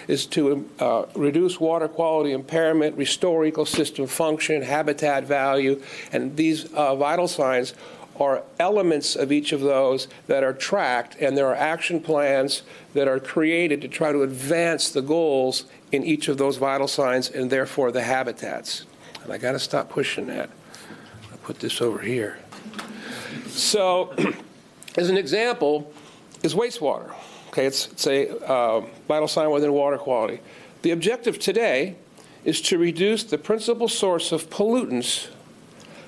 [SPEAKER 9] is to reduce water quality impairment, restore ecosystem function, habitat value, and these vital signs are elements of each of those that are tracked, and there are action plans that are created to try to advance the goals in each of those vital signs and therefore the habitats. And I got to stop pushing that. I'll put this over here. So as an example is wastewater. Okay, it's a vital sign within water quality. The objective today is to reduce the principal source of pollutants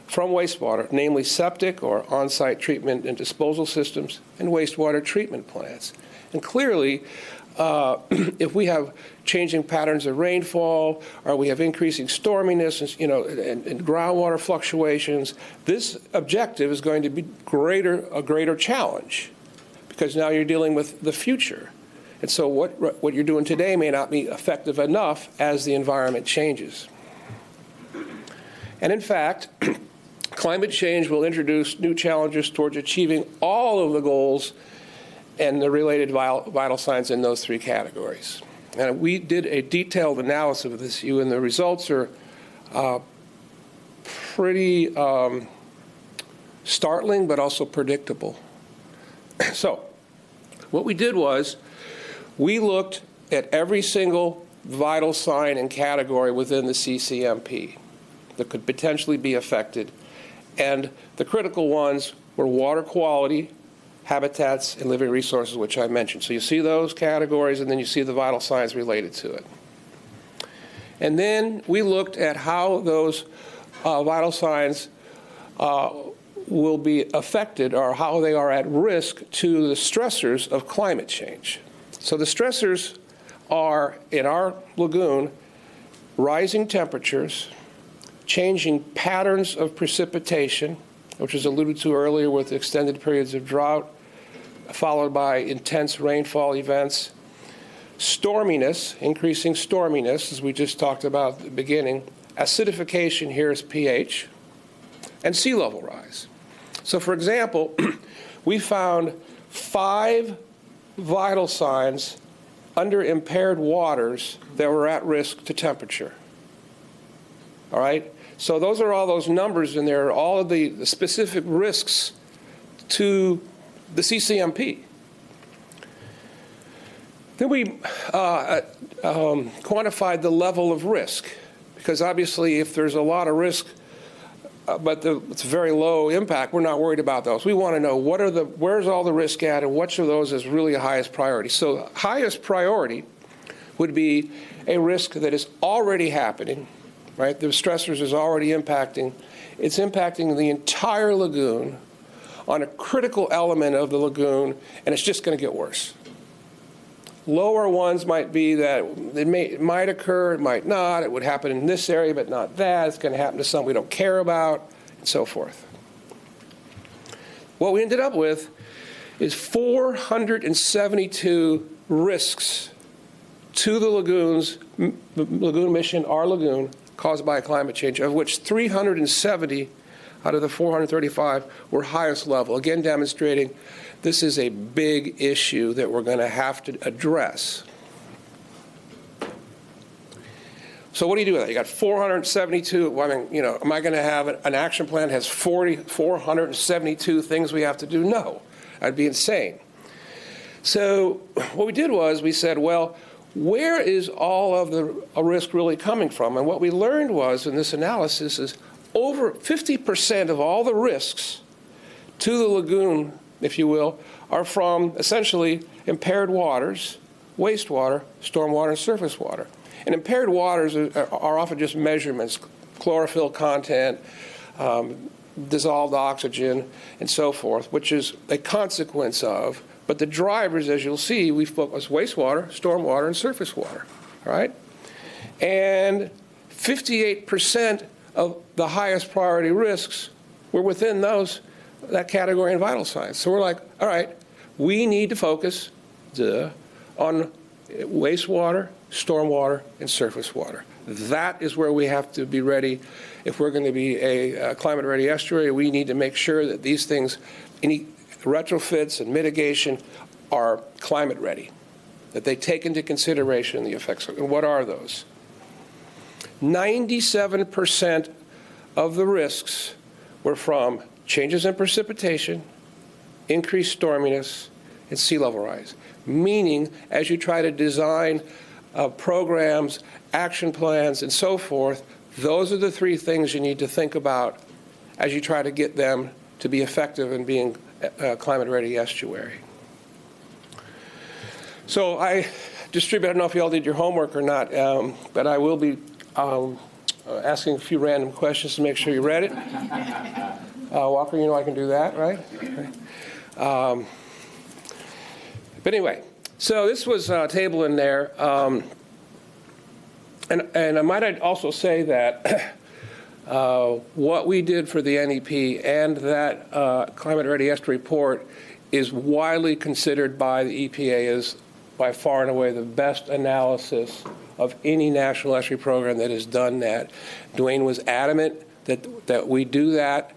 [SPEAKER 9] from wastewater, namely septic or on-site treatment and disposal systems and wastewater treatment plants. And clearly, if we have changing patterns of rainfall, or we have increasing storminess, and groundwater fluctuations, this objective is going to be a greater challenge, because now you're dealing with the future. And so what you're doing today may not be effective enough as the environment changes. And in fact, climate change will introduce new challenges towards achieving all of the goals and the related vital signs in those 3 categories. And we did a detailed analysis of this, and the results are pretty startling, but also predictable. So what we did was we looked at every single vital sign and category within the CCMP that could potentially be affected. And the critical ones were water quality, habitats, and living resources, which I mentioned. So you see those categories, and then you see the vital signs related to it. And then we looked at how those vital signs will be affected, or how they are at risk to the stressors of climate change. So the stressors are, in our lagoon, rising temperatures, changing patterns of precipitation, which was alluded to earlier with extended periods of drought, followed by intense rainfall events, storminess, increasing storminess, as we just talked about at the beginning, acidification, here is pH, and sea level rise. So for example, we found 5 vital signs under impaired waters that were at risk to temperature. All right? So those are all those numbers in there, all of the specific risks to the CCMP. Then we quantified the level of risk, because obviously if there's a lot of risk, but it's very low impact, we're not worried about those. We want to know where's all the risk at, and which of those is really the highest priority. So highest priority would be a risk that is already happening, right? The stressors is already impacting. It's impacting the entire lagoon on a critical element of the lagoon, and it's just going to get worse. Lower ones might be that it might occur, it might not, it would happen in this area but not that, it's going to happen to something we don't care about, and so forth. What we ended up with is 472 risks to the lagoons, lagoon mission, our lagoon, caused by climate change, of which 370 out of the 435 were highest level, again demonstrating this is a big issue that we're going to have to address. So what do you do with that? You got 472. I mean, am I going to have an action plan that has 472 things we have to do? No, that'd be insane. So what we did was we said, well, where is all of the risk really coming from? And what we learned was in this analysis is over 50% of all the risks to the lagoon, if you will, are from essentially impaired waters, wastewater, stormwater, and surface water. And impaired waters are often just measurements, chlorophyll content, dissolved oxygen, and so forth, which is a consequence of. But the drivers, as you'll see, we focus wastewater, stormwater, and surface water, all right? And 58% of the highest priority risks were within that category in vital signs. So we're like, all right, we need to focus on wastewater, stormwater, and surface water. That is where we have to be ready. If we're going to be a climate-ready estuary, we need to make sure that these things, any retrofits and mitigation, are climate-ready, that they take into consideration the effects. And what are those? 97% of the risks were from changes in precipitation, increased storminess, and sea level rise. Meaning, as you try to design programs, action plans, and so forth, those are the 3 things you need to think about as you try to get them to be effective in being a climate-ready estuary. So I distribute, I don't know if you all did your homework or not, but I will be asking a few random questions to make sure you read it. Walker, you know I can do that, right? But anyway, so this was a table in there. And I might also say that what we did for the NEP and that Climate Ready Estuary report is widely considered by the EPA as by far and away the best analysis of any national estuary program that has done that. Dwayne was adamant that we do that.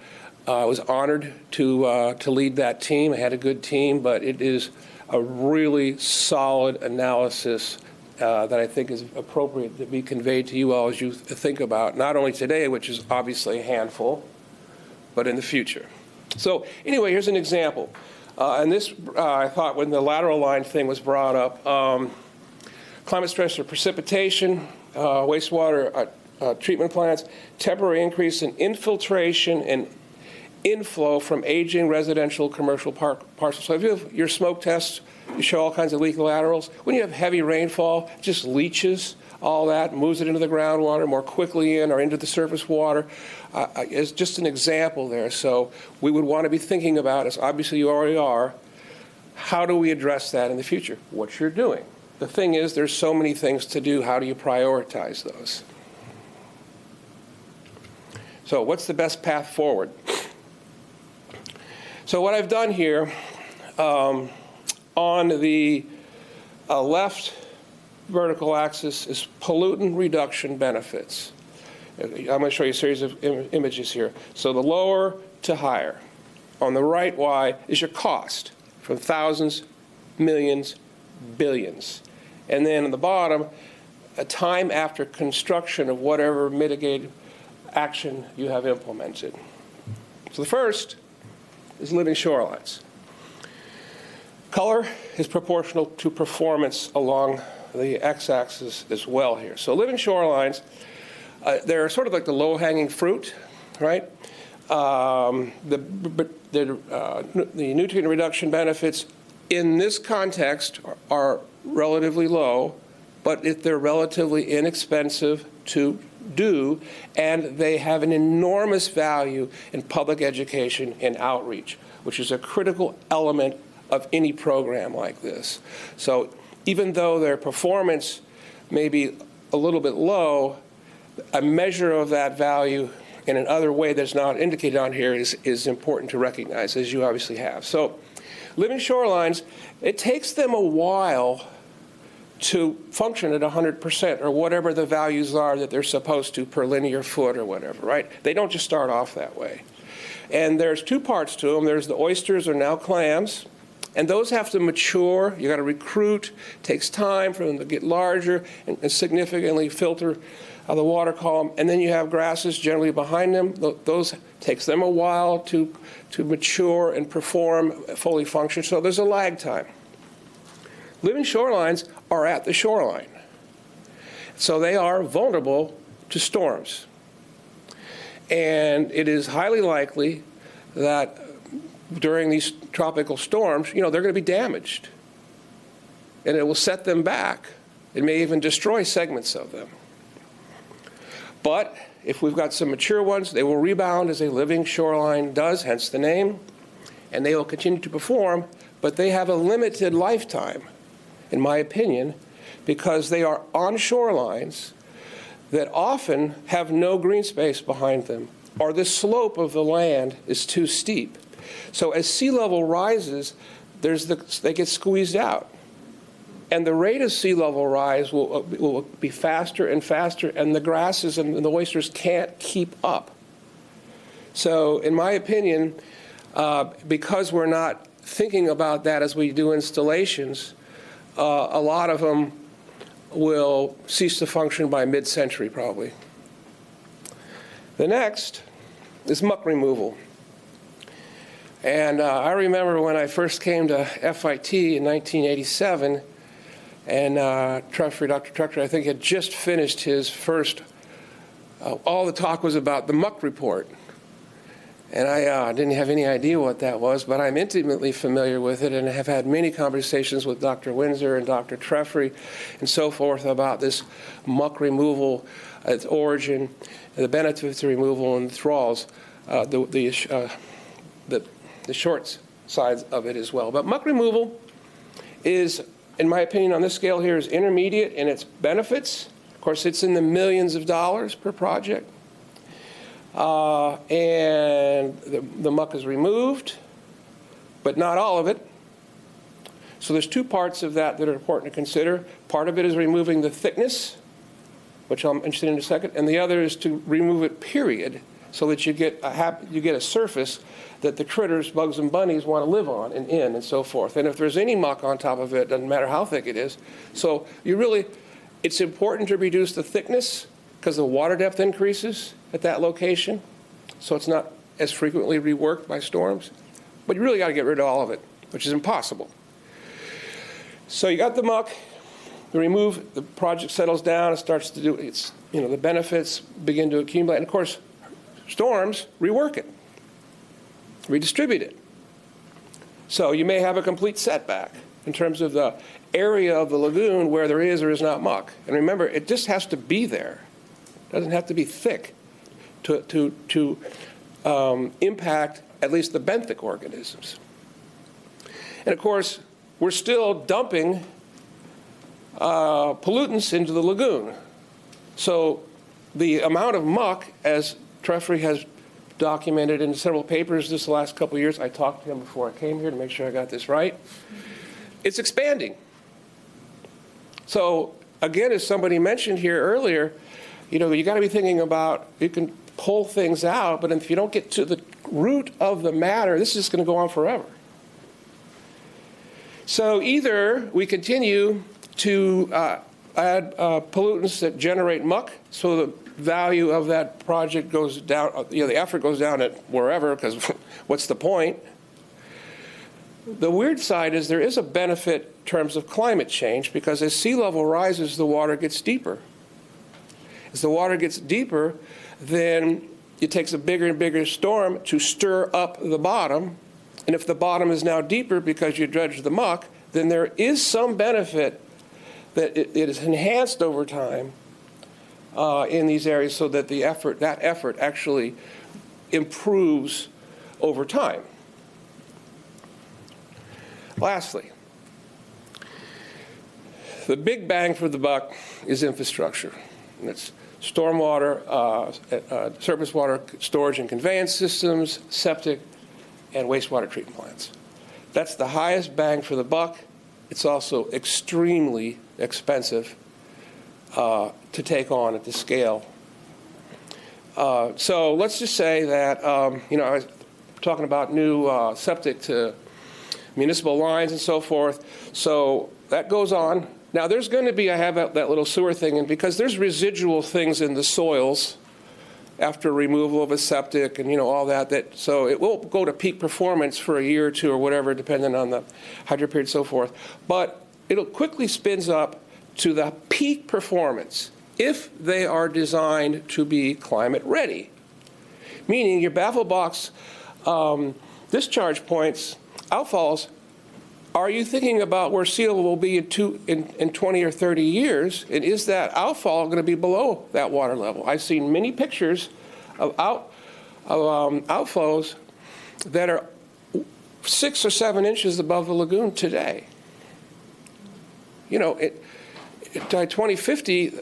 [SPEAKER 9] I was honored to lead that team. I had a good team, but it is a really solid analysis that I think is appropriate to be conveyed to you all as you think about not only today, which is obviously a handful, but in the future. So anyway, here's an example. And this, I thought when the lateral line thing was brought up, climate stress or precipitation, wastewater treatment plants, temporary increase in infiltration and inflow from aging residential commercial parcels. So if you have your smoke tests, you show all kinds of leak laterals. When you have heavy rainfall, it just leaches all that, moves it into the groundwater more quickly in or into the surface water. It's just an example there. So we would want to be thinking about, as obviously you already are, how do we address that in the future? What you're doing. The thing is, there's so many things to do. How do you prioritize those? So what's the best path forward? So what I've done here, on the left vertical axis is pollutant reduction benefits. I'm going to show you a series of images here. So the lower to higher. On the right Y is your cost, from thousands, millions, billions. And then on the bottom, a time after construction of whatever mitigated action you have implemented. So the first is living shorelines. Color is proportional to performance along the x-axis as well here. So living shorelines, they're sort of like the low-hanging fruit, right? The nutrient reduction benefits in this context are relatively low, but if they're relatively inexpensive to do, and they have an enormous value in public education and outreach, which is a critical element of any program like this. So even though their performance may be a little bit low, a measure of that value in another way that's not indicated on here is important to recognize, as you obviously have. So living shorelines, it takes them a while to function at 100% or whatever the values are that they're supposed to per linear foot or whatever, right? They don't just start off that way. And there's two parts to them. There's the oysters, or now clams, and those have to mature. You got to recruit. It takes time for them to get larger and significantly filter the water column. And then you have grasses generally behind them. Those takes them a while to mature and perform, fully function. So there's a lag time. Living shorelines are at the shoreline. So they are vulnerable to storms. And it is highly likely that during these tropical storms, they're going to be damaged. And it will set them back. It may even destroy segments of them. But if we've got some mature ones, they will rebound as a living shoreline does, hence the name, and they will continue to perform, but they have a limited lifetime, in my opinion, because they are on shorelines that often have no green space behind them, or the slope of the land is too steep. So as sea level rises, they get squeezed out. And the rate of sea level rise will be faster and faster, and the grasses and the oysters can't keep up. So in my opinion, because we're not thinking about that as we do installations, a lot of them will cease to function by mid-century probably. The next is muck removal. And I remember when I first came to FIT in 1987, and Dr. Trucker, I think, had just finished his first, all the talk was about the muck report. And I didn't have any idea what that was, but I'm intimately familiar with it and have had many conversations with Dr. Windsor and Dr. Treffry and so forth about this muck removal, its origin, the benefits of removal, and the thralls, the short sides of it as well. But muck removal is, in my opinion, on this scale here, is intermediate in its benefits. Of course, it's in the millions of dollars per project. And the muck is removed, but not all of it. So there's two parts of that that are important to consider. Part of it is removing the thickness, which I'm interested in a second, and the other is to remove it, period, so that you get a surface that the critters, bugs and bunnies, want to live on and in and so forth. And if there's any muck on top of it, doesn't matter how thick it is. So it's important to reduce the thickness because the water depth increases at that location, so it's not as frequently reworked by storms. But you really got to get rid of all of it, which is impossible. So you got the muck, the project settles down, it starts to do its, the benefits begin to accumulate. And of course, storms rework it, redistribute it. So you may have a complete setback in terms of the area of the lagoon where there is or is not muck. And remember, it just has to be there. It doesn't have to be thick to impact at least the benthic organisms. And of course, we're still dumping pollutants into the lagoon. So the amount of muck, as Terri has documented in several papers this last couple of years, I talked to him before I came here to make sure I got this right, it's expanding. So again, as somebody mentioned here earlier, you got to be thinking about, you can pull things out, but if you don't get to the root of the matter, this is just going to go on forever. So either we continue to add pollutants that generate muck, so the value of that project goes down, the effort goes down at wherever, because what's the point? The weird side is there is a benefit in terms of climate change, because as sea level rises, the water gets deeper. As the water gets deeper, then it takes a bigger and bigger storm to stir up the bottom. And if the bottom is now deeper because you dredged the muck, then there is some benefit that it is enhanced over time in these areas, so that that effort actually improves over time. Lastly, the big bang for the buck is infrastructure. And it's stormwater, surface water storage and conveyance systems, septic, and wastewater treatment plants. That's the highest bang for the buck. It's also extremely expensive to take on at the scale. So let's just say that, I was talking about new septic to municipal lines and so forth. So that goes on. Now there's going to be, I have that little sewer thing, and because there's residual things in the soils after removal of a septic and all that, so it will go to peak performance for a year or two or whatever, depending on the hydro period and so forth. But it'll quickly spins up to the peak performance if they are designed to be climate ready. Meaning your baffle box discharge points, outfalls, are you thinking about where sea level will be in 20 or 30 years? And is that outfall going to be below that water level? I've seen many pictures of outflows that are 6 or 7 inches above the lagoon today. By 2050,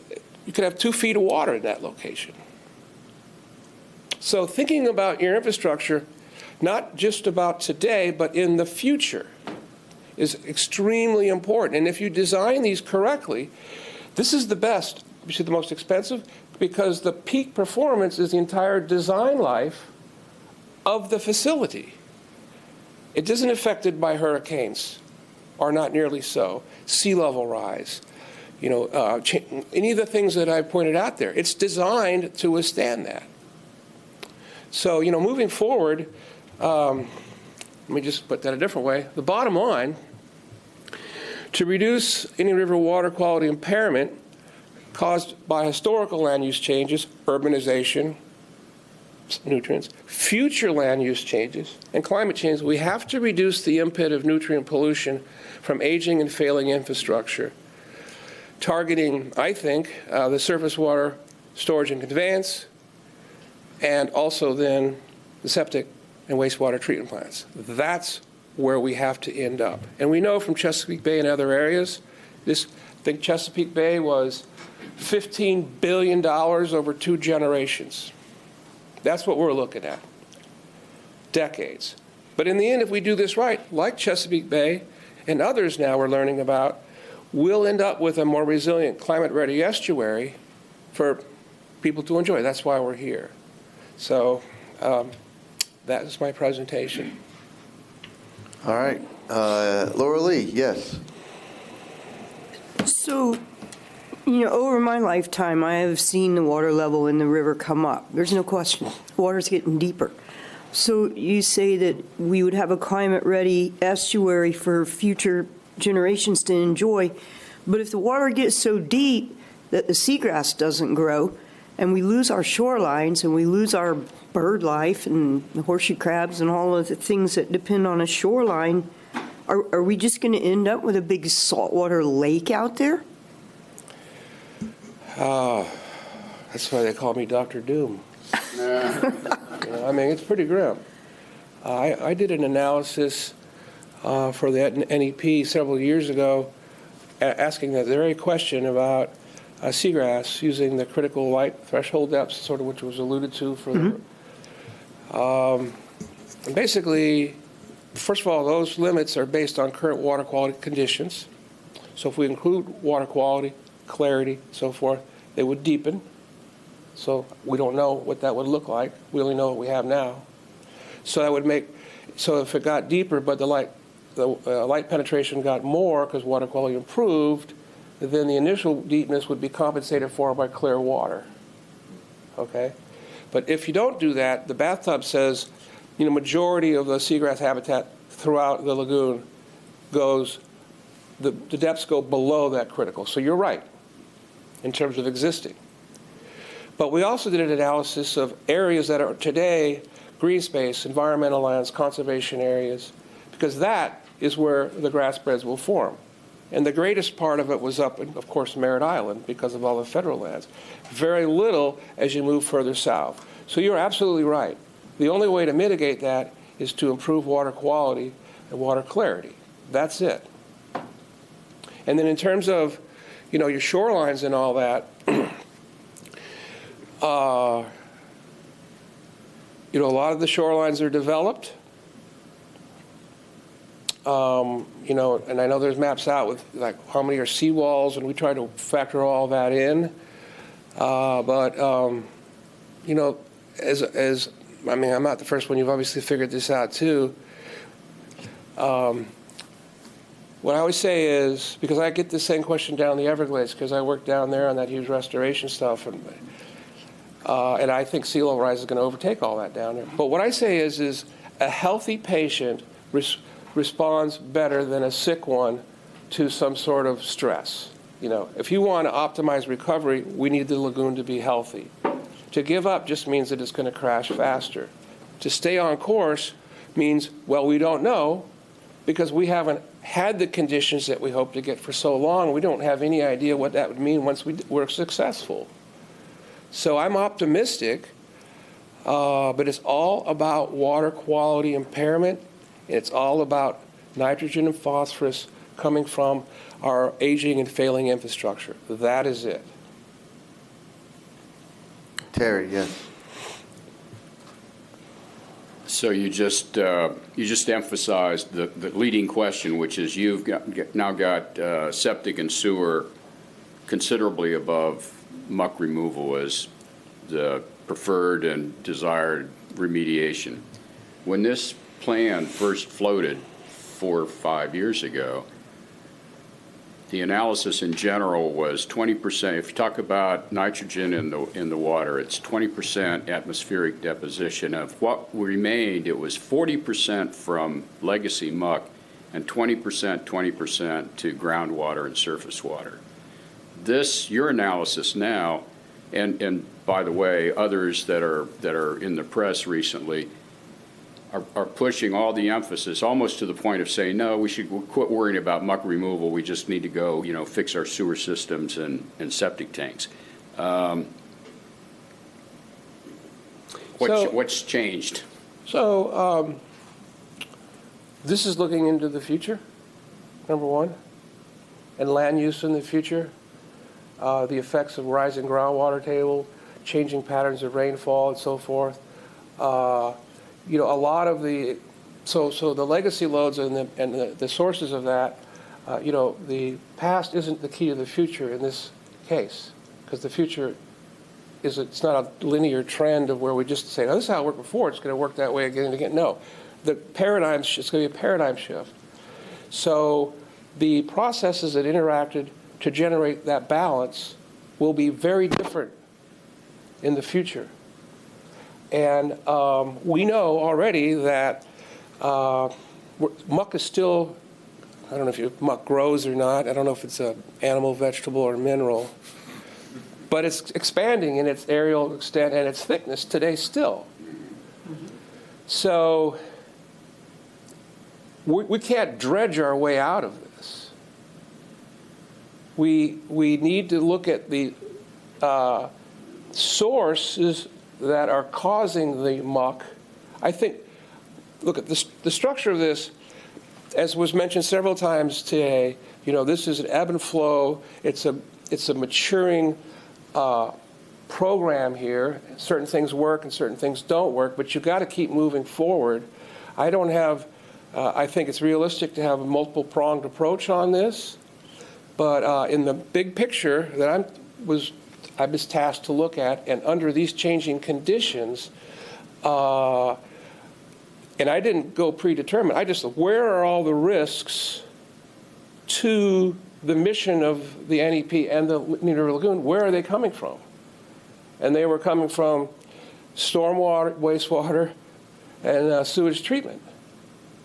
[SPEAKER 9] you could have 2 feet of water in that location. So thinking about your infrastructure, not just about today, but in the future, is extremely important. And if you design these correctly, this is the best, the most expensive, because the peak performance is the entire design life of the facility. It isn't affected by hurricanes, or not nearly so, sea level rise, any of the things that I pointed out there. It's designed to withstand that. So, moving forward, let me just put that a different way. The bottom line, to reduce Indian River water quality impairment caused by historical land use changes, urbanization, nutrients, future land use changes, and climate change, we have to reduce the input of nutrient pollution from aging and failing infrastructure, targeting, I think, the surface water storage and conveyance, and also then the septic and wastewater treatment plants. That's where we have to end up. And we know from Chesapeake Bay and other areas, I think Chesapeake Bay was $15 billion over 2 generations. That's what we're looking at. Decades. But in the end, if we do this right, like Chesapeake Bay and others now we're learning about, we'll end up with a more resilient, climate-ready estuary for people to enjoy. That's why we're here. So that is my presentation.
[SPEAKER 3] All right. Laura Lee, yes.
[SPEAKER 2] So, over my lifetime, I have seen the water level in the river come up. There's no question. Water's getting deeper. So you say that we would have a climate-ready estuary for future generations to enjoy, But if the water gets so deep that the seagrass doesn't grow, and we lose our shorelines, and we lose our bird life, and the horseshoe crabs, and all of the things that depend on a shoreline, are we just going to end up with a big saltwater lake out there?
[SPEAKER 9] That's why they call me Dr. Doom. You know, I mean, it's pretty grim. I did an analysis for the NEP several years ago, asking that very question about seagrass using the critical light threshold depths, sort of which was alluded to for the. Basically, first of all, those limits are based on current water quality conditions. So if we include water quality, clarity, so forth, they would deepen. So we don't know what that would look like. We only know what we have now. So that would make, so if it got deeper, but the light penetration got more because water quality improved, then the initial deepness would be compensated for by clear water. Okay? But if you don't do that, the bathtub says, you know, majority of the seagrass habitat throughout the lagoon goes, the depths go below that critical. So you're right in terms of existing. But we also did an analysis of areas that are today green space, environmental lands, conservation areas, because that is where the grass beds will form. And the greatest part of it was up in, of course, Merritt Island because of all the federal lands. Very little as you move further south. So you're absolutely right. The only way to mitigate that is to improve water quality and water clarity. That's it. And then in terms of, you know, your shorelines and all that, you know, a lot of the shorelines are developed. You know, and I know there's maps out with like how many are seawalls, and we try to factor all that in. You know, as I mean, I'm not the first one. You've obviously figured this out too. What I always say is, because I get the same question down in the Everglades, because I work down there on that huge restoration stuff, and I think sea level rise is going to overtake all that down there. But what I say is a healthy patient responds better than a sick one to some sort of stress. You know, if you want to optimize recovery, we need the lagoon to be healthy. To give up just means that it's going to crash faster. To stay on course means, well, we don't know because we haven't had the conditions that we hope to get for so long. We don't have any idea what that would mean once we're successful. So I'm optimistic, but it's all about water quality impairment. It's all about nitrogen and phosphorus coming from our aging and failing infrastructure. That is it.
[SPEAKER 3] Terri, yes.
[SPEAKER 13] So you just emphasized the leading question, which is you've now got septic and sewer considerably above muck removal as the preferred and desired remediation. When this plan first floated 4 or 5 years ago, the analysis in general was 20%. If you talk about nitrogen in the water, it's 20% atmospheric deposition. Of what remained, it was 40% from legacy muck and 20% to groundwater and surface water. Your analysis now, and by the way, others that are in the press recently, are pushing all the emphasis almost to the point of saying, no, we should quit worrying about muck removal. We just need to go, you know, fix our sewer systems and septic tanks. What's changed?
[SPEAKER 9] So this is looking into the future, number one, and land use in the future, the effects of rising groundwater table, changing patterns of rainfall and so forth. You know, a lot of the, so the legacy loads and the sources of that, you know, the past isn't the key to the future in this case, because the future it's not a linear trend of where we just say, oh, this is how it worked before, it's going to work that way again and again. No, the paradigm, it's going to be a paradigm shift. So the processes that interacted to generate that balance will be very different in the future. And we know already that muck is still I don't know if muck grows or not. I don't know if it's an animal, vegetable, or mineral. But it's expanding in its areal extent and its thickness today still. So we can't dredge our way out of this. We need to look at the sources that are causing the muck. I think, look at the structure of this, as was mentioned several times today, this is an ebb and flow. It's a maturing program here. Certain things work and certain things don't work, but you've got to keep moving forward. I think it's realistic to have a multiple-pronged approach on this, but in the big picture that I was tasked to look at, and under these changing conditions, and I didn't go predetermined, I just, where are all the risks to the mission of the NEP and the River Lagoon? Where are they coming from? And they were coming from stormwater, wastewater, and sewage treatment.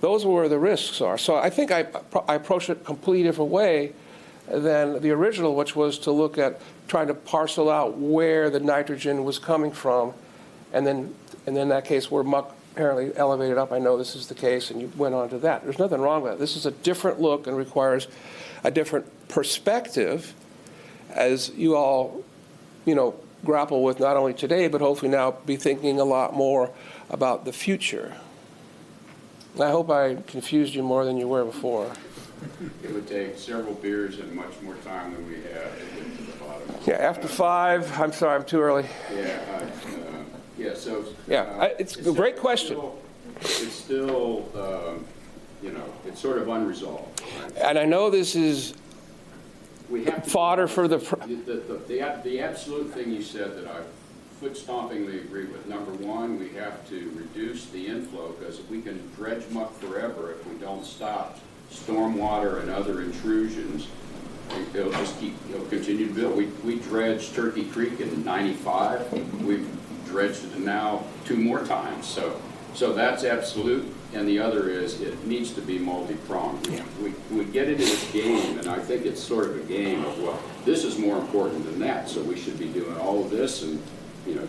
[SPEAKER 9] Those are where the risks are. So I think I approached it a completely different way than the original, which was to look at trying to parcel out where the nitrogen was coming from, and then in that case where muck apparently elevated up. I know this is the case, and you went on to that. There's nothing wrong with that. This is a different look and requires a different perspective, as you all, grapple with not only today, but hopefully now be thinking a lot more about the future. I hope I confused you more than you were before.
[SPEAKER 13] It would take several beers and much more time than we have to get to the bottom.
[SPEAKER 9] Yeah, after 5, I'm sorry, I'm too early. It's a great question.
[SPEAKER 13] It's still, it's sort of unresolved. Right?
[SPEAKER 9] And I know this is fodder for the
[SPEAKER 13] absolute thing you said that I foot-stompingly agree with. Number one, we have to reduce the inflow, because we can dredge muck forever if we don't stop stormwater and other intrusions. It'll continue to build. We dredged Turkey Creek in '95. We've dredged it now 2 more times. So that's absolute. And the other is it needs to be multi-pronged. We get into this game, and I think it's sort of a game of, well, this is more important than that, so we should be doing all of this and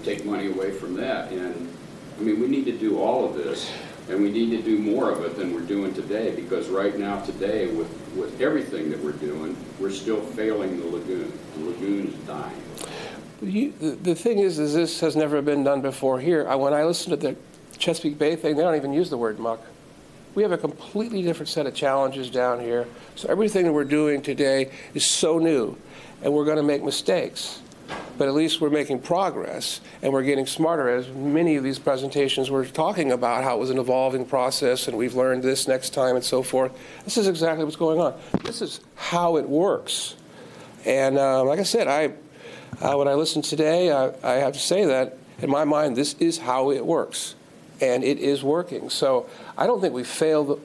[SPEAKER 13] take money away from that. And I mean, we need to do all of this, and we need to do more of it than we're doing today, because right now today, with everything that we're doing, we're still failing the lagoon. The lagoon is dying.
[SPEAKER 9] The thing is this has never been done before here. When I listen to the Chesapeake Bay thing, they don't even use the word muck. We have a completely different set of challenges down here. So everything that we're doing today is so new, and we're going to make mistakes. But at least we're making progress, and we're getting smarter. As many of these presentations were talking about how it was an evolving process, and we've learned this next time and so forth. This is exactly what's going on. This is how it works. And like I said, when I listened today, I have to say that, in my mind, this is how it works. And it is working. So I don't think we failed.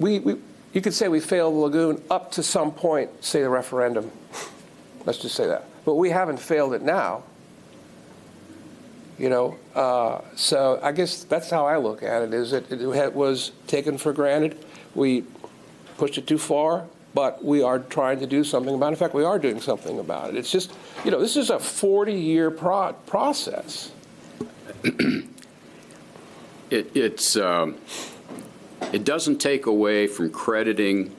[SPEAKER 9] You could say we failed the lagoon up to some point, say the referendum. Let's just say that. But we haven't failed it now. So I guess that's how I look at it, is it was taken for granted. We pushed it too far, but we are trying to do something about it. In fact, we are doing something about it. It's just, this is a 40-year process.
[SPEAKER 13] It doesn't take away from crediting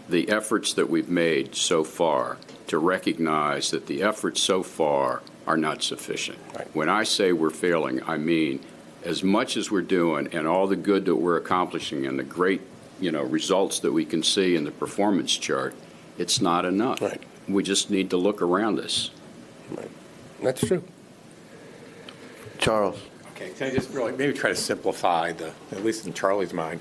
[SPEAKER 13] the efforts that we've made so far to recognize that the efforts so far are not sufficient.
[SPEAKER 9] Right.
[SPEAKER 13] When I say we're failing, I mean as much as we're doing and all the good that we're accomplishing and the great results that we can see in the performance chart, it's not enough.
[SPEAKER 9] Right.
[SPEAKER 13] We just need to look around us.
[SPEAKER 9] Right. That's true.
[SPEAKER 3] Charles.
[SPEAKER 14] Okay, can I just really maybe try to simplify, at least in Charlie's mind,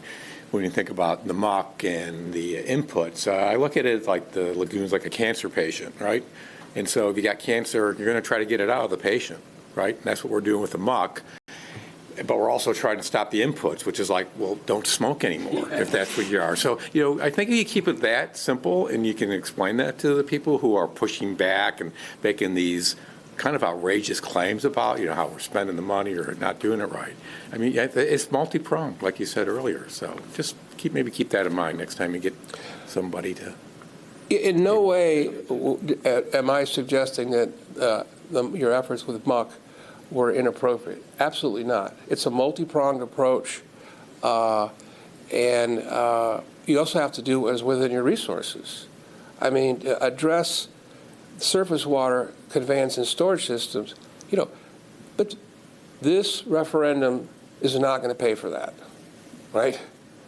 [SPEAKER 14] when you think about the muck and the inputs? I look at it like the lagoon's like a cancer patient, right? And so if you got cancer, you're going to try to get it out of the patient, right? And that's what we're doing with the muck. But we're also trying to stop the inputs, which is like, well, don't smoke anymore, if that's what you are. So, I think if you keep it that simple and you can explain that to the people who are pushing back and making these kind of outrageous claims about, how we're spending the money or not doing it right. I mean, it's multi-pronged, like you said earlier. So just maybe keep that in mind next time you get somebody to.
[SPEAKER 9] In no way am I suggesting that your efforts with Muck were inappropriate. Absolutely not. It's a multi-pronged approach, and you also have to do what is within your resources. I mean, address surface water conveyance and storage systems, but this referendum is not going to pay for that, right?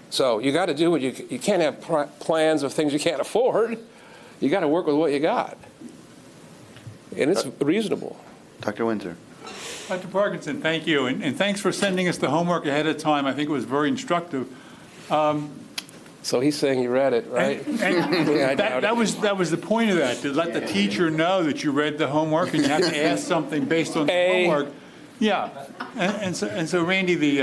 [SPEAKER 9] So you got to do what you can't have plans of things you can't afford. You got to work with what you got. And it's reasonable.
[SPEAKER 3] Dr. Windsor.
[SPEAKER 4] Dr. Parkinson, thank you. And thanks for sending us the homework ahead of time. I think it was very instructive.
[SPEAKER 9] So he's saying you read it, right?
[SPEAKER 4] And that was the point of that, to let the teacher know that you read the homework and you have to ask something based on the homework. Yeah. And so Randy,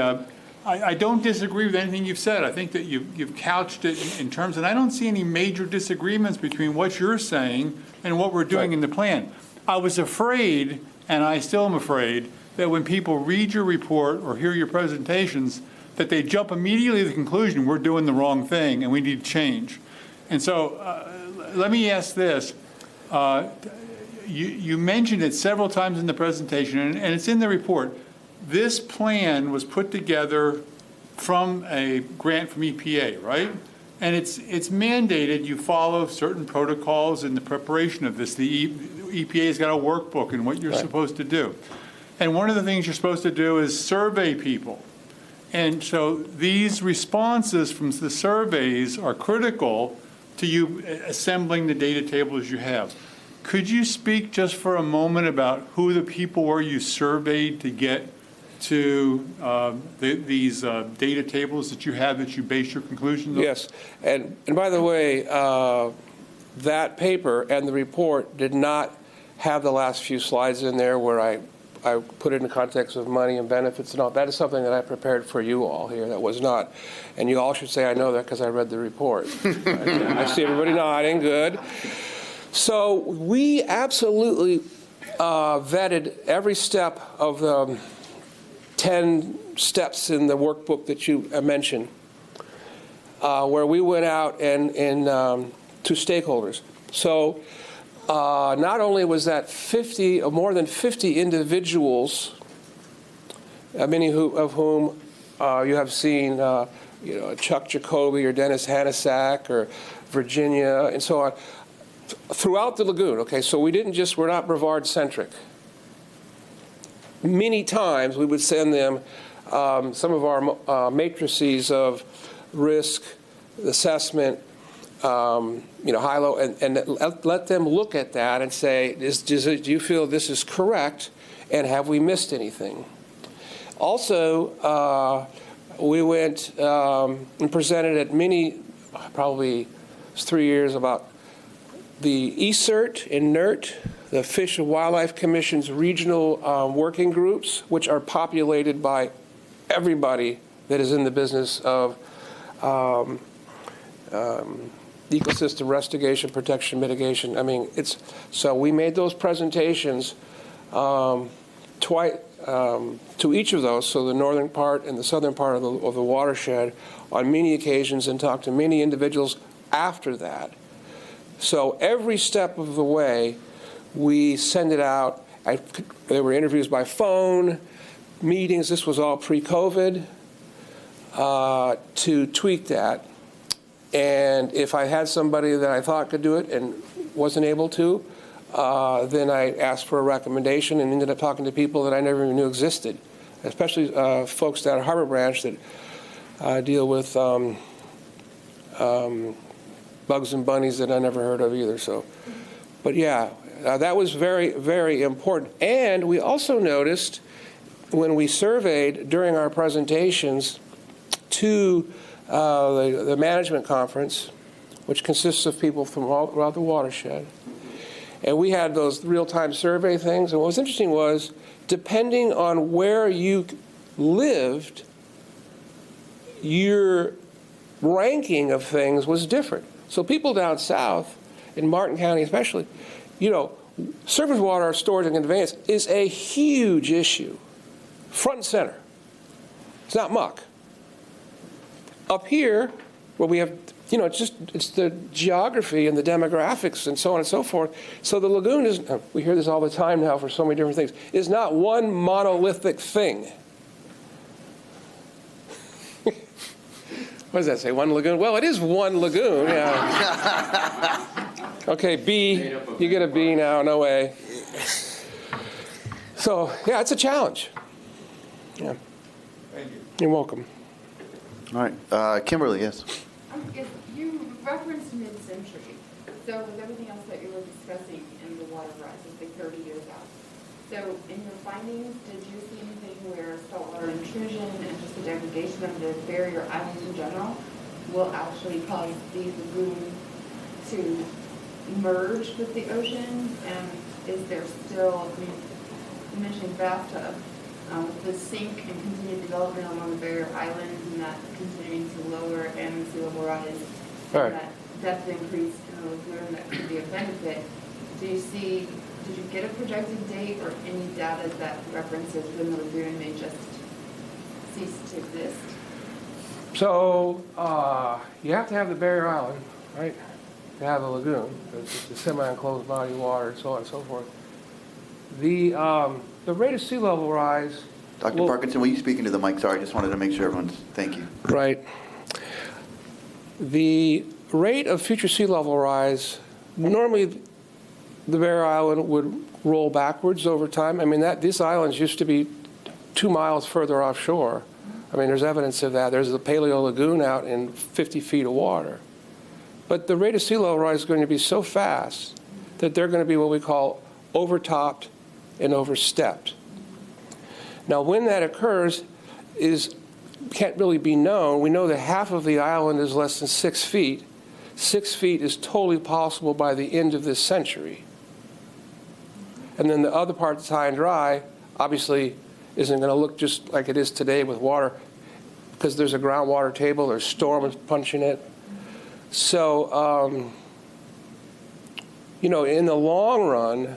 [SPEAKER 4] I don't disagree with anything you've said. I think that you've couched it in terms, and I don't see any major disagreements between what you're saying and what we're doing in the plan. I was afraid, and I still am afraid, that when people read your report or hear your presentations, that they jump immediately to the conclusion we're doing the wrong thing and we need to change. And so let me ask this. You mentioned it several times in the presentation, and it's in the report. This plan was put together from a grant from EPA, right? And it's mandated you follow certain protocols in the preparation of this. The EPA's got a workbook and what you're supposed to do. And one of the things you're supposed to do is survey people. And so these responses from the surveys are critical to you assembling the data tables you have. Could you speak just for a moment about who the people were you surveyed to get to these data tables that you have that you base your conclusions on?
[SPEAKER 9] Yes, and by the way, that paper and the report did not have the last few slides in there where I put it in the context of money and benefits and all. That is something that I prepared for you all here. That was not, and you all should say I know that because I read the report. I see everybody nodding, good. So we absolutely vetted every step of the 10 steps in the workbook that you mentioned, where we went out and to stakeholders. So not only was that 50 or more than 50 individuals, many of whom you have seen, Chuck Jacoby or Dennis Hanasak or Virginia and so on, throughout the lagoon. Okay, so we're not Brevard centric. Many times we would send them some of our matrices of risk assessment, high-low, and let them look at that and say, do you feel this is correct, and have we missed anything? Also, we went and presented at many, probably 3 years, about the ESERT and NERT, the Fish and Wildlife Commission's regional working groups, which are populated by everybody that is in the business of ecosystem restoration, protection, mitigation. I mean, so we made those presentations twice to each of those, so the northern part and the southern part of the watershed, on many occasions, and talked to many individuals after that. So every step of the way, we send it out. There were interviews by phone, meetings. This was all pre-COVID, to tweak that. And if I had somebody that I thought could do it and wasn't able to, then I asked for a recommendation and ended up talking to people that I never even knew existed, especially folks down at Harbor Branch that deal with bugs and bunnies that I never heard of either. So, but yeah, that was very, very important. And we also noticed when we surveyed during our presentations to the management conference, which consists of people from all throughout the watershed, and we had those real-time survey things. And what was interesting was, depending on where you lived, your ranking of things was different. So people down south, in Martin County especially, surface water storage and conveyance is a huge issue, front and center. It's not muck. Up here, Well, we have, it's the geography and the demographics and so on and so forth. So the lagoon is, we hear this all the time now for so many different things, is not one monolithic thing. What does that say, one lagoon? Well, it is one lagoon, yeah. Okay, B, you get a B now, no way. So, yeah, it's a challenge. Yeah.
[SPEAKER 3] Thank you.
[SPEAKER 9] You're welcome.
[SPEAKER 3] All right, Kimberly, yes.
[SPEAKER 15] You referenced mid-century, so with everything else that you were discussing in the water rise, it's like 30 years out. So in your findings, did you see anything where saltwater intrusion and just the degradation of the barrier islands in general will actually cause these lagoons to merge with the ocean? And is there still, I mean, you mentioned bathtub, with the sink and continued development along the barrier islands and that continuing to lower and sea level rise,
[SPEAKER 9] right,
[SPEAKER 15] and that depth increase in the lagoon that could be a benefit, did you get a projected date or any data that references when the lagoon may just cease to exist?
[SPEAKER 9] So you have to have the barrier island, right, to have a lagoon, because it's a semi-enclosed body of water and so on and so forth. The rate of sea level rise...
[SPEAKER 3] Dr. Parkinson, will you speak into the mic? Sorry, I just wanted to make sure everyone's... Thank you.
[SPEAKER 9] Right. The rate of future sea level rise, normally the barrier island would roll backwards over time. I mean, these islands used to be 2 miles further offshore. I mean, there's evidence of that. There's the Paleo Lagoon out in 50 feet of water. But the rate of sea level rise is going to be so fast that they're going to be what we call overtopped and overstepped. Now, when that occurs can't really be known. We know that half of the island is less than 6 feet. 6 feet is totally possible by the end of this century. And then the other part that's high and dry, obviously, isn't going to look just like it is today with water, because there's a groundwater table, there's storms punching it. So, in the long run,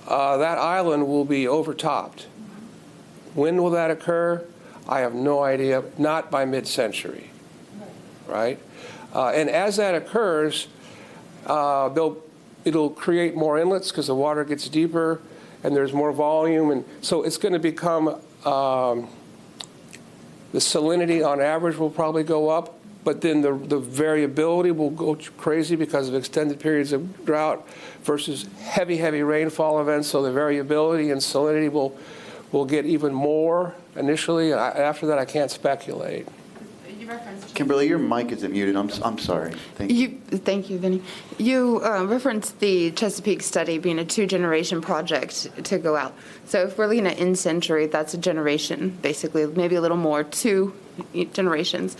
[SPEAKER 9] that island will be overtopped. When will that occur? I have no idea. Not by mid-century, right? And as that occurs, it'll create more inlets because the water gets deeper and there's more volume, and so it's going to become the salinity on average will probably go up. But then the variability will go crazy because of extended periods of drought versus heavy rainfall events. So the variability and salinity will get even more initially. After that, I can't speculate.
[SPEAKER 3] Kimberly, your mic isn't muted. I'm sorry. Thank you.
[SPEAKER 15] Thank you, Vinny. You referenced the Chesapeake study being a 2-generation project to go out. So if we're looking at in-century, that's a generation, basically, maybe a little more, 2 generations.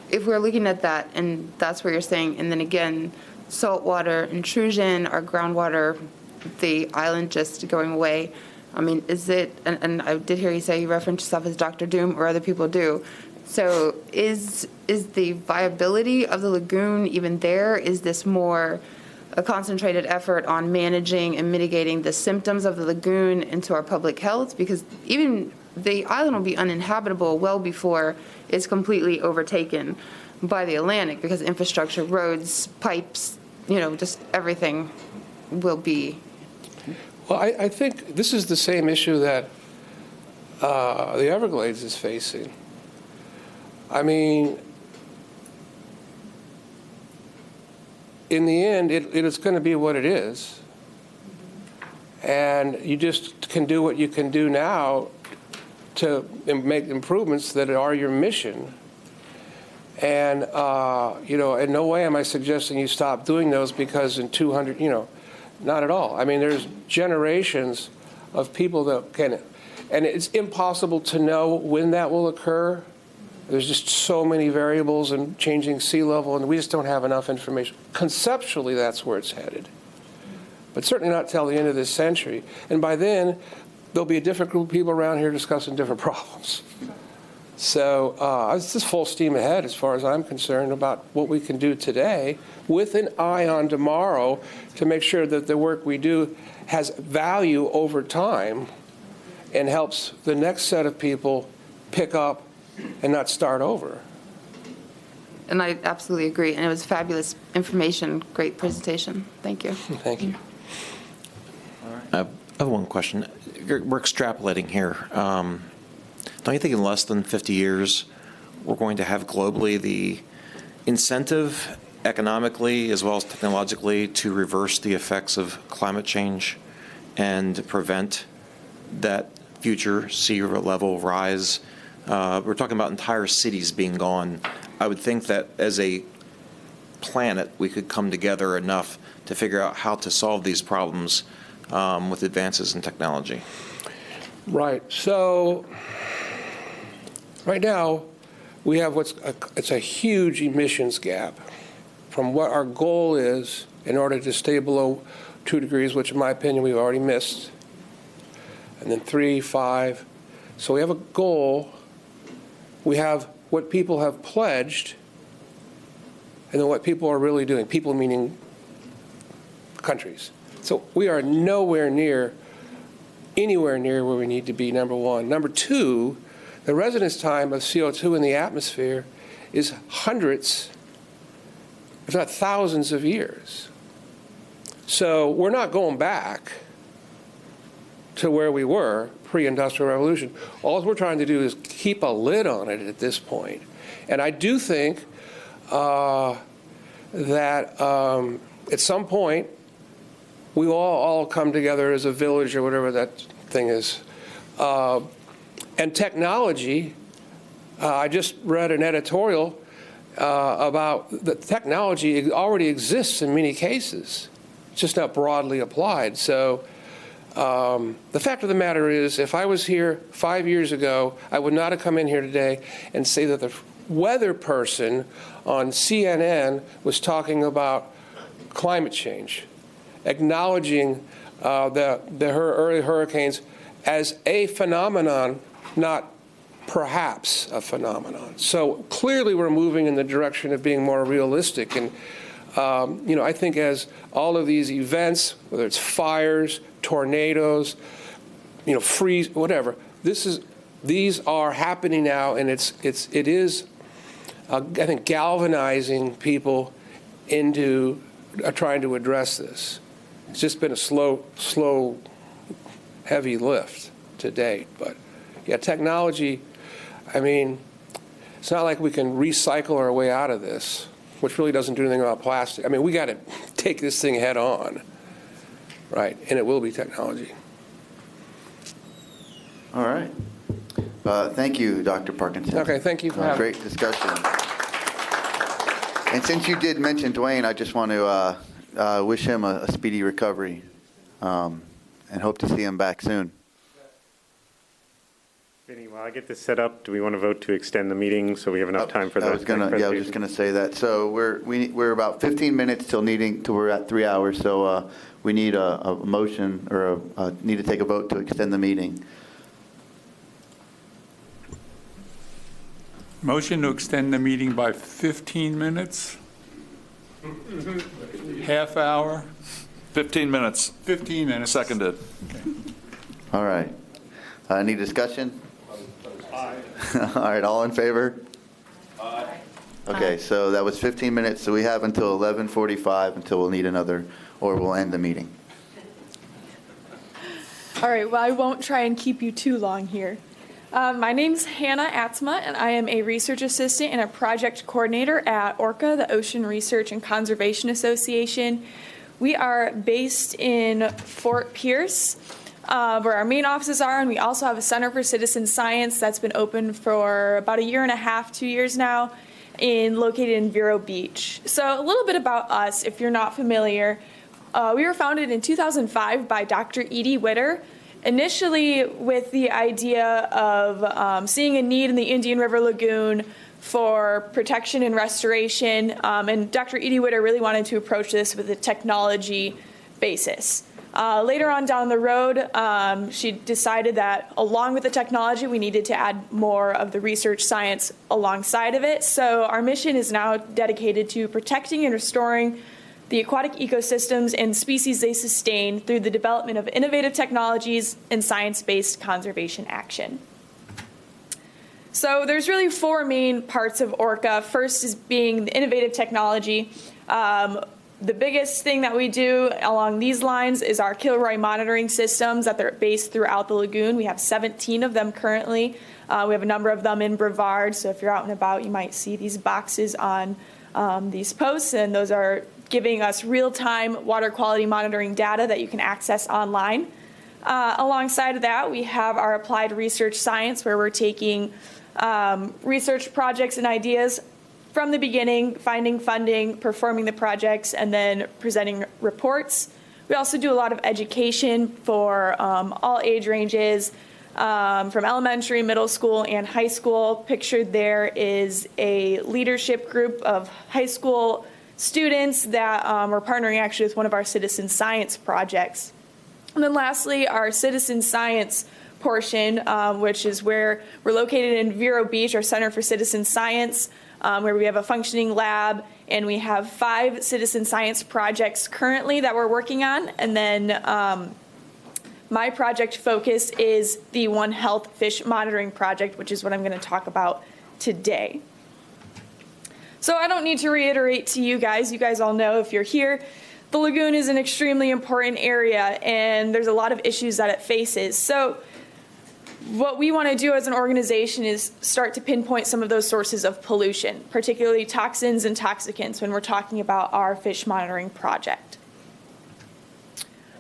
[SPEAKER 15] If we're looking at that, and that's where you're saying, and then again, saltwater intrusion, our groundwater, the island just going away, I mean, is it, and I did hear you say you reference yourself as Dr. Doom, or other people do, so is the viability of the lagoon even there? Is this more a concentrated effort on managing and mitigating the symptoms of the lagoon into our public health? Because even the island will be uninhabitable well before it's completely overtaken by the Atlantic, because infrastructure, roads, pipes, just everything will be.
[SPEAKER 9] Well, I think this is the same issue that the Everglades is facing. I mean, in the end, it is going to be what it is. And you just can do what you can do now to make improvements that are your mission. And, in no way am I suggesting you stop doing those because in 200, not at all. I mean, there's generations of people that can, and it's impossible to know when that will occur. There's just so many variables and changing sea level, and we just don't have enough information. Conceptually, that's where it's headed. But certainly not till the end of this century. And by then, there'll be a different group of people around here discussing different problems. So it's just full steam ahead as far as I'm concerned about what we can do today with an eye on tomorrow to make sure that the work we do has value over time and helps the next set of people pick up and not start over.
[SPEAKER 15] And I absolutely agree. And it was fabulous information, great presentation. Thank you.
[SPEAKER 9] Thank you.
[SPEAKER 16] I have one question. We're extrapolating here. Don't you think in less than 50 years, we're going to have globally the incentive economically as well as technologically to reverse the effects of climate change and prevent that future sea level rise? We're talking about entire cities being gone. I would think that as a planet, we could come together enough to figure out how to solve these problems with advances in technology.
[SPEAKER 9] Right. So right now, we have it's a huge emissions gap from what our goal is in order to stay below 2 degrees, which in my opinion we've already missed, and then 3, 5. So we have a goal. We have what people have pledged, and then what people are really doing. People meaning countries. So we are anywhere near where we need to be, number one. Number two, the residence time of CO2 in the atmosphere is hundreds, if not thousands of years. So we're not going back to where we were pre-industrial revolution. All we're trying to do is keep a lid on it at this point. And I do think that at some point we will all come together as a village or whatever that thing is. And technology, I just read an editorial about the technology already exists in many cases. It's just not broadly applied. So the fact of the matter is, if I was here 5 years ago, I would not have come in here today and say that the weather person on CNN was talking about climate change, acknowledging the early hurricanes as a phenomenon, not perhaps a phenomenon. So clearly we're moving in the direction of being more realistic. And I think as all of these events, whether it's fires, tornadoes, freeze, whatever, these are happening now, and it is I think galvanizing people into trying to address this. It's just been a slow, heavy lift to date. But yeah, technology, I mean, it's not like we can recycle our way out of this, which really doesn't do anything about plastic. I mean, we got to take this thing head on, right? And it will be technology.
[SPEAKER 3] All right. Thank you, Dr. Parkinson.
[SPEAKER 9] Okay, thank you for having me.
[SPEAKER 3] Great discussion. And since you did mention Dwayne, I just want to wish him a speedy recovery and hope to see him back soon.
[SPEAKER 11] Vinny, while I get this set up, do we want to vote to extend the meeting so we have enough time for that?
[SPEAKER 3] I was just going to say that. So we're about 15 minutes till we're at 3 hours. So we need a motion or need to take a vote to extend the meeting.
[SPEAKER 4] Motion to extend the meeting by 15 minutes? Half hour?
[SPEAKER 12] 15 minutes.
[SPEAKER 4] 15 minutes.
[SPEAKER 12] Seconded.
[SPEAKER 4] Okay.
[SPEAKER 3] All right. Any discussion?
[SPEAKER 4] Aye.
[SPEAKER 3] All right, all in favor?
[SPEAKER 4] Aye.
[SPEAKER 3] Okay, so that was 15 minutes, so we have until 11:45 until we'll need another, or we'll end the meeting.
[SPEAKER 22] All right, well, I won't try and keep you too long here. My name's Hannah Atsma, and I am a research assistant and a project coordinator at ORCA, the Ocean Research and Conservation Association. We are based in Fort Pierce, where our main offices are, and we also have a Center for Citizen Science that's been open for about a year and a half, 2 years now, located in Vero Beach. So a little bit about us, if you're not familiar. We were founded in 2005 by Dr. Edie Witter, initially with the idea of seeing a need in the Indian River Lagoon for protection and restoration, and Dr. Edie Witter really wanted to approach this with a technology basis. Later on down the road, she decided that along with the technology, we needed to add more of the research science alongside of it. So our mission is now dedicated to protecting and restoring the aquatic ecosystems and species they sustain through the development of innovative technologies and science-based conservation action. So there's really four main parts of Orca. First is being the innovative technology. The biggest thing that we do along these lines is our Kilroy monitoring systems that they're based throughout the lagoon. We have 17 of them currently. We have a number of them in Brevard, so if you're out and about, you might see these boxes on these posts, and those are giving us real-time water quality monitoring data that you can access online. Alongside of that, we have our applied research science, where we're taking research projects and ideas from the beginning, finding funding, performing the projects, and then presenting reports. We also do a lot of education for all age ranges, from elementary, middle school, and high school. Pictured there is a leadership group of high school students that we're partnering actually with one of our citizen science projects. And then lastly, our citizen science portion, which is where we're located in Vero Beach, our Center for Citizen Science, where we have a functioning lab, and we have 5 citizen science projects currently that we're working on. And then my project focus is the One Health Fish Monitoring Project, which is what I'm going to talk about today. So I don't need to reiterate to you guys all know if you're here, the lagoon is an extremely important area, and there's a lot of issues that it faces. So what we want to do as an organization is start to pinpoint some of those sources of pollution, particularly toxins and toxicants, when we're talking about our fish monitoring project.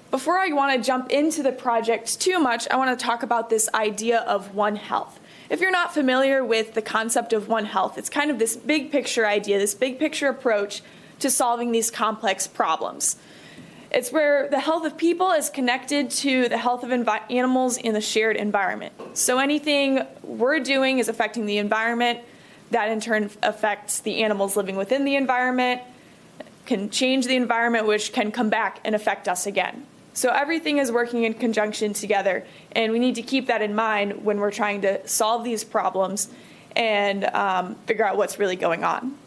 [SPEAKER 22] Before I want to jump into the project too much, I want to talk about this idea of One Health. If you're not familiar with the concept of One Health, it's kind of this big picture idea, this big picture approach to solving these complex problems. It's where the health of people is connected to the health of animals in the shared environment. So anything we're doing is affecting the environment. That in turn affects the animals living within the environment, can change the environment, which can come back and affect us again. So everything is working in conjunction together, and we need to keep that in mind when we're trying to solve these problems and figure out what's really going on.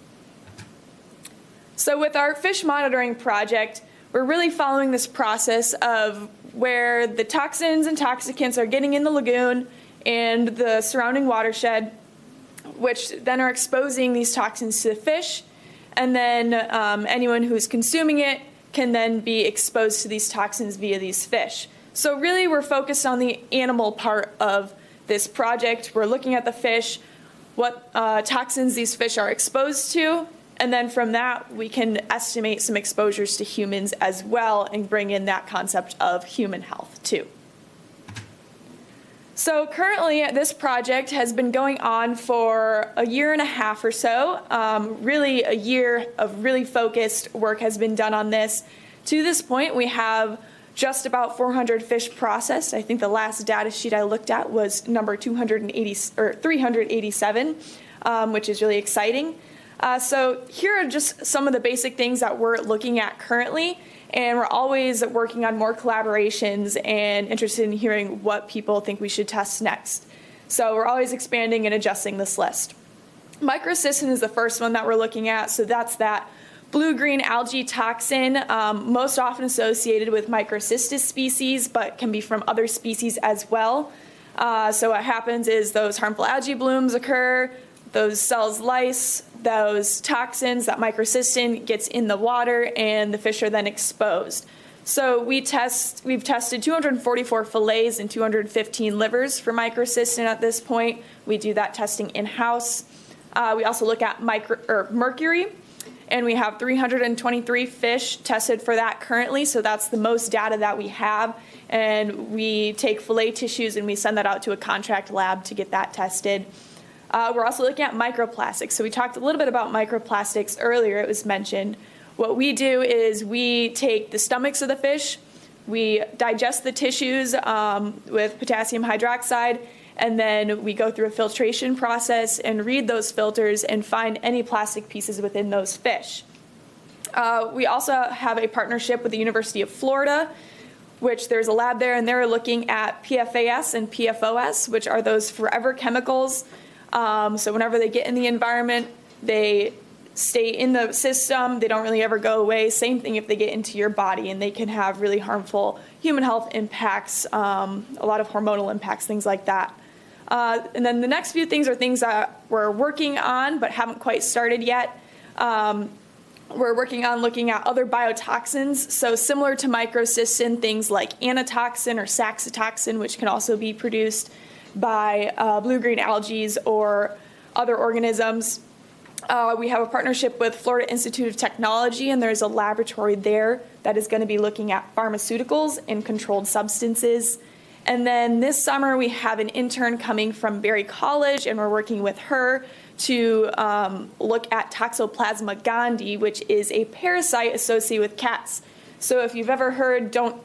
[SPEAKER 22] So with our fish monitoring project, we're really following this process of where the toxins and toxicants are getting in the lagoon and the surrounding watershed, which then are exposing these toxins to the fish, and then anyone who's consuming it can then be exposed to these toxins via these fish. So really we're focused on the animal part of this project. We're looking at the fish, what toxins these fish are exposed to, and then from that we can estimate some exposures to humans as well and bring in that concept of human health too. So currently this project has been going on for a year and a half or so. Really a year of really focused work has been done on this. To this point we have just about 400 fish processed. I think the last data sheet I looked at was number 387, which is really exciting. So here are just some of the basic things that we're looking at currently, and we're always working on more collaborations and interested in hearing what people think we should test next. So we're always expanding and adjusting this list. Microcystin is the first one that we're looking at, so that's that blue-green algae toxin, most often associated with Microcystis species, but can be from other species as well. So what happens is those harmful algae blooms occur, those cells lyse, those toxins, that microcystin gets in the water, and the fish are then exposed. So we've tested 244 fillets and 215 livers for microcystin at this point. We do that testing in-house. We also look at mercury, and we have 323 fish tested for that currently, so that's the most data that we have. And we take fillet tissues and we send that out to a contract lab to get that tested. We're also looking at microplastics. So we talked a little bit about microplastics earlier, it was mentioned. What we do is we take the stomachs of the fish, we digest the tissues with potassium hydroxide, and then we go through a filtration process and read those filters and find any plastic pieces within those fish. We also have a partnership with the University of Florida, which there's a lab there, and they're looking at PFAS and PFOS, which are those forever chemicals. So whenever they get in the environment, they stay in the system, they don't really ever go away. Same thing if they get into your body, and they can have really harmful human health impacts, a lot of hormonal impacts, things like that. And then the next few things are things that we're working on but haven't quite started yet. We're working on looking at other biotoxins. So similar to microcystin, things like anatoxin or saxitoxin, which can also be produced by blue-green algae or other organisms. We have a partnership with Florida Institute of Technology, and there's a laboratory there that is going to be looking at pharmaceuticals and controlled substances. And then this summer, we have an intern coming from Berry College, and we're working with her to look at Toxoplasma gondii, which is a parasite associated with cats. So if you've ever heard, don't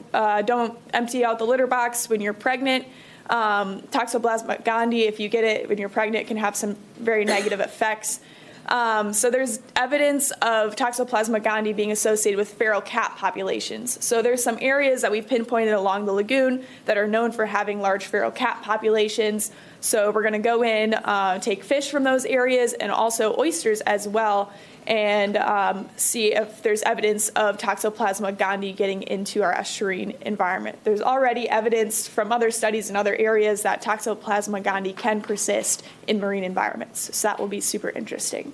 [SPEAKER 22] empty out the litter box when you're pregnant, Toxoplasma gondii, if you get it when you're pregnant, can have some very negative effects. So there's evidence of Toxoplasma gondii being associated with feral cat populations. So there's some areas that we've pinpointed along the lagoon that are known for having large feral cat populations. So we're going to go in, take fish from those areas and also oysters as well, and see if there's evidence of Toxoplasma gondii getting into our estuarine environment. There's already evidence from other studies in other areas that Toxoplasma gondii can persist in marine environments. So that will be super interesting.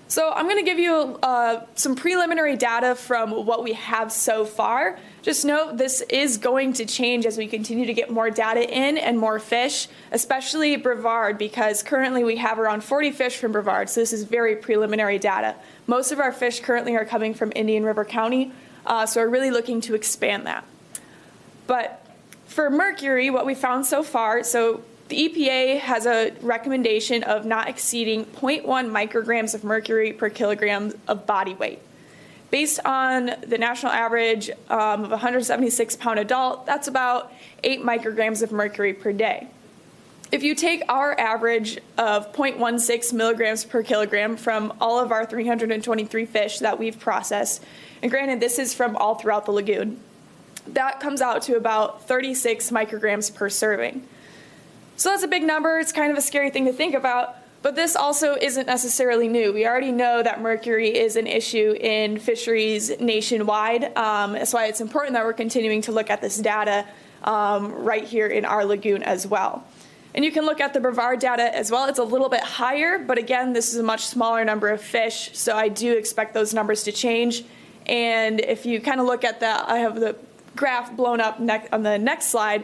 [SPEAKER 22] So I'm going to give you some preliminary data from what we have so far. Just note this is going to change as we continue to get more data in and more fish, especially Brevard, because currently we have around 40 fish from Brevard, so this is very preliminary data. Most of our fish currently are coming from Indian River County, so we're really looking to expand that. But for mercury, what we found so far, so the EPA has a recommendation of not exceeding 0.1 micrograms of mercury per kilogram of body weight. Based on the national average of a 176-pound adult, that's about 8 micrograms of mercury per day. If you take our average of 0.16 milligrams per kilogram from all of our 323 fish that we've processed, and granted this is from all throughout the lagoon, that comes out to about 36 micrograms per serving. So that's a big number. It's kind of a scary thing to think about, but this also isn't necessarily new. We already know that mercury is an issue in fisheries nationwide. That's why it's important that we're continuing to look at this data right here in our lagoon as well. And you can look at the Brevard data as well. It's a little bit higher, but again, this is a much smaller number of fish, so I do expect those numbers to change. And if you kind of look at that, I have the graph blown up on the next slide,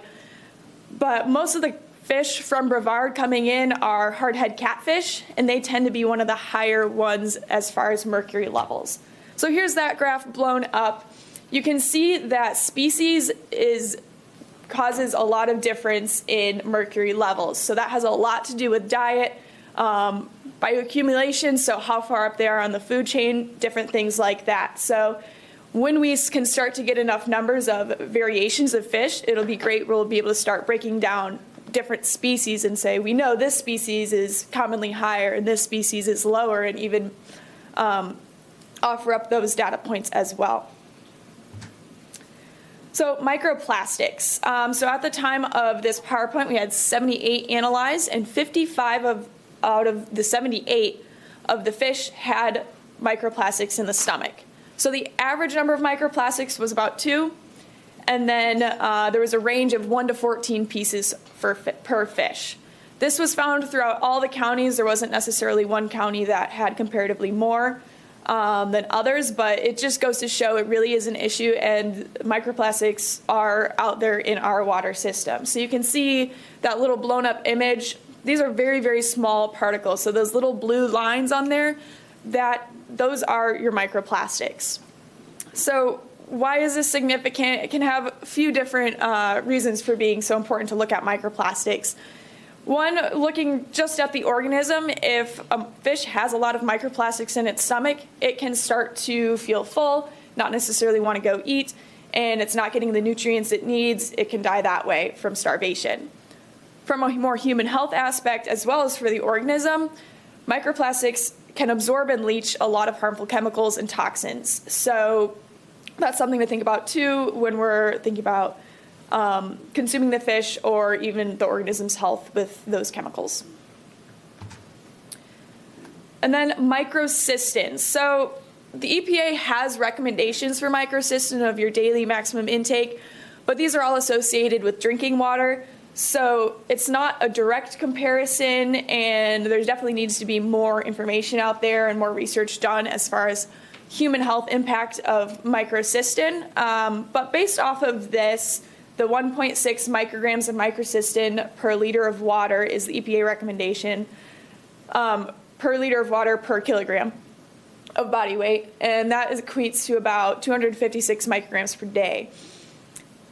[SPEAKER 22] but most of the fish from Brevard coming in are hardhead catfish, and they tend to be one of the higher ones as far as mercury levels. So here's that graph blown up. You can see that species causes a lot of difference in mercury levels. So that has a lot to do with diet, bioaccumulation, so how far up they are on the food chain, different things like that. So when we can start to get enough numbers of variations of fish, it'll be great. We'll be able to start breaking down different species and say, we know this species is commonly higher and this species is lower, and even offer up those data points as well. So microplastics. So at the time of this PowerPoint, we had 78 analyzed, and 55 out of the 78 of the fish had microplastics in the stomach. So the average number of microplastics was about 2. And then there was a range of 1 to 14 pieces per fish. This was found throughout all the counties. There wasn't necessarily one county that had comparatively more than others, but it just goes to show it really is an issue, and microplastics are out there in our water system. So you can see that little blown up image. These are very, very small particles. So those little blue lines on there, those are your microplastics. So why is this significant? It can have a few different reasons for being so important to look at microplastics. One, looking just at the organism, if a fish has a lot of microplastics in its stomach, it can start to feel full, not necessarily want to go eat, and it's not getting the nutrients it needs. It can die that way from starvation. From a more human health aspect, as well as for the organism, microplastics can absorb and leach a lot of harmful chemicals and toxins. So that's something to think about too when we're thinking about consuming the fish or even the organism's health with those chemicals. And then microcystins. So the EPA has recommendations for microcystin of your daily maximum intake, but these are all associated with drinking water. So it's not a direct comparison, and there definitely needs to be more information out there and more research done as far as human health impact of microcystin. But based off of this, the 1.6 micrograms of microcystin per liter of water is the EPA recommendation per liter of water per kilogram of body weight, and that equates to about 256 micrograms per day.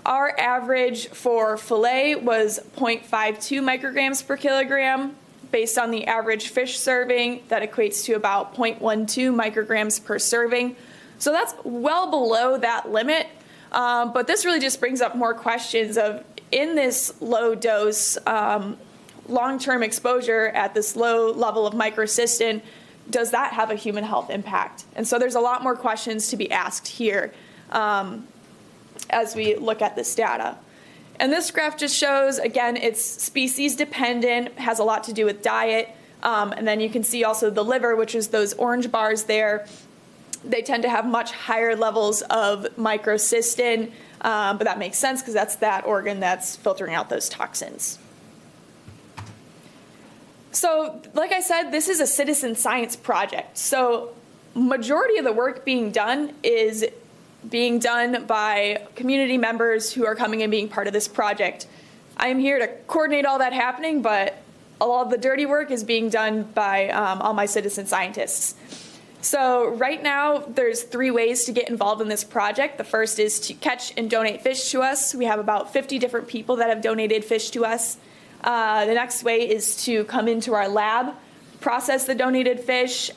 [SPEAKER 22] Our average for fillet was 0.52 micrograms per kilogram. Based on the average fish serving, that equates to about 0.12 micrograms per serving. So that's well below that limit. But this really just brings up more questions of, in this low dose, long-term exposure at this low level of microcystin, does that have a human health impact? And so there's a lot more questions to be asked here as we look at this data. And this graph just shows, again, it's species dependent, has a lot to do with diet. And then you can see also the liver, which is those orange bars there. They tend to have much higher levels of microcystin, but that makes sense because that's that organ that's filtering out those toxins. So, like I said, this is a citizen science project. So, majority of the work being done is being done by community members who are coming and being part of this project. I am here to coordinate all that happening, but a lot of the dirty work is being done by all my citizen scientists. So right now, there's 3 ways to get involved in this project. The first is to catch and donate fish to us. We have about 50 different people that have donated fish to us. The next way is to come into our lab, process the donated fish,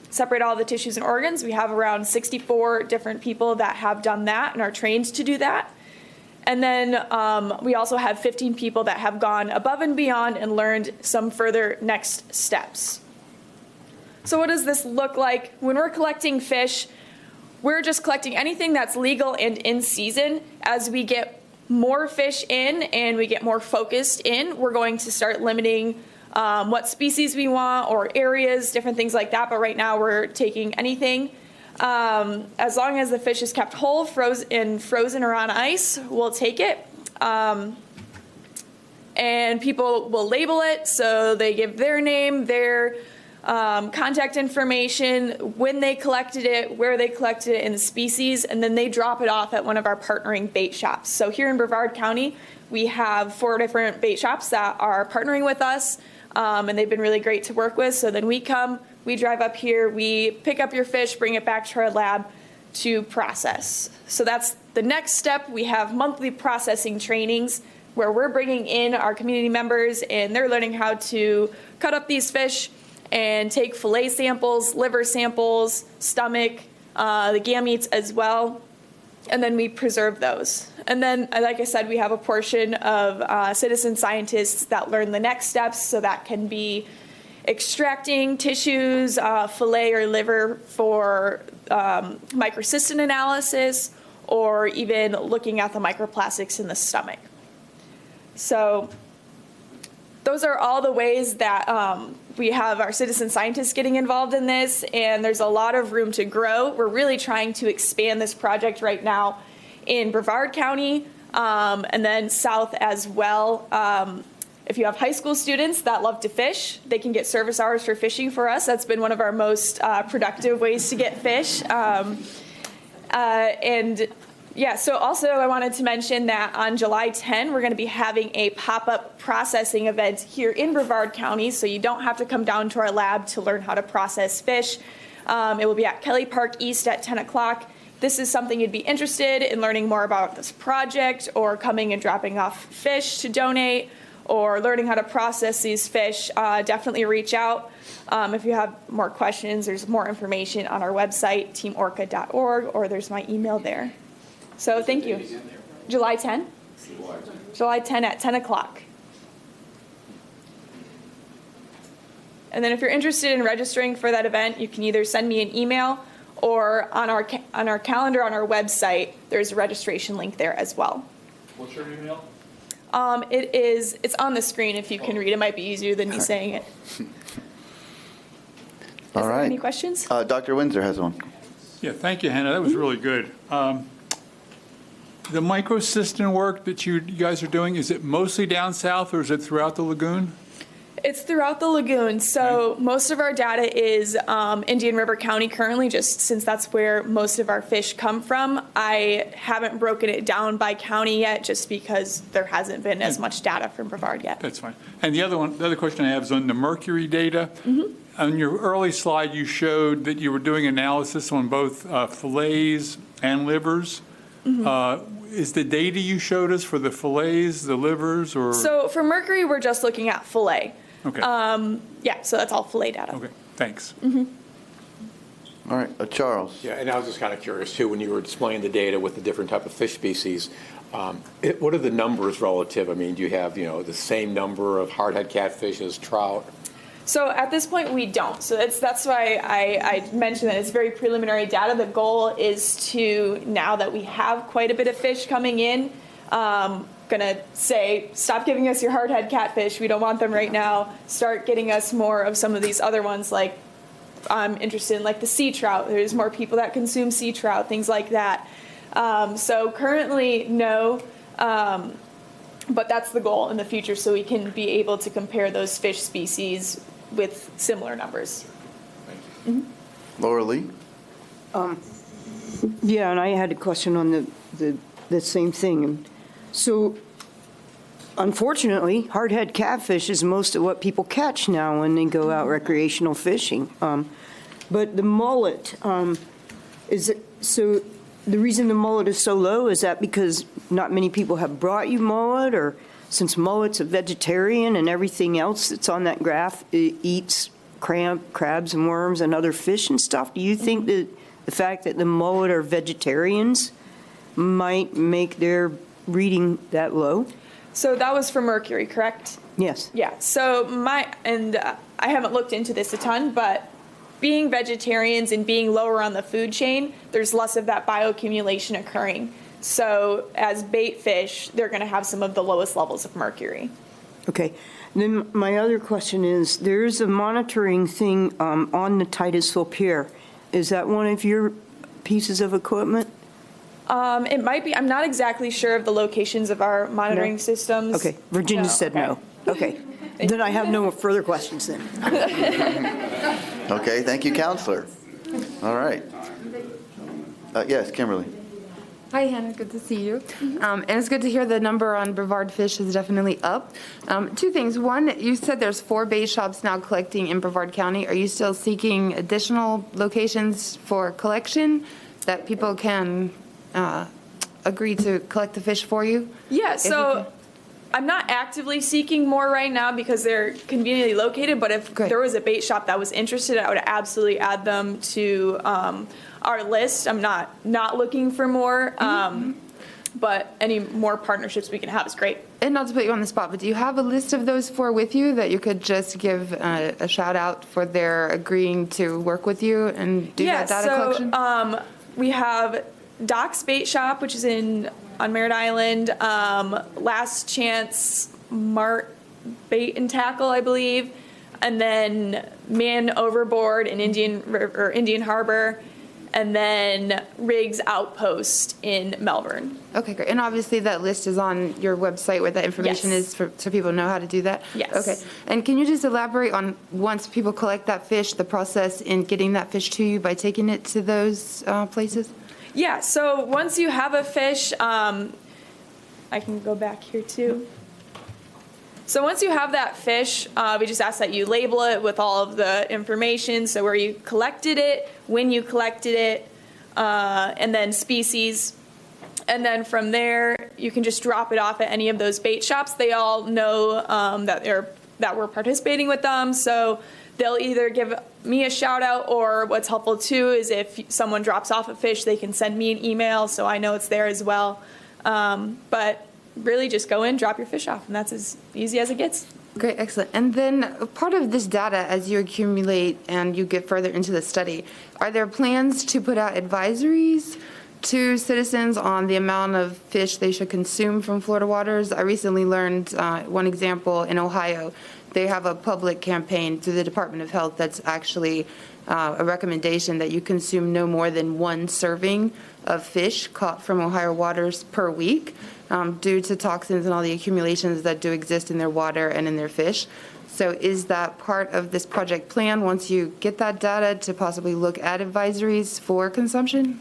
[SPEAKER 22] separate all the tissues and organs. We have around 64 different people that have done that and are trained to do that. And then we also have 15 people that have gone above and beyond and learned some further next steps. So what does this look like? When we're collecting fish, we're just collecting anything that's legal and in season. As we get more fish in and we get more focused in, we're going to start limiting what species we want or areas, different things like that. But right now we're taking anything. As long as the fish is kept whole, frozen or on ice, we'll take it. And people will label it, so they give their name, their contact information, when they collected it, where they collected it, and the species, and then they drop it off at one of our partnering bait shops. So here in Brevard County, we have 4 different bait shops that are partnering with us. And they've been really great to work with. So then we come, we drive up here, we pick up your fish, bring it back to our lab to process. So that's the next step. We have monthly processing trainings where we're bringing in our community members and they're learning how to cut up these fish and take fillet samples, liver samples, stomach, the gametes as well. And then we preserve those. And then, like I said, we have a portion of citizen scientists that learn the next steps, so that can be extracting tissues, fillet or liver for microcystin analysis, or even looking at the microplastics in the stomach. So those are all the ways that we have our citizen scientists getting involved in this, and there's a lot of room to grow. We're really trying to expand this project right now in Brevard County and then south as well. If you have high school students that love to fish, they can get service hours for fishing for us. That's been one of our most productive ways to get fish. And yeah, so also I wanted to mention that on July 10, we're going to be having a pop-up processing event here in Brevard County, so you don't have to come down to our lab to learn how to process fish. It will be at Kelly Park East at 10 o'clock. This is something you'd be interested in learning more about this project, or coming and dropping off fish to donate, or learning how to process these fish, definitely reach out. If you have more questions, there's more information on our website, teamorca.org, or there's my email there. So thank you. July 10? July 10 at 10 o'clock. And then if you're interested in registering for that event, you can either send me an email, or on our calendar on our website, there's a registration link there as well.
[SPEAKER 4] What's your email?
[SPEAKER 22] It's on the screen if you can read. It might be easier than me saying it.
[SPEAKER 3] All right.
[SPEAKER 22] Any questions?
[SPEAKER 3] Dr. Windsor has one.
[SPEAKER 4] Yeah, thank you, Hannah. That was really good. The microcystin work that you guys are doing, is it mostly down south or is it throughout the lagoon?
[SPEAKER 22] It's throughout the lagoon. So most of our data is Indian River County currently, just since that's where most of our fish come from. I haven't broken it down by county yet, just because there hasn't been as much data from Brevard yet.
[SPEAKER 4] That's fine. And the other question I have is on the mercury data. On your early slide, you showed that you were doing analysis on both fillets and livers. Is the data you showed us for the fillets, the livers, or?
[SPEAKER 22] So for mercury, we're just looking at fillet.
[SPEAKER 4] Okay.
[SPEAKER 22] Yeah, so that's all fillet data.
[SPEAKER 4] Okay, thanks.
[SPEAKER 3] All right, Charles.
[SPEAKER 14] Yeah, and I was just kind of curious too, when you were displaying the data with the different type of fish species, what are the numbers relative? I mean, do you have, the same number of hardhead catfish as trout?
[SPEAKER 22] So at this point, we don't. So that's why I mentioned that it's very preliminary data. The goal is to, now that we have quite a bit of fish coming in, gonna say, stop giving us your hardhead catfish. We don't want them right now. Start getting us more of some of these other ones, like I'm interested in like the sea trout. There's more people that consume sea trout, things like that. So currently, no. But that's the goal in the future, so we can be able to compare those fish species with similar numbers.
[SPEAKER 3] Laura Lee?
[SPEAKER 2] Yeah, and I had a question on the same thing. So, unfortunately, hardhead catfish is most of what people catch now when they go out recreational fishing. But the mullet, is it, so the reason the mullet is so low, is that because not many people have brought you mullet, or since mullet's a vegetarian and everything else that's on that graph, it eats crabs and worms and other fish and stuff? Do you think that the fact that the mullet are vegetarians might make their reading that low?
[SPEAKER 22] So that was for mercury, correct?
[SPEAKER 2] Yes.
[SPEAKER 22] Yeah. So I haven't looked into this a ton, but being vegetarians and being lower on the food chain, there's less of that bioaccumulation occurring. So as bait fish, they're going to have some of the lowest levels of mercury.
[SPEAKER 2] Okay. Then my other question is, there's a monitoring thing on the Titus Pier. Is that one of your pieces of equipment?
[SPEAKER 22] It might be. I'm not exactly sure of the locations of our monitoring systems.
[SPEAKER 2] Okay. Virginia said no. Okay. Then I have no further questions then.
[SPEAKER 3] Okay, thank you, Counselor. All right. Yes, Kimberly.
[SPEAKER 15] Hi, Hannah. Good to see you. And it's good to hear the number on Brevard fish is definitely up. Two things. One, you said there's 4 bait shops now collecting in Brevard County. Are you still seeking additional locations for collection that people can agree to collect the fish for you?
[SPEAKER 22] Yeah, so I'm not actively seeking more right now because they're conveniently located, but if there was a bait shop that was interested, I would absolutely add them to our list. I'm not looking for more, but any more partnerships we can have is great.
[SPEAKER 15] And not to put you on the spot, but do you have a list of those 4 with you that you could just give a shout out for their agreeing to work with you and do that data collection?
[SPEAKER 22] We have Doc's Bait Shop, which is on Merritt Island, Last Chance Mart Bait and Tackle, I believe, and then Man Overboard in Indian Harbor, and then Riggs Outpost in Melbourne.
[SPEAKER 15] Okay, great. And obviously that list is on your website where that information is so people know how to do that?
[SPEAKER 22] Yes.
[SPEAKER 15] Okay. And can you just elaborate on, once people collect that fish, the process in getting that fish to you by taking it to those places?
[SPEAKER 22] Yeah, so once you have a fish, I can go back here too. So once you have that fish, we just ask that you label it with all of the information, so where you collected it, when you collected it, and then species. And then from there, you can just drop it off at any of those bait shops. They all know that we're participating with them, so they'll either give me a shout out, or what's helpful too is if someone drops off a fish, they can send me an email so I know it's there as well. But really just go in, drop your fish off, and that's as easy as it gets.
[SPEAKER 15] Great, excellent. And then part of this data, as you accumulate and you get further into the study, are there plans to put out advisories to citizens on the amount of fish they should consume from Florida waters. I recently learned one example in Ohio. They have a public campaign through the Department of Health that's actually a recommendation that you consume no more than 1 serving of fish caught from Ohio waters per week due to toxins and all the accumulations that do exist in their water and in their fish. So is that part of this project plan once you get that data to possibly look at advisories for consumption?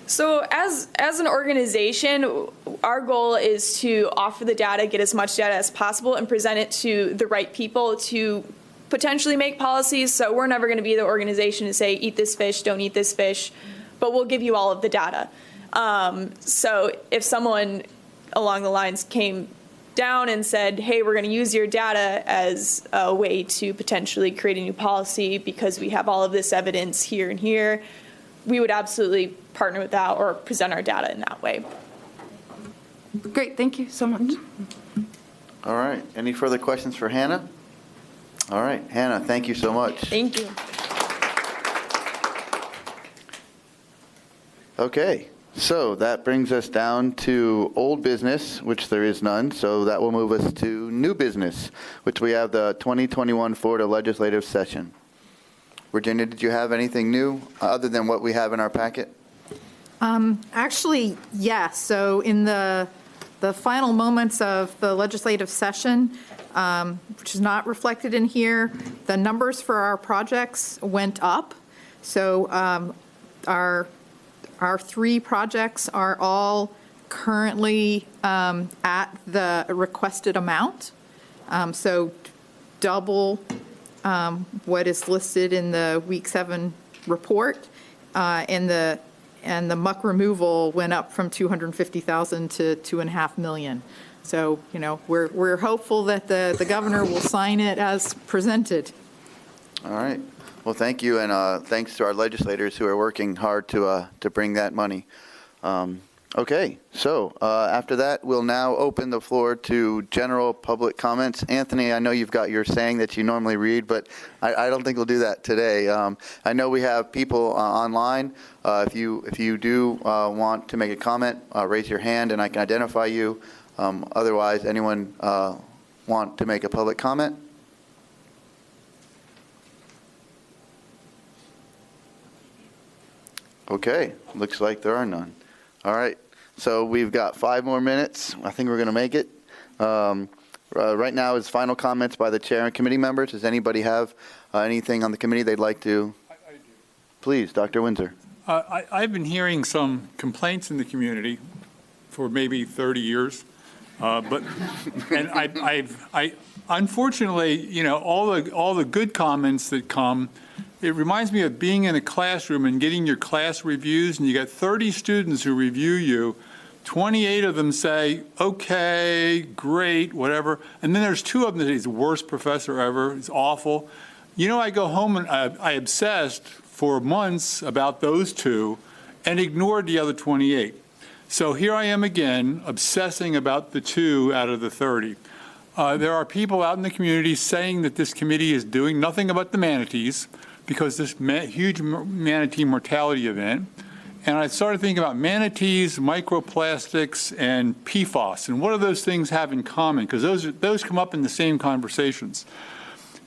[SPEAKER 22] So as an organization, our goal is to offer the data, get as much data as possible, and present it to the right people to potentially make policies. So we're never going to be the organization to say, eat this fish, don't eat this fish, but we'll give you all of the data. So if someone along the lines came down and said, hey, we're going to use your data as a way to potentially create a new policy because we have all of this evidence here and here, we would absolutely partner with that or present our data in that way.
[SPEAKER 15] Great, thank you so much.
[SPEAKER 3] All right, any further questions for Hannah? All right, Hannah, thank you so much.
[SPEAKER 22] Thank you.
[SPEAKER 3] Okay, so that brings us down to old business, which there is none. So that will move us to new business, which we have the 2021 Florida legislative session. Virginia, did you have anything new other than what we have in our packet?
[SPEAKER 1] Actually, yes. So in the final moments of the legislative session, which is not reflected in here, the numbers for our projects went up. So our 3 projects are all currently at the requested amount. So double what is listed in the week 7 report, and the muck removal went up from 250,000 to $2.5 million. So, you know, we're hopeful that the governor will sign it as presented.
[SPEAKER 3] All right. Well, thank you, and thanks to our legislators who are working hard to bring that money. Okay, so after that, we'll now open the floor to general public comments. Anthony, I know you've got your saying that you normally read, but I don't think we'll do that today. I know we have people online. If you do want to make a comment, raise your hand and I can identify you. Otherwise, anyone want to make a public comment? Okay, looks like there are none. All right, so we've got 5 more minutes. I think we're going to make it. Right now is final comments by the chair and committee members. Does anybody have anything on the committee they'd like to? I do. Please, Dr. Windsor.
[SPEAKER 4] I've been hearing some complaints in the community for maybe 30 years, but and I unfortunately, you know, all the good comments that come. It reminds me of being in a classroom and getting your class reviews, and you got 30 students who review you. 28 of them say, okay, great, whatever. And then there's 2 of them that say, he's the worst professor ever, it's awful. You know, I go home and I obsessed for months about those 2 and ignored the other 28. So here I am again, obsessing about the 2 out of the 30. There are people out in the community saying that this committee is doing nothing about the manatees, because this huge manatee mortality event. And I started thinking about manatees, microplastics, and PFAS, and what do those things have in common? Because those come up in the same conversations.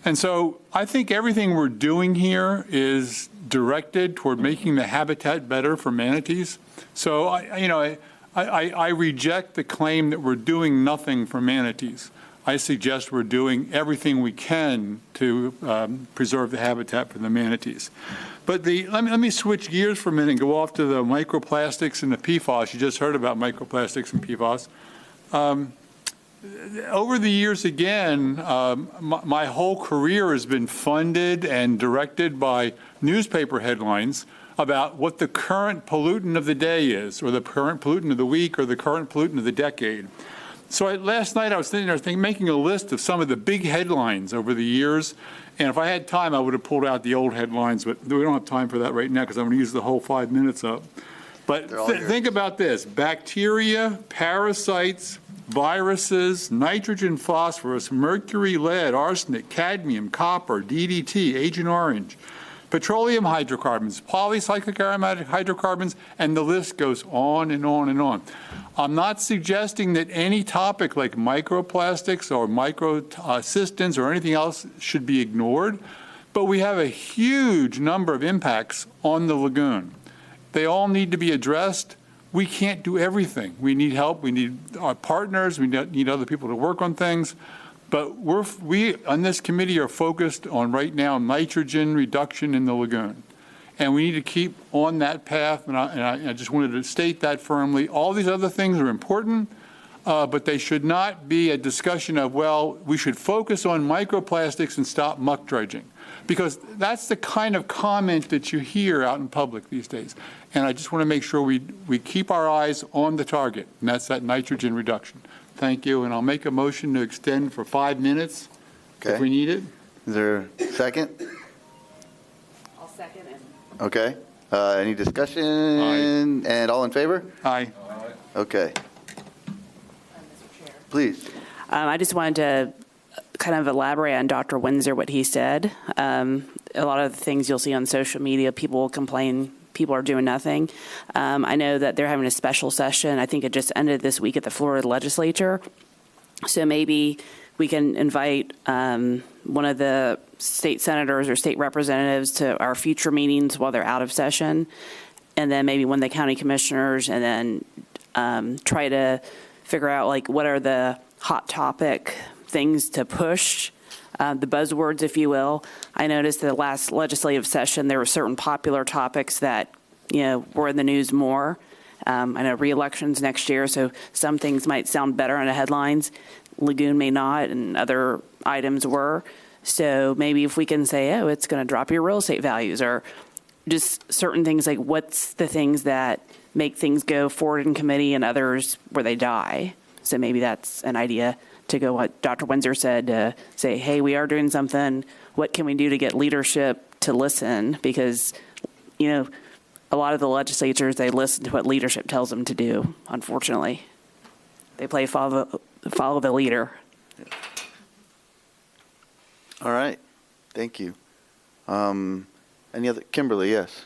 [SPEAKER 4] And so I think everything we're doing here is directed toward making the habitat better for manatees. So I reject the claim that we're doing nothing for manatees. I suggest we're doing everything we can to preserve the habitat for the manatees. But let me switch gears for a minute and go off to the microplastics and the PFAS. You just heard about microplastics and PFAS. Over the years, again, my whole career has been funded and directed by newspaper headlines about what the current pollutant of the day is, or the current pollutant of the week, or the current pollutant of the decade. So last night I was sitting there making a list of some of the big headlines over the years, and if I had time I would have pulled out the old headlines, but we don't have time for that right now because I'm going to use the whole 5 minutes up. But think about this: bacteria, parasites, viruses, nitrogen, phosphorus, mercury, lead, arsenic, cadmium, copper, DDT, Agent Orange, petroleum hydrocarbons, polycyclic aromatic hydrocarbons, and the list goes on and on and on. I'm not suggesting that any topic like microplastics or microcystins or anything else should be ignored, but we have a huge number of impacts on the lagoon. They all need to be addressed. We can't do everything. We need help. We need our partners. We need other people to work on things. But we on this committee are focused on right now nitrogen reduction in the lagoon. And we need to keep on that path. And I just wanted to state that firmly. All these other things are important, but they should not be a discussion of, well, we should focus on microplastics and stop muck dredging. Because that's the kind of comment that you hear out in public these days. And I just want to make sure we keep our eyes on the target, and that's that nitrogen reduction. Thank you, and I'll make a motion to extend for 5 minutes if we need it.
[SPEAKER 3] Is there a second?
[SPEAKER 10] I'll second it.
[SPEAKER 3] Okay. Any discussion? Aye. And all in favor?
[SPEAKER 4] Aye.
[SPEAKER 3] Okay. Please.
[SPEAKER 8] I just wanted to kind of elaborate on Dr. Windsor, what he said. A lot of the things you'll see on social media, people will complain people are doing nothing. I know that they're having a special session. I think it just ended this week at the Florida legislature. So maybe we can invite one of the state senators or state representatives to our future meetings while they're out of session, and then maybe one of the county commissioners, and then try to figure out like what are the hot topic things to push, the buzzwords, if you will. I noticed the last legislative session, there were certain popular topics that, were in the news more. I know re-elections next year, so some things might sound better on the headlines. Lagoon may not, and other items were. So maybe if we can say, oh, it's going to drop your real estate values, or just certain things like what's the things that make things go forward in committee and others where they die. So maybe that's an idea to go what Dr. Windsor said, to say, hey, we are doing something. What can we do to get leadership to listen? Because, a lot of the legislatures, they listen to what leadership tells them to do, unfortunately. They follow the leader.
[SPEAKER 3] All right. Thank you. Any other? Kimberly, yes.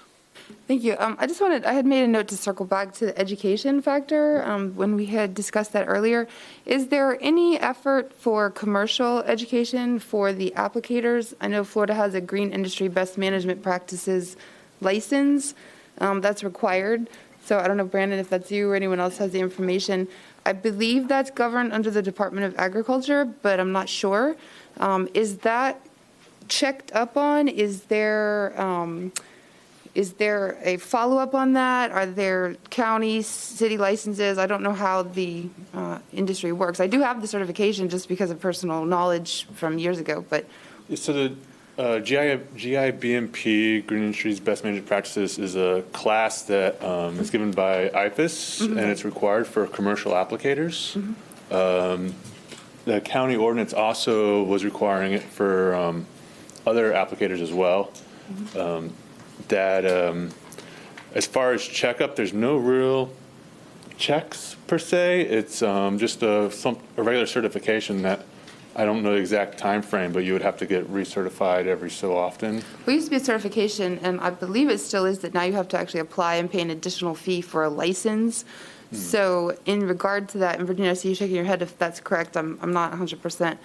[SPEAKER 15] Thank you. I had made a note to circle back to the education factor when we had discussed that earlier. Is there any effort for commercial education for the applicators? I know Florida has a green industry best management practices license that's required. So I don't know, Brandon, if that's you or anyone else has the information. I believe that's governed under the Department of Agriculture, but I'm not sure. Is that checked up on? Is there a follow-up on that? Are there county, city licenses? I don't know how the industry works. I do have the certification just because of personal knowledge from years ago, but.
[SPEAKER 17] So the GIBMP, Green Industries Best Management Practices, is a class that is given by IFAS, and it's required for commercial applicators. The county ordinance also was requiring it for other applicators as well. As far as checkup, there's no real checks per se. It's just a regular certification that I don't know the exact time frame, but you would have to get recertified every so often.
[SPEAKER 15] We used to be a certification, and I believe it still is, that now you have to actually apply and pay an additional fee for a license. So in regard to that, and Virginia, I see you shaking your head if that's correct. I'm not 100%.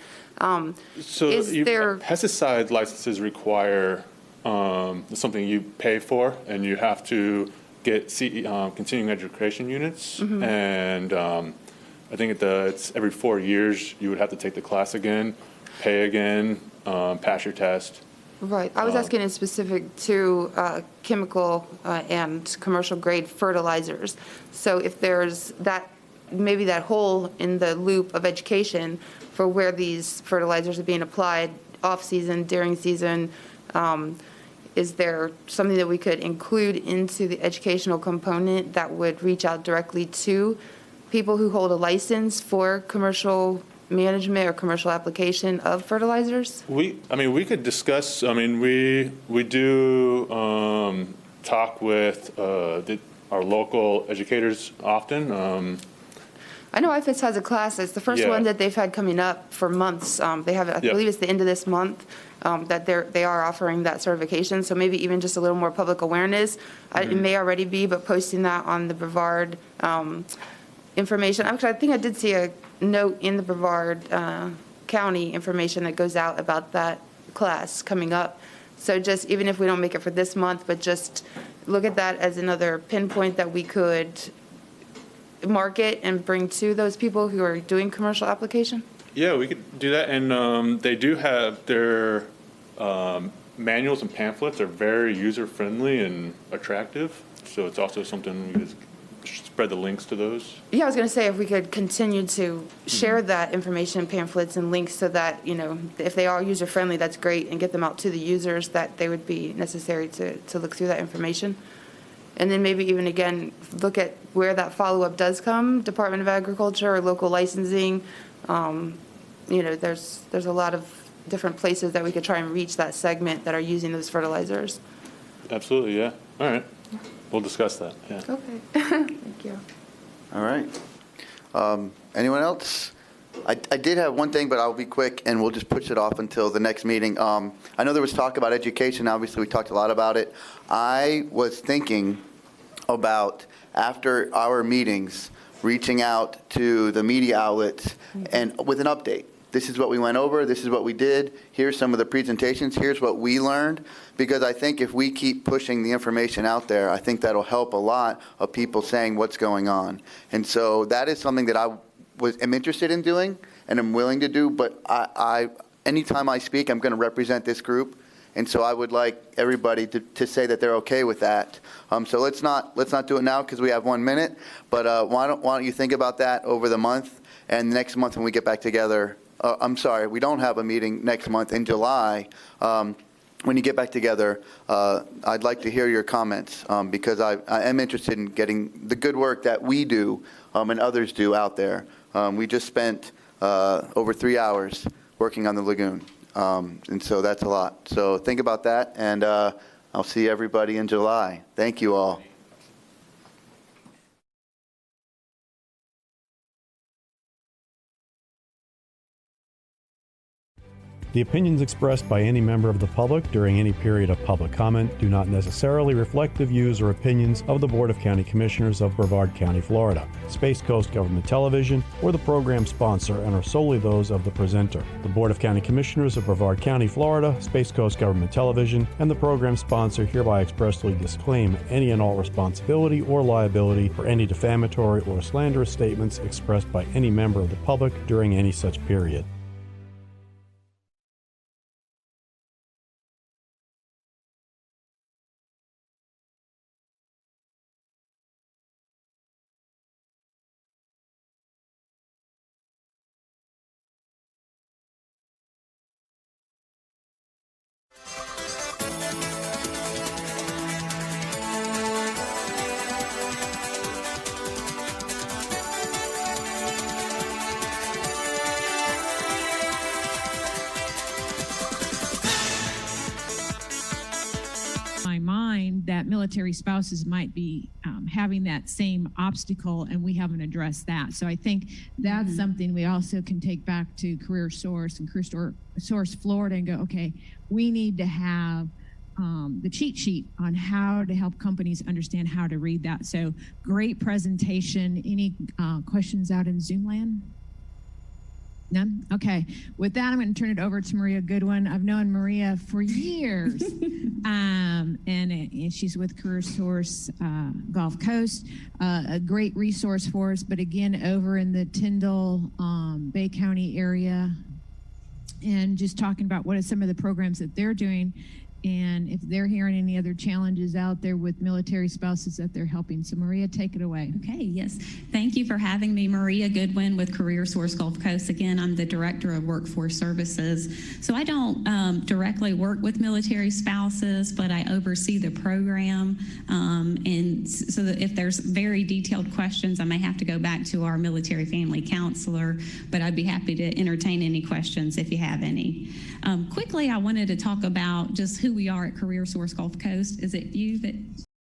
[SPEAKER 17] Pesticide licenses require something you pay for, and you have to get continuing education units, and I think it's every 4 years you would have to take the class again, pay again, pass your test.
[SPEAKER 15] Right. I was asking in specific to chemical and commercial grade fertilizers. So if there's maybe that hole in the loop of education for where these fertilizers are being applied off season, during season, is there something that we could include into the educational component that would reach out directly to people who hold a license for commercial management or commercial application of fertilizers?
[SPEAKER 17] We could discuss. We do talk with our local educators often.
[SPEAKER 15] I know IFIS has a class. It's the first one that they've had coming up for months. They have, I believe it's the end of this month, that they are offering that certification. So maybe even just a little more public awareness. It may already be, but posting that on the Brevard information. Actually, I think I did see a note in the Brevard County information that goes out about that class coming up. So just even if we don't make it for this month, but just look at that as another pinpoint that we could market and bring to those people who are doing commercial application?
[SPEAKER 17] Yeah, we could do that. And they do have their manuals and pamphlets are very user-friendly and attractive. So it's also something we just spread the links to those.
[SPEAKER 15] Yeah, I was going to say if we could continue to share that information, pamphlets and links so that, you know, if they are user-friendly, that's great, and get them out to the users that they would be necessary to look through that information. And then maybe even, again, look at where that follow-up does come, Department of Agriculture or local licensing. You know, there's a lot of different places that we could try and reach that segment that are using those fertilizers.
[SPEAKER 17] Absolutely, yeah. All right. We'll discuss that, yeah.
[SPEAKER 15] Okay. Thank you.
[SPEAKER 3] All right. Anyone else? I did have one thing, but I'll be quick, and we'll just push it off until the next meeting. I know there was talk about education. Obviously, we talked a lot about it. I was thinking about, after our meetings, reaching out to the media outlets and with an update. This is what we went over. This is what we did. Here's some of the presentations. Here's what we learned. Because I think if we keep pushing the information out there, I think that'll help a lot of people saying what's going on. And so that is something that I am interested in doing and I'm willing to do. But anytime I speak, I'm going to represent this group. And so I would like everybody to say that they're okay with that. So let's not do it now because we have 1 minute. But why don't you think about that over the month, and next month when we get back together. I'm sorry, we don't have a meeting next month in July. When you get back together, I'd like to hear your comments because I am interested in getting the good work that we do and others do out there. We just spent over 3 hours working on the lagoon. And so that's a lot. So think about that, and I'll see everybody in July. Thank you all.
[SPEAKER 18] The opinions expressed by any member of the public during any period of public comment do not necessarily reflect the views or opinions of the Board of County Commissioners of Brevard County, Florida, Space Coast Government Television, or the program sponsor, and are solely those of the presenter. The Board of County Commissioners of Brevard County, Florida, Space Coast Government Television, and the program sponsor hereby expressly disclaim any and all responsibility or liability for any defamatory or slanderous statements expressed by any member of the public during any such period.
[SPEAKER 19] My mind that military spouses might be having that same obstacle, and we haven't addressed that. So I think that's something we also can take back to Career Source and Career Source Florida and go, okay, we need to have the cheat sheet on how to help companies understand how to read that. So great presentation. Any questions out in Zoom land? None? Okay. With that, I'm going to turn it over to Maria Goodwin. I've known Maria for years, and she's with Career Source Gulf Coast, a great resource for us, but again, over in the Tyndall, Bay County area, and just talking about what are some of the programs that they're doing, and if they're hearing any other challenges out there with military spouses that they're helping. So Maria, take it away.
[SPEAKER 23] Okay, yes. Thank you for having me. Maria Goodwin with Career Source Gulf Coast. Again, I'm the Director of Workforce Services. So I don't directly work with military spouses, but I oversee the program. And so that if there's very detailed questions, I may have to go back to our military family counselor, but I'd be happy to entertain any questions if you have any. Quickly, I wanted to talk about just who we are at Career Source Gulf Coast. Is it you that